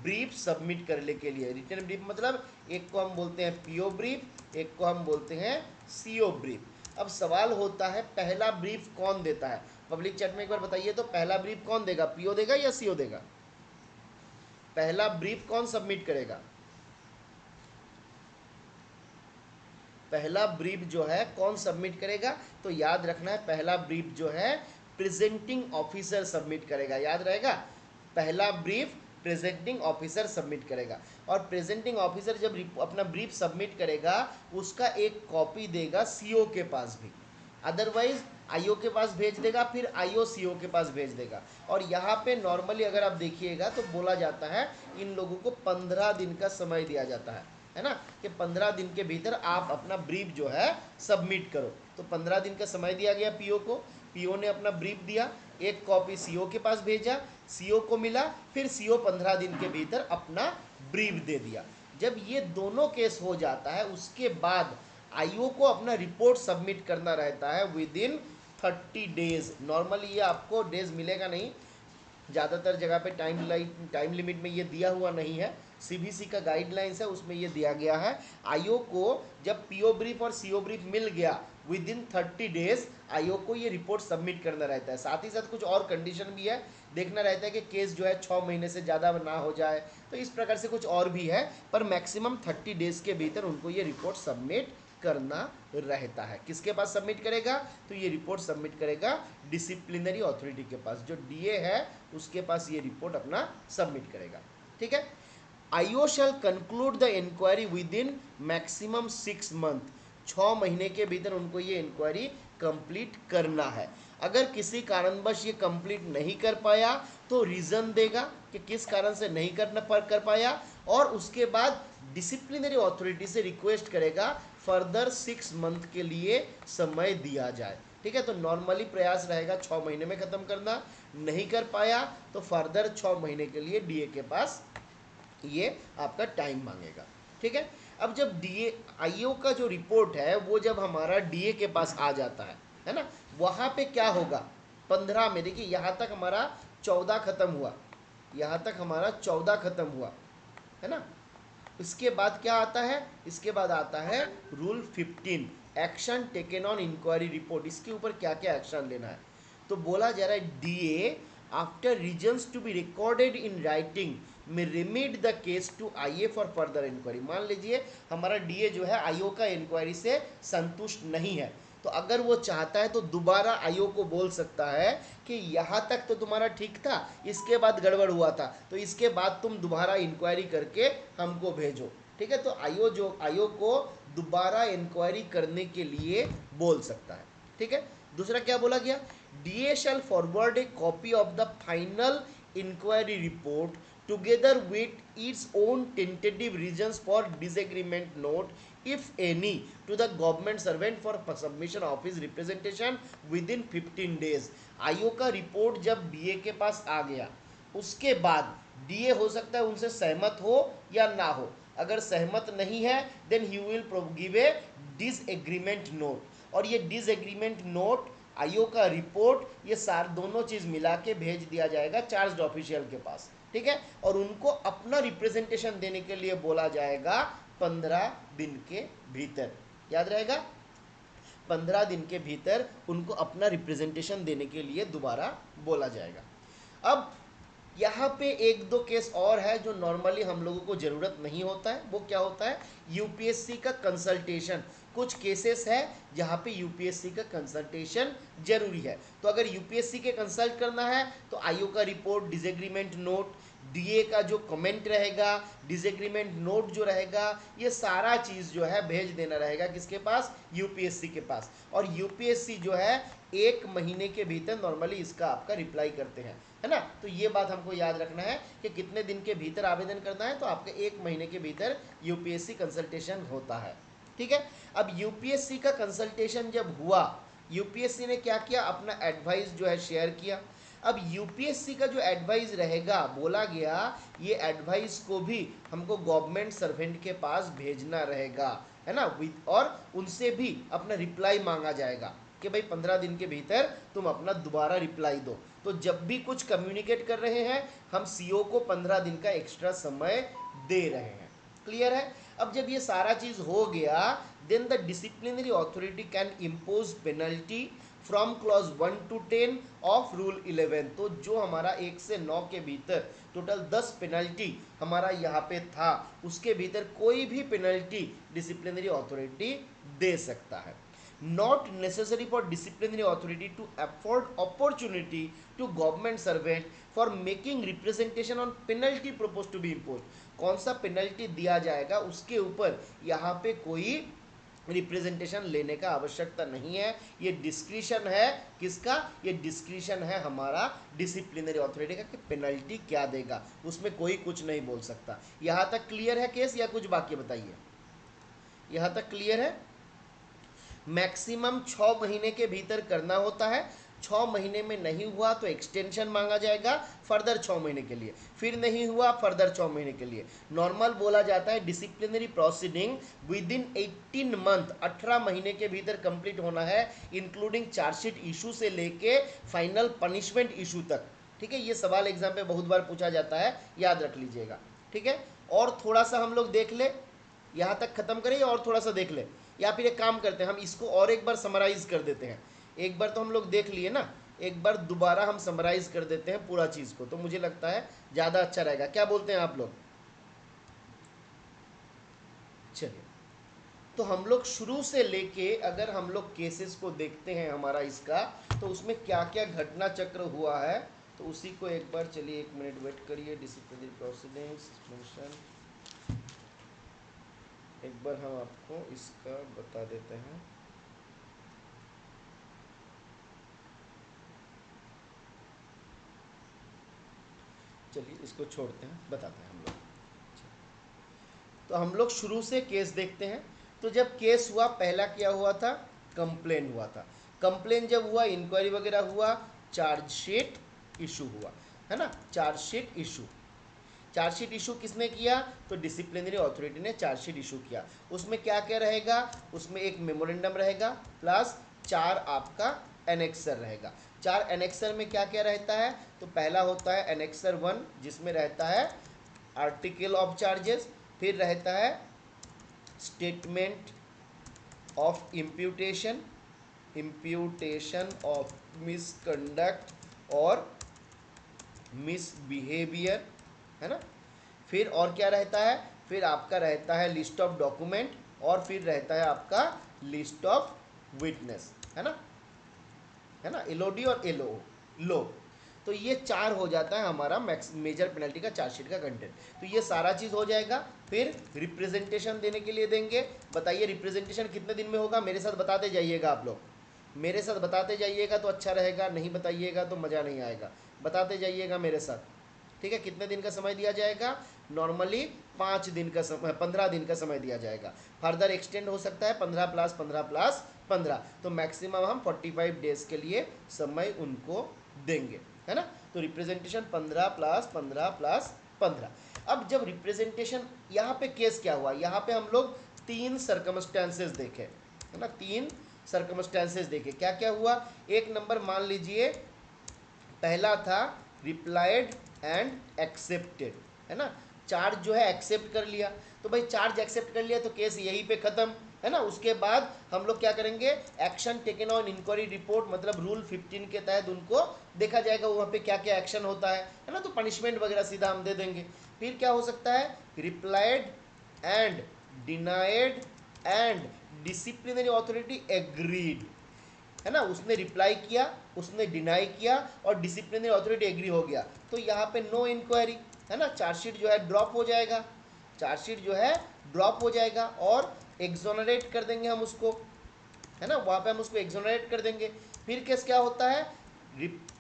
ब्रीफ सबमिट करने के लिए। रिटन ब्रीफ मतलब एक को हम बोलते हैं पीओ ब्रीफ, एक को हम बोलते हैं सीओ ब्रीफ। अब सवाल होता है, पहला ब्रीफ कौन देता है? पब्लिक चैट में एक बार बताइए तो, पहला ब्रीफ कौन देगा? पीओ देगा या सीओ देगा? पहला ब्रीफ कौन सबमिट करेगा? पहला ब्रीफ जो है कौन सबमिट करेगा? तो याद रखना है, पहला ब्रीफ जो है प्रेजेंटिंग ऑफिसर सबमिट करेगा। याद रहेगा, पहला ब्रीफ प्रेजेंटिंग ऑफिसर सबमिट करेगा। और प्रेजेंटिंग ऑफिसर जब अपना ब्रीफ सबमिट करेगा, उसका एक कॉपी देगा सीओ के पास भी, अदरवाइज आईओ के पास भेज देगा, फिर आईओ सीओ के पास भेज देगा। और यहाँ पे नॉर्मली अगर आप देखिएगा तो बोला जाता है इन लोगों को 15 दिन का समय दिया जाता है ना, कि 15 दिन के भीतर आप अपना ब्रीफ जो है सबमिट करो। तो 15 दिन का समय दिया गया पीओ को, पीओ ने अपना ब्रीफ दिया, एक कॉपी सीओ के पास भेजा, सीओ को मिला, फिर सीओ 15 दिन के भीतर अपना ब्रीफ दे दिया। जब ये दोनों केस हो जाता है, उसके बाद आईओ को अपना रिपोर्ट सबमिट करना रहता है विद इन 30 डेज। नॉर्मली ये आपको डेज मिलेगा नहीं, ज़्यादातर जगह पे टाइम लिमिट में ये दिया हुआ नहीं है। सीबीसी का गाइडलाइंस है, उसमें ये दिया गया है आईओ को जब पीओ ब्रीफ और सीओ ब्रीफ मिल गया विद इन 30 डेज आईओ को ये रिपोर्ट सबमिट करना रहता है। साथ ही साथ कुछ और कंडीशन भी है, देखना रहता है कि केस जो है 6 महीने से ज़्यादा ना हो जाए, तो इस प्रकार से कुछ और भी है, पर मैक्सिमम 30 डेज के भीतर उनको ये रिपोर्ट सबमिट करना रहता है। किसके पास सबमिट करेगा? तो ये रिपोर्ट सबमिट करेगा डिसिप्लिनरी अथॉरिटी के पास, जो डीए है उसके पास ये रिपोर्ट अपना सबमिट करेगा। ठीक है, IO shall conclude the inquiry within maximum 6 month. 6 महीने के भीतर उनको ये इंक्वायरी कंप्लीट करना है। अगर किसी कारणवश ये कंप्लीट नहीं कर पाया तो रीज़न देगा कि किस कारण से नहीं कर पाया, और उसके बाद डिसिप्लिनरी अथॉरिटी से रिक्वेस्ट करेगा फर्दर 6 मंथ के लिए समय दिया जाए। ठीक है, तो नॉर्मली प्रयास रहेगा 6 महीने में ख़त्म करना, नहीं कर पाया तो फर्दर 6 महीने के लिए डीए के पास ये आपका टाइम मांगेगा। ठीक है, अब जब डीए आईओ का जो रिपोर्ट है वो जब हमारा डीए के पास आ जाता है ना, वहाँ पे क्या होगा? 15 में, देखिए यहाँ तक हमारा 14 खत्म हुआ, यहाँ तक हमारा 14 खत्म हुआ, है ना। इसके बाद क्या आता है? इसके बाद आता है rule 15, action taken on inquiry report. इसके ऊपर क्या क्या एक्शन लेना है? तो बोला जा रहा है DA after reasons to be recorded in writing में remit the case to IA for further inquiry. मान लीजिए हमारा डीए जो है आईओ का इंक्वायरी से संतुष्ट नहीं है, तो अगर वो चाहता है तो दोबारा आईओ को बोल सकता है कि यहाँ तक तो तुम्हारा ठीक था, इसके बाद गड़बड़ हुआ था, तो इसके बाद तुम दोबारा इंक्वायरी करके हमको भेजो। ठीक है, तो आईओ को दोबारा इंक्वायरी करने के लिए बोल सकता है। ठीक है, दूसरा क्या बोला गया? DA shall forward a copy of the final inquiry report together with its own tentative reasons for disagreement note if any to the government servant for submission of his representation within 15 days। IO का report जब DA के पास आ गया, उसके बाद DA हो सकता है उनसे सहमत हो या ना हो। अगर सहमत नहीं है then he will give a disagreement note, और ये डिसएग्रीमेंट नोट आईओ का रिपोर्ट, ये दोनों चीज़ मिला के भेज दिया जाएगा चार्ज ऑफिशियल के पास, ठीक है। और उनको अपना रिप्रेजेंटेशन देने के लिए बोला जाएगा 15 दिन के भीतर, याद रहेगा, 15 दिन के भीतर उनको अपना रिप्रेजेंटेशन देने के लिए दोबारा बोला जाएगा। अब यहाँ पे एक दो केस और है जो नॉर्मली हम लोगों को ज़रूरत नहीं होता है। वो क्या होता है, यूपीएससी का कंसल्टेशन। कुछ केसेस है जहाँ पे यूपीएससी का कंसल्टेशन जरूरी है। तो अगर यूपीएससी के कंसल्ट करना है तो आईओ का रिपोर्ट, डिसएग्रीमेंट नोट, डीए का जो कमेंट रहेगा, डिसएग्रीमेंट नोट जो रहेगा, ये सारा चीज़ जो है भेज देना रहेगा किसके पास, यूपीएससी के पास। और यूपीएससी जो है 1 महीने के भीतर नॉर्मली इसका आपका रिप्लाई करते हैं, है ना। तो ये बात हमको याद रखना है कि कितने दिन के भीतर आवेदन करना है, तो आपके 1 महीने के भीतर यूपीएससी कंसल्टेशन होता है, ठीक है। अब यूपीएससी का कंसल्टेशन जब हुआ, यूपीएससी ने क्या किया, अपना एडवाइस जो है शेयर किया। अब यूपीएससी का जो एडवाइस रहेगा, बोला गया ये एडवाइस को भी हमको गवर्नमेंट सर्वेंट के पास भेजना रहेगा, है ना, और उनसे भी अपना रिप्लाई मांगा जाएगा कि भाई 15 दिन के भीतर तुम अपना दोबारा रिप्लाई दो। तो जब भी कुछ कम्युनिकेट कर रहे हैं हम सीओ को 15 दिन का एक्स्ट्रा समय दे रहे हैं, क्लियर है। अब जब ये सारा चीज़ हो गया, then the disciplinary authority can impose penalty from clause 1 to 10 of rule 11। तो जो हमारा 1 से 9 के भीतर टोटल 10 पेनल्टी हमारा यहाँ पे था, उसके भीतर कोई भी पेनल्टी डिसिप्लिनरी अथॉरिटी दे सकता है। Not necessary for disciplinary authority to afford opportunity to government servant for making representation on penalty proposed to be imposed। कौन सा पेनल्टी दिया जाएगा उसके ऊपर यहाँ पे कोई रिप्रेजेंटेशन लेने का आवश्यकता नहीं है। ये डिस्क्रिशन है किसका, ये डिस्क्रिशन है हमारा डिसिप्लिनरी अथॉरिटी का कि पेनल्टी क्या देगा, उसमें कोई कुछ नहीं बोल सकता। यहाँ तक क्लियर है केस या कुछ बाकी बताइए, यहाँ तक क्लियर है। मैक्सिमम 6 महीने के भीतर करना होता है। 6 महीने में नहीं हुआ तो एक्सटेंशन मांगा जाएगा फर्दर 6 महीने के लिए, फिर नहीं हुआ फर्दर 6 महीने के लिए। नॉर्मल बोला जाता है disciplinary proceeding with in 18 month, 18 महीने के भीतर कंप्लीट होना है, इंक्लूडिंग चार्जशीट इशू से लेके फाइनल पनिशमेंट इशू तक, ठीक है। ये सवाल एग्जाम पे बहुत बार पूछा जाता है, याद रख लीजिएगा, ठीक है। और थोड़ा सा हम लोग देख ले, यहाँ तक खत्म करें और थोड़ा सा देख ले, या फिर एक काम करते हैं हम इसको और एक बार समराइज कर देते हैं। एक बार तो हम लोग देख लिए ना, एक बार दोबारा हम समराइज कर देते हैं पूरा चीज़ को, तो मुझे लगता है ज़्यादा अच्छा रहेगा। क्या बोलते हैं आप लोग, चलिए। तो हम लोग शुरू से लेके अगर हम लोग केसेस को देखते हैं हमारा इसका, तो उसमें क्या क्या घटना चक्र हुआ है, तो उसी को एक बार, चलिए 1 मिनट वेट करिए। डिसिप्लिनरी प्रोसीडिंग्स मेंशन, एक बार हम आपको इसका बता देते हैं। चलिए इसको छोड़ते हैं, बताते हैं हम लोग। तो हम लोग शुरू से केस देखते हैं। तो जब केस हुआ, पहला क्या हुआ था, कंप्लेन हुआ था। कंप्लेन जब हुआ, इंक्वायरी वगैरह हुआ, चार्जशीट इशू हुआ, है ना। चार्जशीट इशू, चार्जशीट इशू किसने किया, तो डिसिप्लिनरी अथॉरिटी ने चार्जशीट इशू किया। उसमें क्या क्या रहेगा, उसमें एक मेमोरेंडम रहेगा प्लस 4 आपका एनेक्सर रहेगा। 4 एनेक्सर में क्या क्या रहता है, तो पहला होता है एनेक्सर 1 जिसमें रहता है आर्टिकल ऑफ चार्जेस, फिर रहता है statement of imputation, imputation of misconduct और मिसबिहेवियर, है ना। फिर और क्या रहता है, फिर आपका रहता है लिस्ट ऑफ डॉक्यूमेंट, और फिर रहता है आपका लिस्ट ऑफ विटनेस, है ना, एलओडी और एलओ लो। तो ये 4 हो जाता है हमारा मेजर पेनल्टी का चार्जशीट का कंटेंट। तो ये सारा चीज़ हो जाएगा। फिर रिप्रेजेंटेशन देने के लिए देंगे। बताइए रिप्रेजेंटेशन कितने दिन में होगा, मेरे साथ बताते जाइएगा आप लोग, मेरे साथ बताते जाइएगा तो अच्छा रहेगा, नहीं बताइएगा तो मज़ा नहीं आएगा। बताते जाइएगा मेरे साथ, ठीक है। कितने दिन का समय दिया जाएगा, नॉर्मली 5 दिन का समय, 15 दिन का समय दिया जाएगा। फर्दर एक्सटेंड हो सकता है 15 + 15 + 15, तो मैक्सिमम हम 45 डेज के लिए समय उनको देंगे, है ना। तो रिप्रेजेंटेशन 15 + 15 + 15। अब जब रिप्रेजेंटेशन, यहाँ पे केस क्या हुआ, यहाँ पे हम लोग 3 सर्कमस्टेंसेस देखे, है ना, 3 सर्कमस्टेंसेस देखे, क्या क्या हुआ। एक नंबर मान लीजिए पहला था रिप्लाइड एंड एक्सेप्टेड, है ना, चार्ज जो है एक्सेप्ट कर लिया, तो भाई चार्ज एक्सेप्ट कर लिया तो केस यहीं पे खत्म, है ना। उसके बाद हम लोग क्या करेंगे, action taken on inquiry report, मतलब रूल 15 के तहत उनको देखा जाएगा वहाँ पे क्या क्या एक्शन होता है ना, तो पनिशमेंट वगैरह सीधा हम दे देंगे। फिर क्या हो सकता है, replied and denied and disciplinary authority agreed, है ना, उसने रिप्लाई किया, उसने डिनाई किया और डिसिप्लिनरी अथॉरिटी एग्री हो गया, तो यहाँ पे नो इंक्वायरी, है ना, चार्जशीट जो है ड्रॉप हो जाएगा, चार्जशीट जो है ड्रॉप हो जाएगा और एक्सोनरेट कर देंगे हम उसको, है ना, वहाँ पे हम उसको एक्सोनरेट कर देंगे। फिर केस क्या होता है,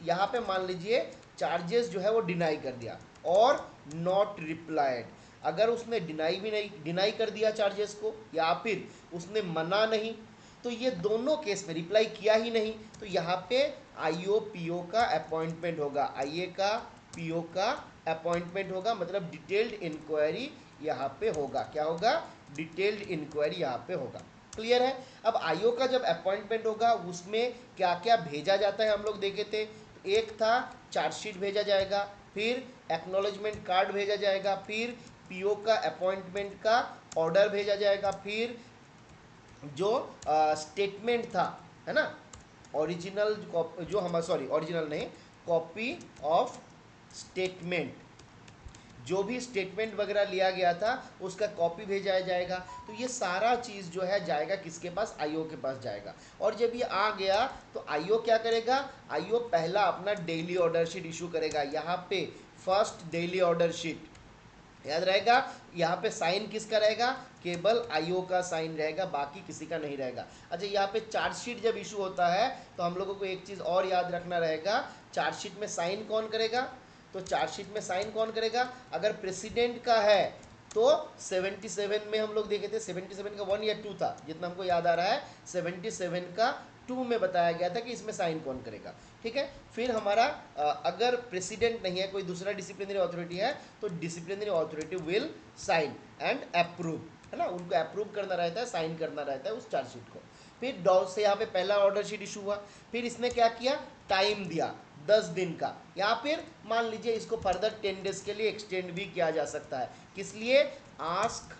यहाँ पे मान लीजिए चार्जेस जो है वो डिनाई कर दिया और नॉट रिप्लाइड, अगर उसने डिनाई भी नहीं, डिनाई कर दिया चार्जेस को या फिर उसने मना नहीं, तो ये दोनों केस में रिप्लाई किया ही नहीं, तो यहाँ पे आईओ पीओ का अपॉइंटमेंट होगा, आईए का पीओ का अपॉइंटमेंट होगा, मतलब डिटेल्ड इंक्वायरी यहाँ पे होगा, क्या होगा, डिटेल्ड इंक्वायरी यहाँ पे होगा। क्लियर है। अब आईओ का जब अपॉइंटमेंट होगा उसमें क्या क्या भेजा जाता है हम लोग देखे थे, एक था चार्जशीट भेजा जाएगा, फिर एक्नॉलेजमेंट कार्ड भेजा जाएगा, फिर पीओ का अपॉइंटमेंट का ऑर्डर भेजा जाएगा, फिर जो स्टेटमेंट था, है ना, ओरिजिनल जो हमारा, सॉरी ओरिजिनल नहीं, कॉपी ऑफ स्टेटमेंट, जो भी स्टेटमेंट वगैरह लिया गया था उसका कॉपी भेजा जाएगा, तो ये सारा चीज़ जो है जाएगा किसके पास, आईओ के पास जाएगा। और जब ये आ गया तो आईओ क्या करेगा, आईओ पहला अपना डेली ऑर्डर शीट इशू करेगा, यहाँ पे फर्स्ट डेली ऑर्डर शीट, याद रहेगा, यहाँ पे साइन किसका रहेगा, केवल आईओ का साइन रहेगा, बाकी किसी का नहीं रहेगा। अच्छा, यहाँ पे चार्जशीट जब इशू होता है तो हम लोगों को एक चीज़ और याद रखना रहेगा, चार्जशीट में साइन कौन करेगा, तो चार्जशीट में साइन कौन करेगा, अगर प्रेसिडेंट का है तो 77 में हम लोग देखे थे, 77 का 1 या 2 था, जितना हमको याद आ रहा है 77 का 2 में बताया गया था कि इसमें साइन कौन करेगा, ठीक है। फिर हमारा अगर प्रेसिडेंट नहीं है, कोई दूसरा डिसिप्लिनरी अथॉरिटी है, तो disciplinary authority will sign and approve, है ना, उनको अप्रूव करना रहता है, साइन करना रहता है उस चार्जशीट को। फिर डॉ से यहाँ पे पहला ऑर्डर शीट इशू हुआ, फिर इसने क्या किया, टाइम दिया 10 दिन का, या फिर मान लीजिए इसको फर्दर 10 डेज के लिए एक्सटेंड भी किया जा सकता है, किस लिए, ask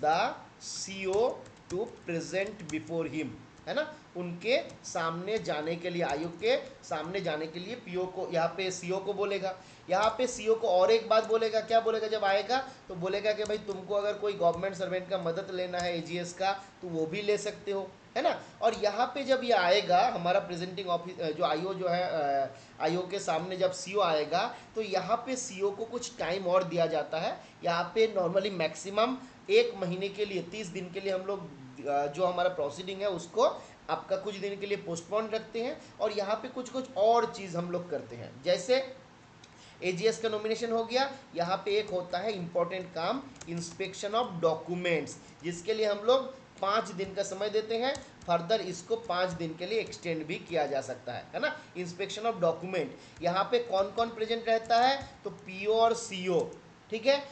the CO two present before him, है ना, उनके सामने जाने के लिए, आयोग के सामने जाने के लिए पीओ को, यहाँ पे सीओ को बोलेगा, यहाँ पे सीओ को और एक बात बोलेगा, क्या बोलेगा जब आएगा, तो बोलेगा कि भाई तुमको अगर कोई गवर्नमेंट सर्वेंट का मदद लेना है एजीएस का तो वो भी ले सकते हो, है ना। और यहाँ पे जब ये आएगा हमारा प्रेजेंटिंग ऑफिस, जो आईओ जो है आईओ के सामने जब सीओ आएगा तो यहाँ पे सीओ को कुछ टाइम और दिया जाता है, यहाँ पे नॉर्मली मैक्सिमम 1 महीने के लिए, 30 दिन के लिए हम लोग जो हमारा प्रोसीडिंग है उसको आपका कुछ दिन के लिए पोस्टपोन रखते हैं, और यहाँ पे कुछ कुछ और चीज़ हम लोग करते हैं, जैसे एजीएस का नॉमिनेशन हो गया, यहाँ पे एक होता है इंपॉर्टेंट काम, इंस्पेक्शन ऑफ डॉक्यूमेंट्स, जिसके लिए हम लोग 5 दिन का समय देते हैं, फर्दर इसको 5 दिन के लिए एक्सटेंड भी किया जा सकता है ना। इंस्पेक्शन ऑफ डॉक्यूमेंट, यहाँ पे कौन कौन प्रेजेंट रहता है, तो पीओ और सीओ, ठीक है,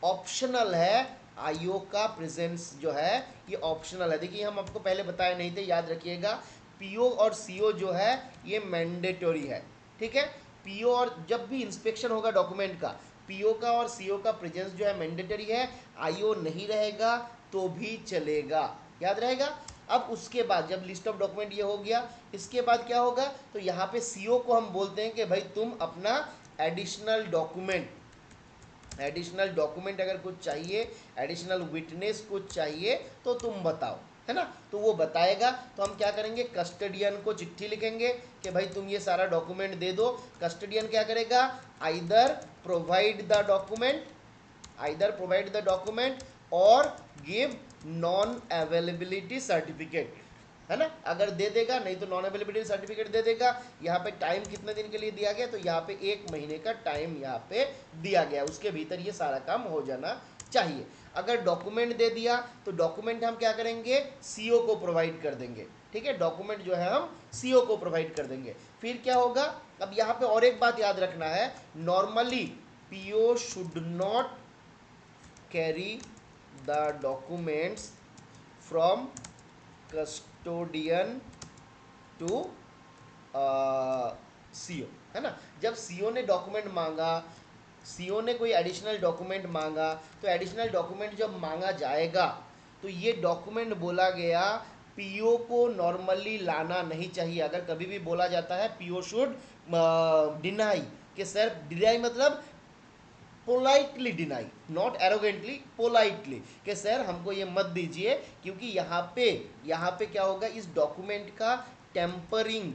ऑप्शनल है, आईओ का प्रेजेंस जो है ये ऑप्शनल है, देखिए हम आपको पहले बताए नहीं थे, याद रखिएगा, पीओ और सीओ जो है ये मैंडेटरी है, ठीक है, पीओ और जब भी इंस्पेक्शन होगा डॉक्यूमेंट का, पीओ का और सीओ का प्रेजेंस जो है मैंडेटरी है, आईओ नहीं रहेगा तो भी चलेगा, याद रहेगा। अब उसके बाद जब लिस्ट ऑफ डॉक्यूमेंट ये हो गया, इसके बाद क्या होगा, तो यहाँ पे सीओ को हम बोलते हैं कि भाई तुम अपना एडिशनल डॉक्यूमेंट, एडिशनल डॉक्यूमेंट अगर कुछ चाहिए, एडिशनल विटनेस कुछ चाहिए तो तुम बताओ, है ना, तो वो बताएगा, तो हम क्या करेंगे, कस्टडियन को चिट्ठी लिखेंगे कि भाई तुम ये सारा डॉक्यूमेंट दे दो, कस्टडियन क्या करेगा, either provide the document, either provide the document और गिव नॉन अवेलेबिलिटी सर्टिफिकेट, है ना, अगर दे देगा, नहीं तो नॉन अवेलेबिलिटी सर्टिफिकेट दे देगा। यहाँ पे टाइम कितने दिन के लिए दिया गया, तो यहाँ पे 1 महीने का टाइम यहाँ पे दिया गया, उसके भीतर ये सारा काम हो जाना चाहिए। अगर डॉक्यूमेंट दे दिया तो डॉक्यूमेंट हम क्या करेंगे, सीओ को प्रोवाइड कर देंगे, ठीक है, डॉक्यूमेंट जो है हम सीओ को प्रोवाइड कर देंगे। फिर क्या होगा, अब यहाँ पे और एक बात याद रखना है, normally PO should not carry the documents from custodian to CO, है ना। जब सीओ ने डॉक्यूमेंट मांगा, सीओ ने कोई एडिशनल डॉक्यूमेंट मांगा, तो एडिशनल डॉक्यूमेंट जब मांगा जाएगा तो ये डॉक्यूमेंट बोला गया पीओ को नॉर्मली लाना नहीं चाहिए। अगर कभी भी बोला जाता है पीओ शुड डिनाई, कि सर डिनाई मतलब politely deny, not arrogantly, politely, कि सर हमको ये मत दीजिए, क्योंकि यहाँ पे क्या होगा, इस डॉक्यूमेंट का टेम्परिंग,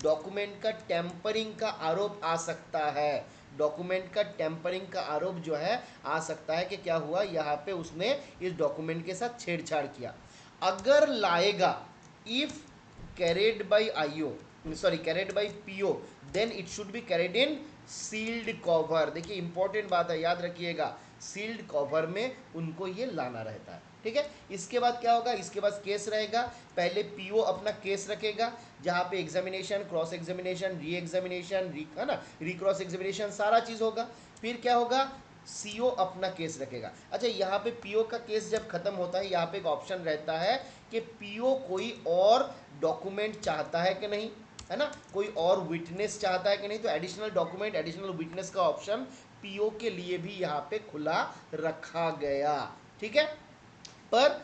डॉक्यूमेंट का टेम्परिंग का आरोप आ सकता है। डॉक्यूमेंट का टेम्परिंग का आरोप जो है आ सकता है कि क्या हुआ, यहाँ पे उसने इस डॉक्यूमेंट के साथ छेड़छाड़ किया। अगर लाएगा, if carried by IO, sorry carried by PO, then it should be carried in sealed cover। देखिए इंपॉर्टेंट बात है, याद रखिएगा, सील्ड कवर में उनको ये लाना रहता है, ठीक है। इसके बाद क्या होगा, इसके बाद केस रहेगा। पहले पीओ अपना केस रखेगा, जहाँ पे examination, cross examination, re examination, है ना, री-क्रॉस एग्जामिनेशन, सारा चीज़ होगा। फिर क्या होगा, सीओ अपना केस रखेगा। अच्छा, यहाँ पे पीओ का केस जब खत्म होता है, यहाँ पे एक ऑप्शन रहता है कि पीओ कोई और डॉक्यूमेंट चाहता है कि नहीं, है ना, कोई और विटनेस चाहता है कि नहीं। तो एडिशनल डॉक्यूमेंट, एडिशनल विटनेस का ऑप्शन पीओ के लिए भी यहाँ पे खुला रखा गया, ठीक है। पर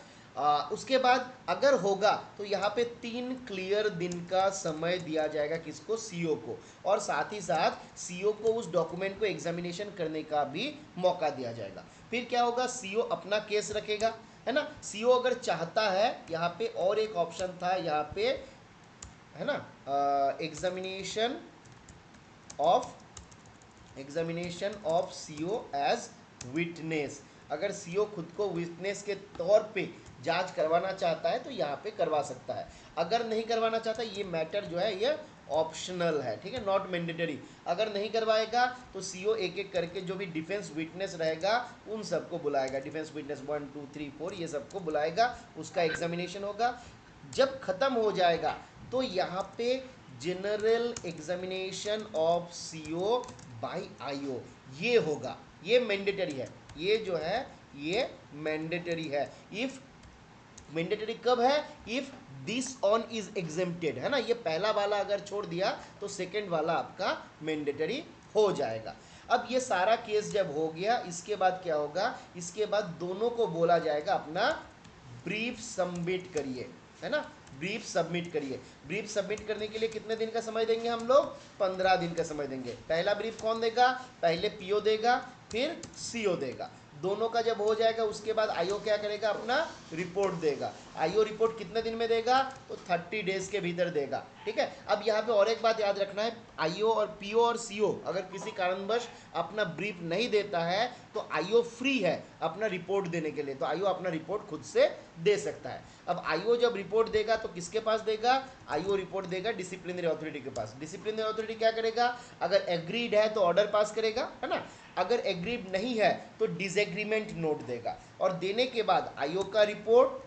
उसके बाद अगर होगा तो यहाँ पे 3 क्लियर दिन का समय दिया जाएगा, किसको, सीओ को, और साथ ही साथ सीओ को उस डॉक्यूमेंट को एग्जामिनेशन करने का भी मौका दिया जाएगा। फिर क्या होगा, सीओ अपना केस रखेगा, है ना। सीओ अगर चाहता है, यहाँ पे और एक ऑप्शन था यहाँ पे, है ना, examination of CO as witness. अगर सीओ खुद को विटनेस के तौर पे जांच करवाना चाहता है तो यहाँ पे करवा सकता है। अगर नहीं करवाना चाहता, ये मैटर जो है ये ऑप्शनल है, ठीक है, नॉट मैंडेटरी। अगर नहीं करवाएगा तो सीओ एक एक करके जो भी डिफेंस विटनेस रहेगा उन सबको बुलाएगा, डिफेंस विटनेस 1 2 3 4 ये सबको बुलाएगा, उसका एग्जामिनेशन होगा। जब खत्म हो जाएगा तो यहाँ पे general examination of CO by IO ये होगा, ये मैंडेटरी है, ये जो है ये मैंडेटरी है। इफ मैंडेटरी कब है, if this on is exempted, है ना, ये पहला वाला अगर छोड़ दिया तो सेकंड वाला आपका मैंडेटरी हो जाएगा। अब ये सारा केस जब हो गया, इसके बाद क्या होगा, इसके बाद दोनों को बोला जाएगा अपना ब्रीफ सबमिट करिए, है ना, ब्रीफ सबमिट करिए। ब्रीफ सबमिट करने के लिए कितने दिन का समय देंगे हम लोग, 15 दिन का समय देंगे। पहला ब्रीफ कौन देगा, पहले पीओ देगा, फिर सीओ देगा। दोनों का जब हो जाएगा उसके बाद आईओ क्या करेगा, अपना रिपोर्ट देगा। आईओ रिपोर्ट कितने दिन में देगा, तो 30 डेज के भीतर देगा, ठीक है। अब यहाँ पे और एक बात याद रखना है, आईओ और पीओ और सीओ अगर किसी कारणवश अपना ब्रीफ नहीं देता है तो आईओ फ्री है अपना रिपोर्ट देने के लिए, तो आईओ अपना रिपोर्ट खुद से दे सकता है। अब आईओ जब रिपोर्ट देगा तो किसके पास देगा, आईओ रिपोर्ट देगा डिसिप्लिनरी अथॉरिटी के पास। डिसिप्लिनरी अथॉरिटी क्या करेगा, अगर एग्रीड है तो ऑर्डर पास करेगा, है ना, अगर एग्रीड नहीं है तो डिसएग्रीमेंट नोट देगा, और देने के बाद आईओ का रिपोर्ट,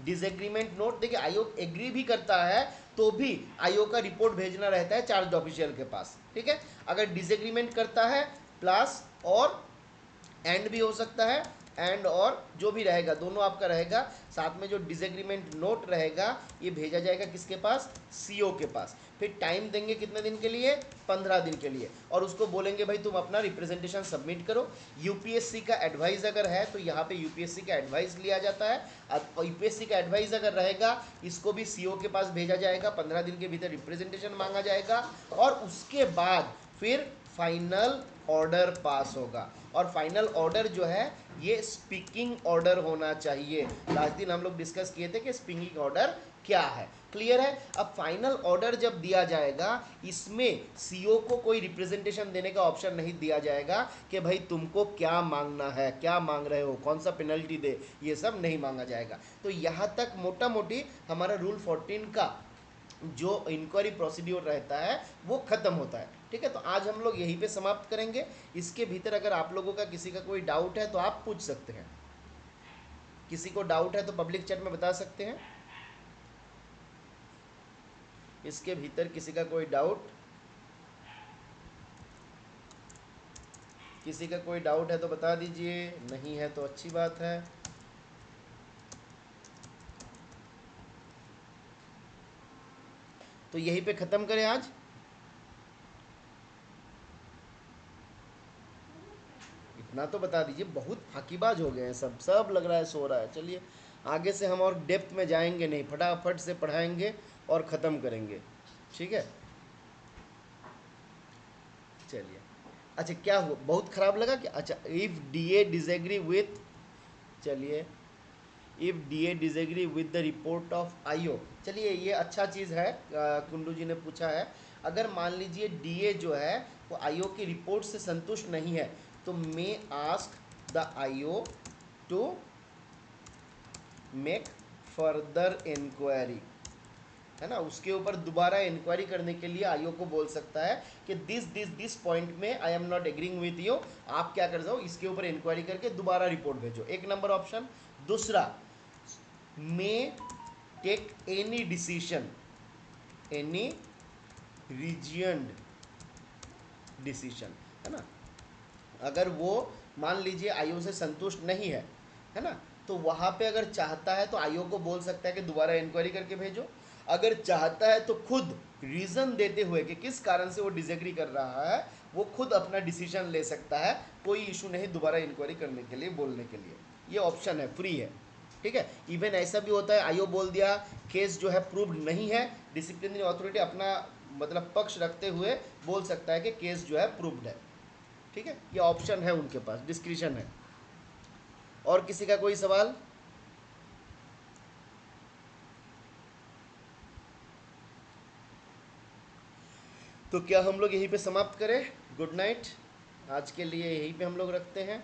डिसएग्रीमेंट नोट, देखिए आईओ एग्री भी करता है तो भी आईओ का रिपोर्ट भेजना रहता है चार्ज ऑफिशियल के पास, ठीक है। अगर डिसएग्रीमेंट करता है प्लस और एंड भी हो सकता है, एंड और जो भी रहेगा दोनों आपका रहेगा, साथ में जो डिसएग्रीमेंट नोट रहेगा ये भेजा जाएगा किसके पास, सीओ के पास। फिर टाइम देंगे कितने दिन के लिए, 15 दिन के लिए, और उसको बोलेंगे भाई तुम अपना रिप्रेजेंटेशन सबमिट करो। यूपीएससी का एडवाइस अगर है तो यहाँ पे यूपीएससी का एडवाइस लिया जाता है, और यूपीएससी का एडवाइस अगर रहेगा इसको भी सीओ के पास भेजा जाएगा, 15 दिन के भीतर रिप्रेजेंटेशन मांगा जाएगा, और उसके बाद फिर फाइनल ऑर्डर पास होगा। और फाइनल ऑर्डर जो है ये स्पीकिंग ऑर्डर होना चाहिए। लास्ट दिन हम लोग डिस्कस किए थे कि स्पीकिंग ऑर्डर क्या है, क्लियर है। अब फाइनल ऑर्डर जब दिया जाएगा इसमें सीओ को कोई रिप्रेजेंटेशन देने का ऑप्शन नहीं दिया जाएगा कि भाई तुमको क्या मांगना है, क्या मांग रहे हो, कौन सा पेनल्टी दे, ये सब नहीं मांगा जाएगा। तो यहाँ तक मोटा मोटी हमारा रूल 14 का जो इंक्वायरी प्रोसीड्योर रहता है वो खत्म होता है, ठीक है। तो आज हम लोग यहीं पे समाप्त करेंगे। इसके भीतर अगर आप लोगों का किसी का कोई डाउट है तो आप पूछ सकते हैं, किसी को डाउट है तो पब्लिक चैट में बता सकते हैं। इसके भीतर किसी का कोई डाउट, किसी का कोई डाउट है तो बता दीजिए, नहीं है तो अच्छी बात है। तो यहीं पे ख़त्म करें आज। इतना तो बता दीजिए, बहुत फाकीबाज हो गए हैं सब, सब लग रहा है सो रहा है। चलिए आगे से हम और डेप्थ में जाएंगे नहीं, फटाफट से पढ़ाएंगे और ख़त्म करेंगे, ठीक है। चलिए, अच्छा क्या हुआ, बहुत ख़राब लगा क्या? अच्छा, if D A disagree with, चलिए, if D A disagree with the report of IO, चलिए ये अच्छा चीज़ है, कुंडू जी ने पूछा है। अगर मान लीजिए डीए जो है वो आईओ की रिपोर्ट से संतुष्ट नहीं है, तो may ask the IO to make further inquiry, है ना, उसके ऊपर दोबारा इंक्वायरी करने के लिए आईओ को बोल सकता है कि दिस पॉइंट में I am not agreeing with you, आप क्या कर जाओ, इसके ऊपर इंक्वायरी करके दोबारा रिपोर्ट भेजो। एक नंबर ऑप्शन। दूसरा, may take any decision, any reasoned decision, है ना। अगर वो मान लीजिए आईओ से संतुष्ट नहीं है ना, तो वहाँ पे अगर चाहता है तो आईओ को बोल सकता है कि दोबारा इंक्वायरी करके भेजो। अगर चाहता है तो खुद रीज़न देते हुए कि किस कारण से वो डिसएग्री कर रहा है, वो खुद अपना डिसीजन ले सकता है, कोई इशू नहीं दोबारा इंक्वायरी करने के लिए, बोलने के लिए। ये ऑप्शन है, फ्री है, ठीक है। इवन ऐसा भी होता है, आईओ बोल दिया केस जो है प्रूव्ड नहीं है, डिसिप्लिनरी अथॉरिटी अपना मतलब पक्ष रखते हुए बोल सकता है कि केस जो है प्रूव्ड है, ठीक है। ये ऑप्शन है उनके पास, डिस्क्रिशन है। और किसी का कोई सवाल? तो क्या हम लोग यहीं पे समाप्त करें? गुड नाइट, आज के लिए यहीं पे हम लोग रखते हैं।